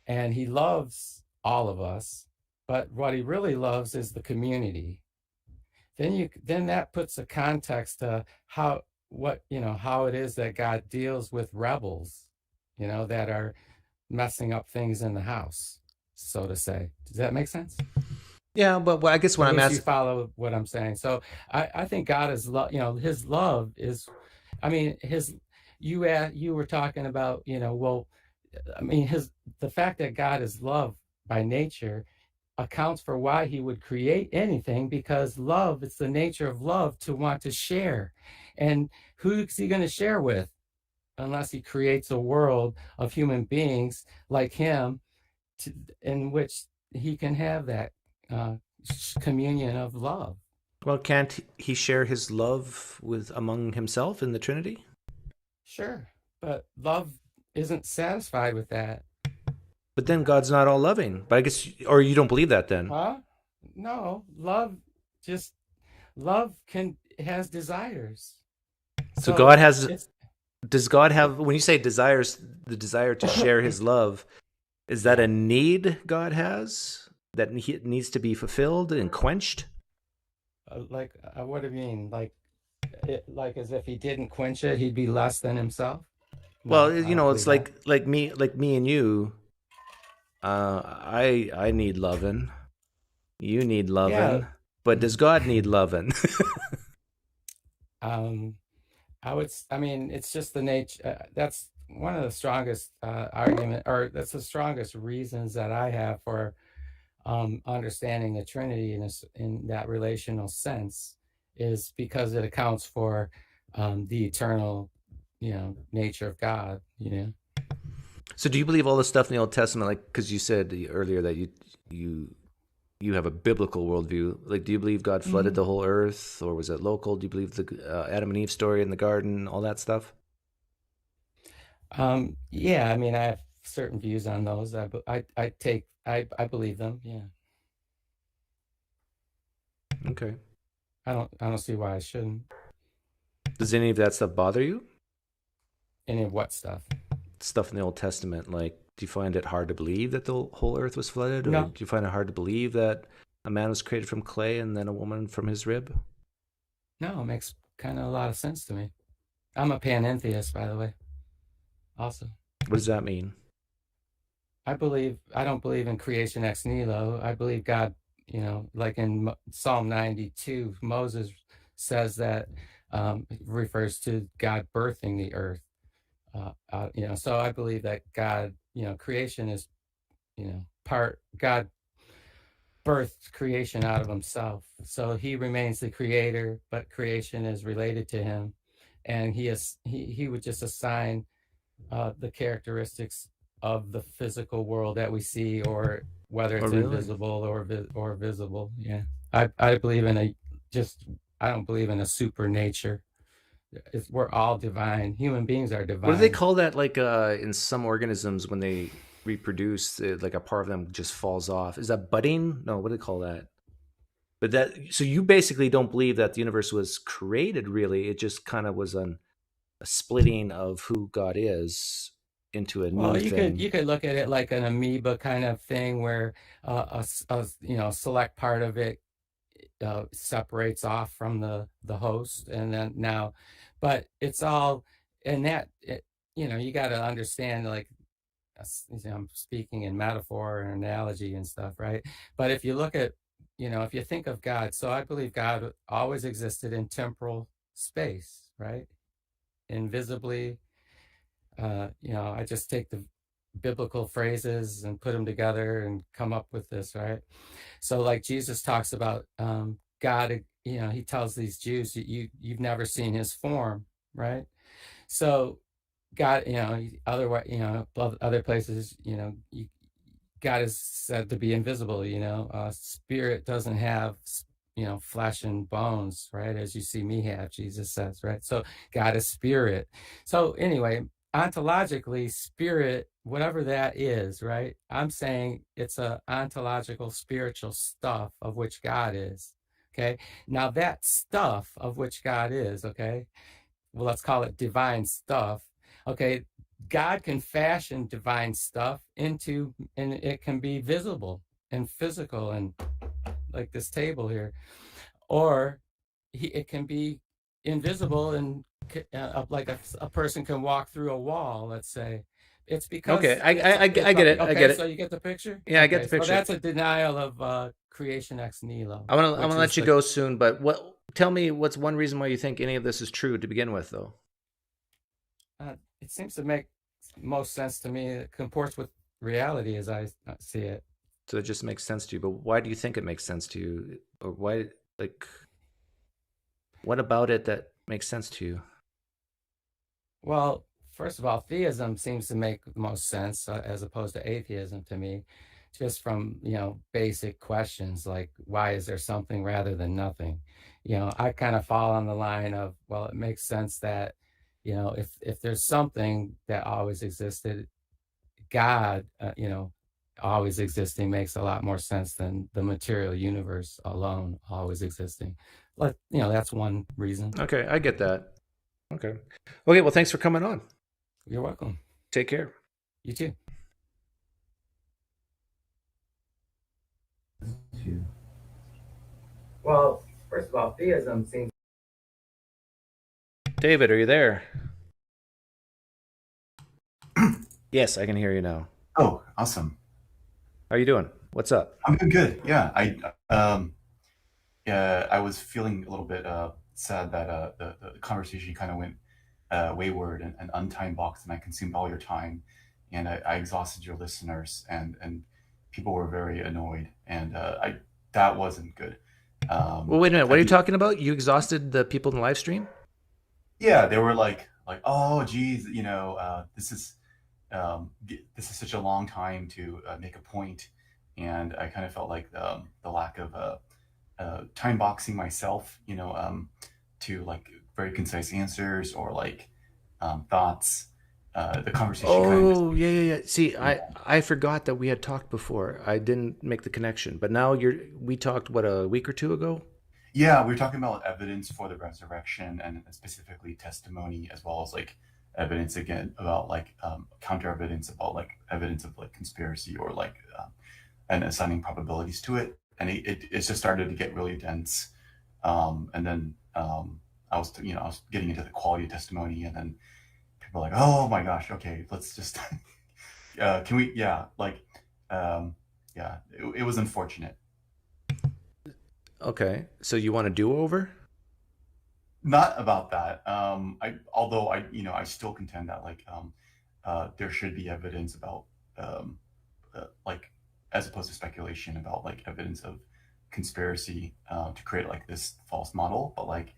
Speaker 8: and he loves all of us, but what he really loves is the community. Then that puts a context to how it is that God deals with rebels, that are messing up things in the house, so to say. Does that make sense?
Speaker 1: Yeah, but I guess when
Speaker 8: At
Speaker 1: I'm
Speaker 8: least you
Speaker 1: asking,
Speaker 8: follow what I'm saying. So I think God is love. His love is, I mean, you were talking about, well, I mean, the fact that God is love by nature accounts for why he would create anything, because love, it's the nature of love to want to share. And who's he going to share with unless he creates a world of human beings like him in which he can have that communion of love?
Speaker 1: well, can't he share his love with among himself in the Trinity?
Speaker 8: Sure, but love isn't satisfied with that.
Speaker 1: But then God's not all loving. But I guess, or you don't believe that then?
Speaker 8: Huh? No, love has desires.
Speaker 1: So God has.
Speaker 8: it's
Speaker 1: Does God have? When you say desires, the desire to share His love, is that a need God has that he needs to be fulfilled and quenched?
Speaker 8: what do you mean? Like as if he didn't quench it, he'd be less than himself?
Speaker 1: Well,
Speaker 8: No, I don't
Speaker 1: it's
Speaker 8: believe that.
Speaker 1: like me and you. I need loving. You need
Speaker 8: Yeah.
Speaker 1: loving. But does God need loving?
Speaker 8: I mean, it's just the nature. That's one of the strongest argument, or that's the strongest reasons that I have for understanding the Trinity in that relational sense, is because it accounts for the eternal, nature of God.
Speaker 1: So do you believe all the stuff in the Old Testament, like, because you said earlier that you have a biblical worldview, like, do you believe God flooded the whole earth, or was it local? Do you believe the Adam and Eve story in the garden, all that stuff?
Speaker 8: Yeah, I mean, I have certain views on those. I believe them. Yeah,
Speaker 1: Okay.
Speaker 8: I don't see why I shouldn't.
Speaker 1: Does any of that stuff bother you?
Speaker 8: Any of what stuff?
Speaker 1: Stuff in the Old Testament, like, do you find it hard to believe that the whole earth was flooded, or
Speaker 8: No.
Speaker 1: do you find it hard to believe that a man was created from clay and then a woman from his rib?
Speaker 8: No, it makes kind of a lot of sense to me. I'm a panentheist, by the way. Also,
Speaker 1: What does that mean?
Speaker 8: I don't believe in creation ex nihilo. I believe God, like in Psalm 92, Moses says that refers to God birthing the earth. So I believe that God, creation is, part God birthed creation out of himself. So he remains the creator, but creation is related to him, and he would just assign the characteristics of the physical world that we see, or whether it's
Speaker 1: really?
Speaker 8: invisible or visible. Yeah, I believe in I don't believe in a super nature. We're all divine. Human beings are divine.
Speaker 1: What do they call that, like, in some organisms when they reproduce, like a part of them just falls off? Is that budding? No, what do they call that? But so you basically don't believe that the universe was created, really. It just kind of was a splitting of who God is into a new
Speaker 8: Well,
Speaker 1: thing.
Speaker 8: you could look at it like an amoeba kind of thing, where a select part of it separates off from the host, and then now, but it's all in that. You got to understand, like, I'm speaking in metaphor and analogy and stuff, right? But if you look at, if you think of God, so I believe God always existed in temporal space, right? Invisibly. I just take the biblical phrases and put them together and come up with this, right? So like Jesus talks about God he tells these Jews, you've never seen his form, right? So God, otherwise, other places, God is said to be invisible. Spirit doesn't have, flesh and bones, right? As you see me have, Jesus says, right? So God is spirit. So anyway, ontologically, spirit, whatever that is, right? I'm saying it's a ontological spiritual stuff of which God is. Okay. Now that stuff of which God is, okay, well, let's call it divine stuff. Okay, God can fashion divine stuff into, and it can be visible and physical, and like this table here, or it can be invisible and like a person can walk through a wall. Let's say it's because
Speaker 1: Okay, I get it.
Speaker 8: okay.
Speaker 1: I get it.
Speaker 8: So you get the picture.
Speaker 1: Yeah, I get
Speaker 8: Okay,
Speaker 1: the picture.
Speaker 8: so that's a denial of creation ex nihilo.
Speaker 1: I'm gonna let you go soon, but tell me what's one reason why you think any of this is true to begin with, though?
Speaker 8: It seems to make most sense to me. It comports with reality as I see it.
Speaker 1: So it just makes sense to you. But why do you think it makes sense to you? Or why, like, what about it that makes sense to you?
Speaker 8: Well, first of all, theism seems to make the most sense as opposed to atheism to me, just from, basic questions like why is there something rather than nothing? I kind of fall on the line of, well, it makes sense that, if there's something that always existed, God, always existing makes a lot more sense than the material universe alone always existing. But, that's one reason.
Speaker 1: Okay, I get that. Okay, well, thanks for coming on.
Speaker 8: You're welcome.
Speaker 1: Take care.
Speaker 8: You too. Well, first of all, theism seems.
Speaker 1: David, are you there? Yes, I can hear you now.
Speaker 9: Oh, awesome.
Speaker 1: How are you doing? What's up?
Speaker 9: I'm doing good. Yeah, I was feeling a little bit sad that the conversation kind of went wayward and untime boxed, and I consumed all your time, and I exhausted your listeners, and people were very annoyed, and that wasn't good.
Speaker 1: Well, wait a minute. What are you talking about? You exhausted the people in the live stream?
Speaker 9: Yeah, they were like, oh, geez, this is such a long time to make a point, and I kind of felt like the lack of time boxing myself, to like very concise answers or like thoughts. The conversation.
Speaker 1: Oh, yeah. See, I forgot that we had talked before. I didn't make the connection, but now we talked a week or two ago.
Speaker 9: Yeah, we were talking about evidence for the resurrection and specifically testimony, as well as like evidence again about like counter evidence about like evidence of like conspiracy or like and assigning probabilities to it, and it just started to get really dense, and then I was getting into the quality of testimony, and then people were like, oh my gosh, okay, let's just can we it was unfortunate.
Speaker 1: Okay, so you want a do-over?
Speaker 9: Not about that. I still contend that like there should be evidence about like, as opposed to speculation about like evidence of conspiracy to create like this false model. But like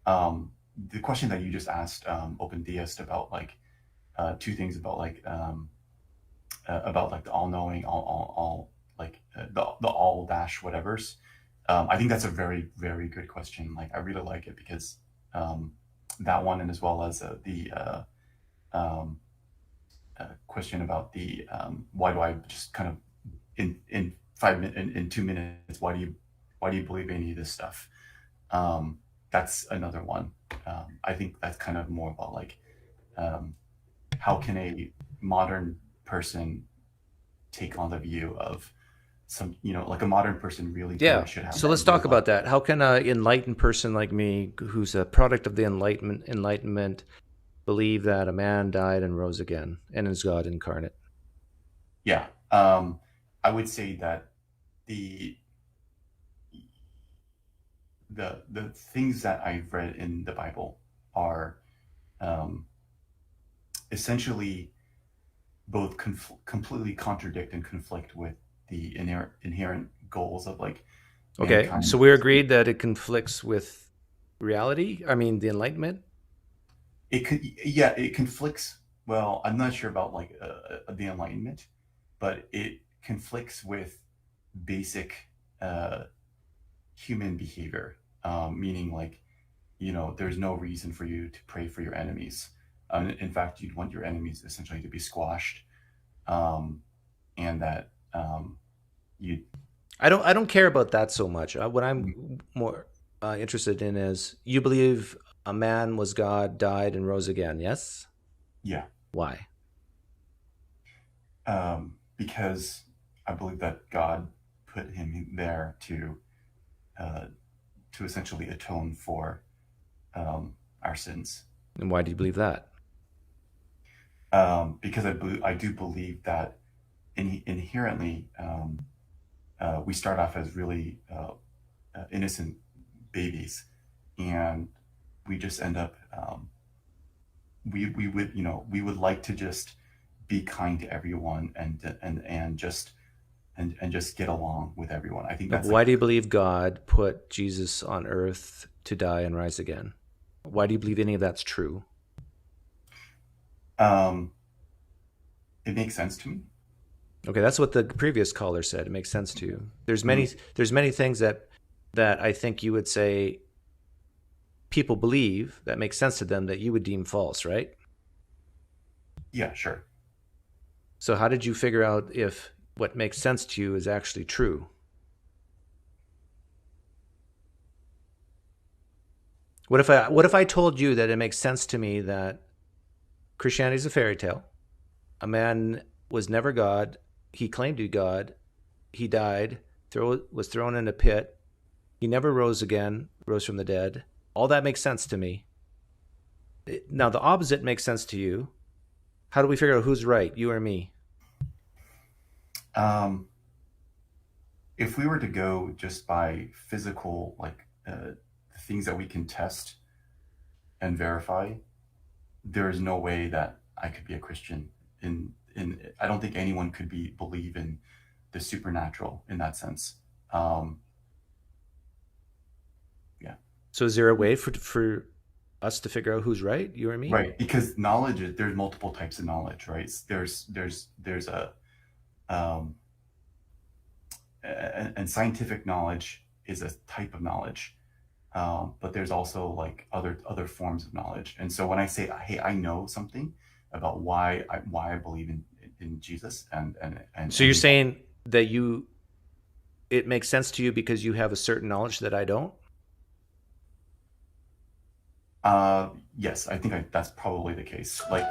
Speaker 9: the question that you just asked, Open Theist, about like two things about like the all-knowing, all like the all dash whatevers. I think that's a very, very good question. Like, I really like it because that one, and as well as the question about the why do I just kind of in 2 minutes, why do you believe any of this stuff? That's another one. I think that's kind of more about like how can a modern person take on the view of some, like a modern person really should have.
Speaker 1: So let's talk about that. How can an enlightened person like me, who's a product of the enlightenment, believe that a man died and rose again and is God incarnate?
Speaker 9: Yeah, I would say that the things that I've read in the Bible are essentially both completely contradict and conflict with the inherent goals of like
Speaker 1: Okay,
Speaker 9: mankind.
Speaker 1: so we're agreed that it conflicts with reality. I mean, the Enlightenment.
Speaker 9: It conflicts. Well, I'm not sure about like the Enlightenment, but it conflicts with basic human behavior, meaning like, there's no reason for you to pray for your enemies. In fact, you'd want your enemies essentially to be squashed, and that you.
Speaker 1: I don't care about that so much. What I'm more interested in is you believe a man was God, died, and rose again. Yes.
Speaker 9: Yeah.
Speaker 1: Why?
Speaker 9: Because I believe that God put him there to essentially atone for our sins.
Speaker 1: And why do you believe that?
Speaker 9: Because I do believe that inherently we start off as really innocent babies, and we just end up we would like to just be kind to everyone and just get along with everyone. I think that's
Speaker 1: why do you believe God put Jesus on earth to die and rise again? Why do you believe any of that's true?
Speaker 9: It makes sense to me.
Speaker 1: Okay, that's what the previous caller said. It makes sense to you. There's many things that I think you would say people believe that makes sense to them that you would deem false, right?
Speaker 9: Yeah, sure.
Speaker 1: So how did you figure out if what makes sense to you is actually true? What if I told you that it makes sense to me that Christianity is a fairy tale? A man was never God. He claimed to be God. He died, was thrown in a pit. He never rose again, rose from the dead. All that makes sense to me. Now, the opposite makes sense to you. How do we figure out who's right, you or me?
Speaker 9: If we were to go just by physical, like things that we can test and verify, there is no way that I could be a Christian. I don't think anyone could believe in the supernatural in that sense. Yeah.
Speaker 1: So is there a way for us to figure out who's right, you or me?
Speaker 9: Right, because there's multiple types of knowledge, right? There's and scientific knowledge is a type of knowledge, but there's also like other forms of knowledge. And so when I say, hey, I know something about why I believe in Jesus, and
Speaker 1: so you're saying that it makes sense to you because you have a certain knowledge that I don't?
Speaker 9: Yes, I think that's probably the case. Like,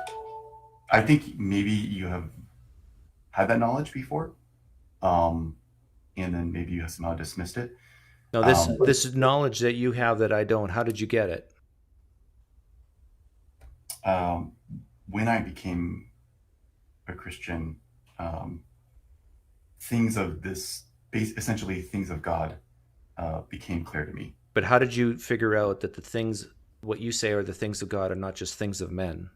Speaker 9: I think maybe you have had that knowledge before, and then maybe you have somehow dismissed it.
Speaker 1: No, this knowledge that you have that I don't, how did you get it?
Speaker 9: When I became a Christian, things of essentially things of God, became clear to me.
Speaker 1: But how did you figure out that the things, what you say are the things of God, are not just things of men?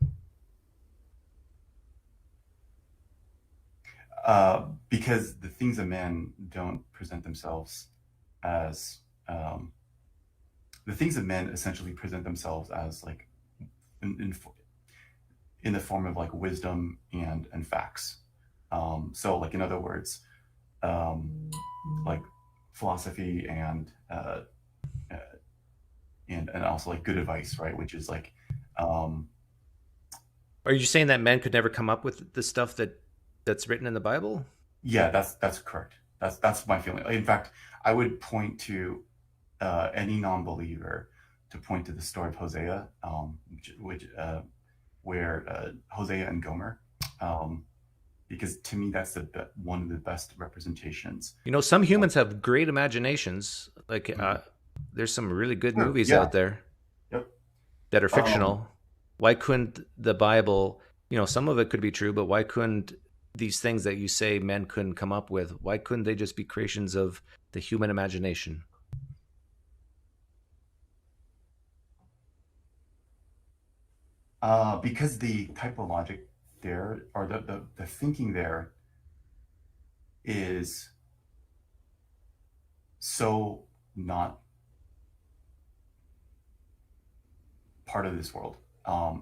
Speaker 9: Because the things of men don't present themselves as the things of men essentially present themselves as like in the form of like wisdom and facts. So like in other words, like philosophy and also like good advice, right? Which is like,
Speaker 1: are you saying that men could never come up with the stuff that's written in the Bible?
Speaker 9: Yeah, that's correct. That's my feeling. In fact, I would point to any non-believer to point to the story of Hosea, where Hosea and Gomer, because to me that's one of the best representations.
Speaker 1: Some humans have great imaginations. Like there's some really good movies out there that are fictional. Why couldn't the Bible? Some of it could be true, but why couldn't these things that you say men couldn't come up with? Why couldn't they just be creations of the human imagination?
Speaker 9: Because the type of logic there, or the thinking there, is so not part of this world.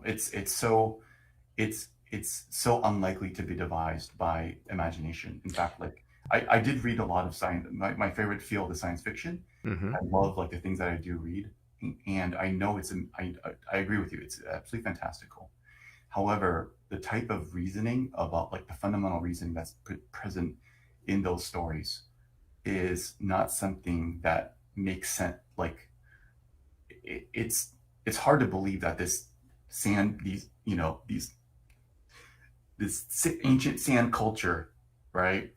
Speaker 9: It's so unlikely to be devised by imagination. In fact, like I did read a lot of science. My favorite field is science fiction.
Speaker 1: Mm-hmm.
Speaker 9: I love like the things that I do read, and I know I agree with you. It's absolutely fantastical. However, the type of reasoning about like the fundamental reasoning that's present in those stories is not something that makes sense. Like it's hard to believe that this ancient sand culture, right,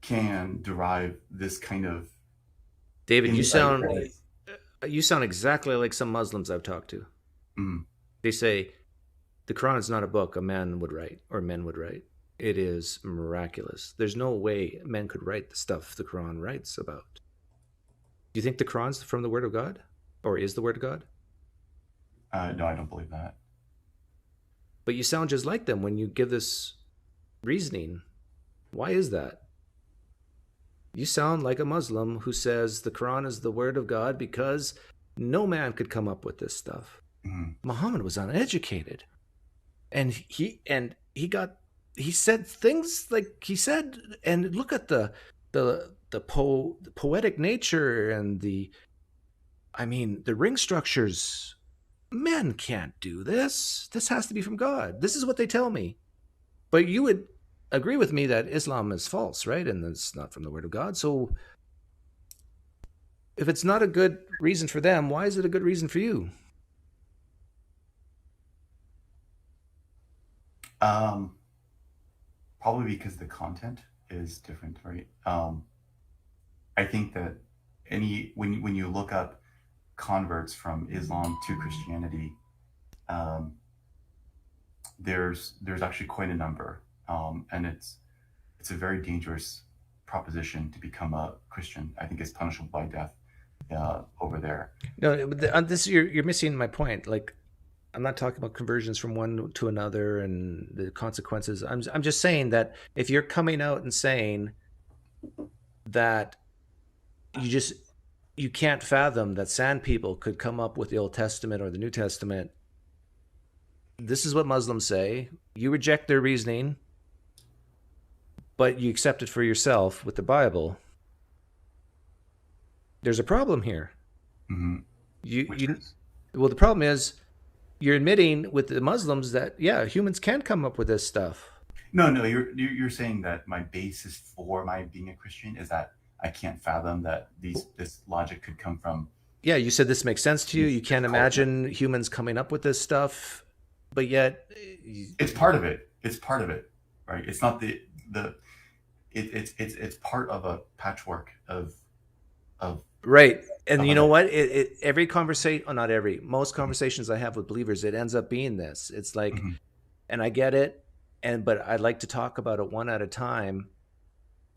Speaker 9: can derive this kind of
Speaker 1: David, you sound
Speaker 9: insight.
Speaker 1: exactly like some Muslims I've talked to.
Speaker 9: Mm,
Speaker 1: They say the Quran is not a book a man would write or men would write. It is miraculous. There's no way men could write the stuff the Quran writes about. Do you think the Quran's from the Word of God, or is the Word of God?
Speaker 9: no, I don't believe that.
Speaker 1: But you sound just like them when you give this reasoning. Why is that? You sound like a Muslim who says the Quran is the Word of God because no man could come up with this stuff.
Speaker 9: Mm,
Speaker 1: Muhammad was uneducated, and he said things like he said, and look at the poetic nature and the ring structures. Men can't do this. This has to be from God. This is what they tell me. But you would agree with me that Islam is false, right? And it's not from the Word of God. So if it's not a good reason for them, why is it a good reason for you?
Speaker 9: probably because the content is different, right? I think that when you look up converts from Islam to Christianity, there's actually quite a number, and it's a very dangerous proposition to become a Christian. I think it's punishable by death over there.
Speaker 1: No, on this you're missing my point. Like, I'm not talking about conversions from one to another and the consequences. I'm just saying that if you're coming out and saying that you can't fathom that sand people could come up with the Old Testament or the New Testament. This is what Muslims say. You reject their reasoning, but you accept it for yourself with the Bible. There's a problem here.
Speaker 9: Mm-hmm.
Speaker 1: Well, the problem is you're admitting with the Muslims that, yeah, humans can come up with this stuff.
Speaker 9: No, you're saying that my basis for my being a Christian is that I can't fathom that this logic could come from.
Speaker 1: Yeah, you said this makes sense to you. You can't imagine humans coming up with this stuff, but yet
Speaker 9: it's part of it. It's part of it, right? It's not it's part of a patchwork of
Speaker 1: right. And you know what? Every conversation, not every, most conversations I have with believers, it ends up being this. It's like,
Speaker 9: mm-hmm.
Speaker 1: and I get it, but I'd like to talk about it one at a time.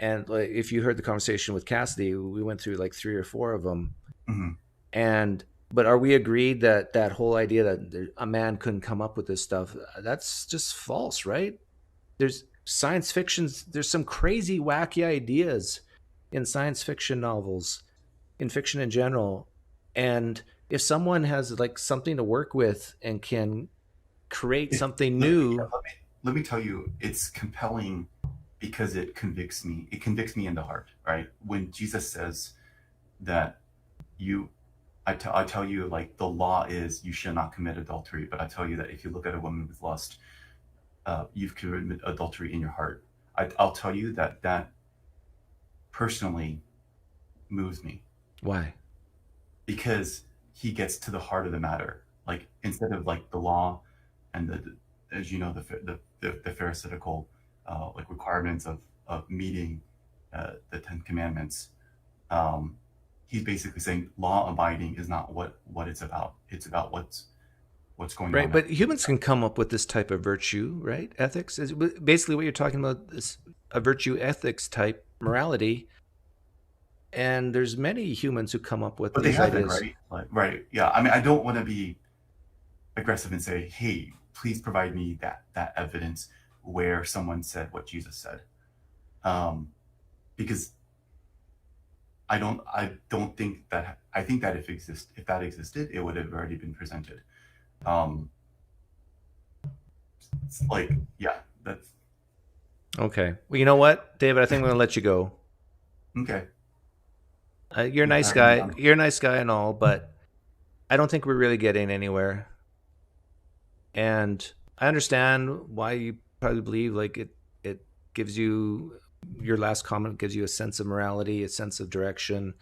Speaker 1: And like, if you heard the conversation with Cassidy, we went through like 3 or 4 of them.
Speaker 9: Mm-hmm.
Speaker 1: But are we agreed that that whole idea that a man couldn't come up with this stuff, that's just false, right? There's science fictions. There's some crazy, wacky ideas in science fiction novels, in fiction in general. And if someone has like something to work with and can create something new.
Speaker 9: Let me tell you, it's compelling because it convicts me. It convicts me in the heart, right? When Jesus says that I tell you, like, the law is you shall not commit adultery, but I tell you that if you look at a woman with lust, you've committed adultery in your heart. I'll tell you that personally moves me.
Speaker 1: Why?
Speaker 9: Because he gets to the heart of the matter. Like, instead of like the law and as you know, the pharisaical like requirements of meeting the 10 Commandments. He's basically saying law abiding is not what it's about. It's about what's going on.
Speaker 1: Right, but humans can come up with this type of virtue, right? Ethics is basically what you're talking about. Is a virtue ethics type morality, and there's many humans who come up with these ideas.
Speaker 9: Right? Yeah. I mean, I don't want to be aggressive and say, "Hey, please provide me that evidence where someone said what Jesus said," because don't think that. I think that if that existed, it would have already been presented. It's like, yeah, that's
Speaker 1: Okay. Well, you know what, David? I think I'm going to let you go.
Speaker 9: okay.
Speaker 1: You're a nice guy. You're a nice guy and all, but I don't think we're really getting anywhere. And I understand why you probably believe like it gives you, your last comment gives you a sense of morality, a sense of direction,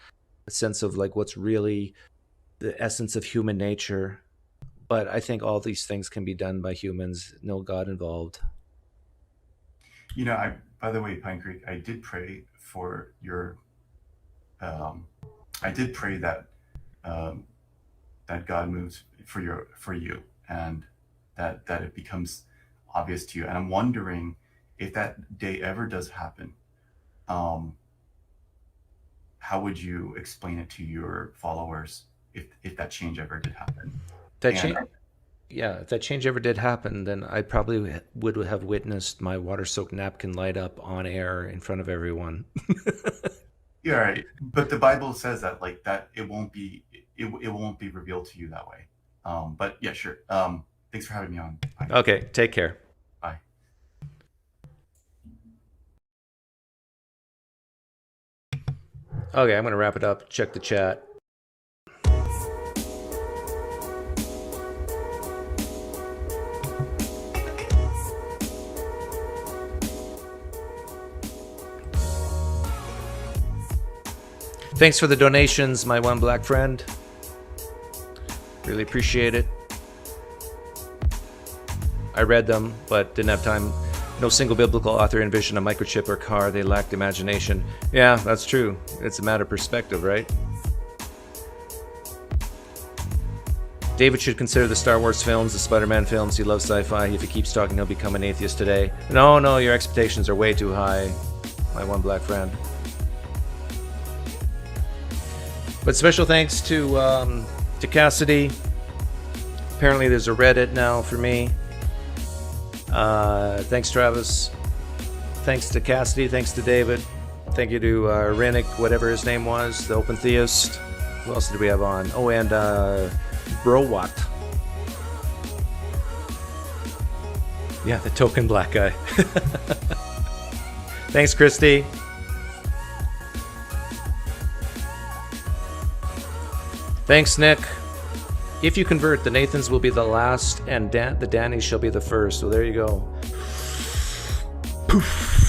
Speaker 1: a sense of like what's really the essence of human nature. But I think all these things can be done by humans, no God involved.
Speaker 9: You know, by the way, PineCreek, I did pray for your. I did pray that that God moves for you, and that it becomes obvious to you. And I'm wondering if that day ever does happen. How would you explain it to your followers if that change ever did happen?
Speaker 1: Yeah, if that change ever did happen, then I probably would have witnessed my water-soaked napkin light up on air in front of everyone.
Speaker 9: Yeah, right. But the Bible says that like that it won't be revealed to you that way. But yeah, sure. Thanks for having me on. Bye.
Speaker 1: Okay, take care.
Speaker 9: Bye.
Speaker 1: Okay, I'm going to wrap it up. Check the chat. Thanks for the donations, my one black friend. Really appreciate it. I read them, but didn't have time. No single biblical author envisioned a microchip or car. They lacked imagination. Yeah, that's true. It's a matter of perspective, right? David should consider the Star Wars films, the Spider-Man films. He loves sci-fi. If he keeps talking, he'll become an atheist today. No, your expectations are way too high, my one black friend. But special thanks to Cassidy. Apparently there's a Reddit now for me. Thanks, Travis. Thanks to Cassidy. Thanks to David. Thank you to Rennick, whatever his name was, the Open Theist. Who else did we have on? Oh, and Browat. Yeah, the token black guy. Thanks, Christy. Thanks, Nick. If you convert, the Nathans will be the last, and the Dannys shall be the first. So there you go. Poof.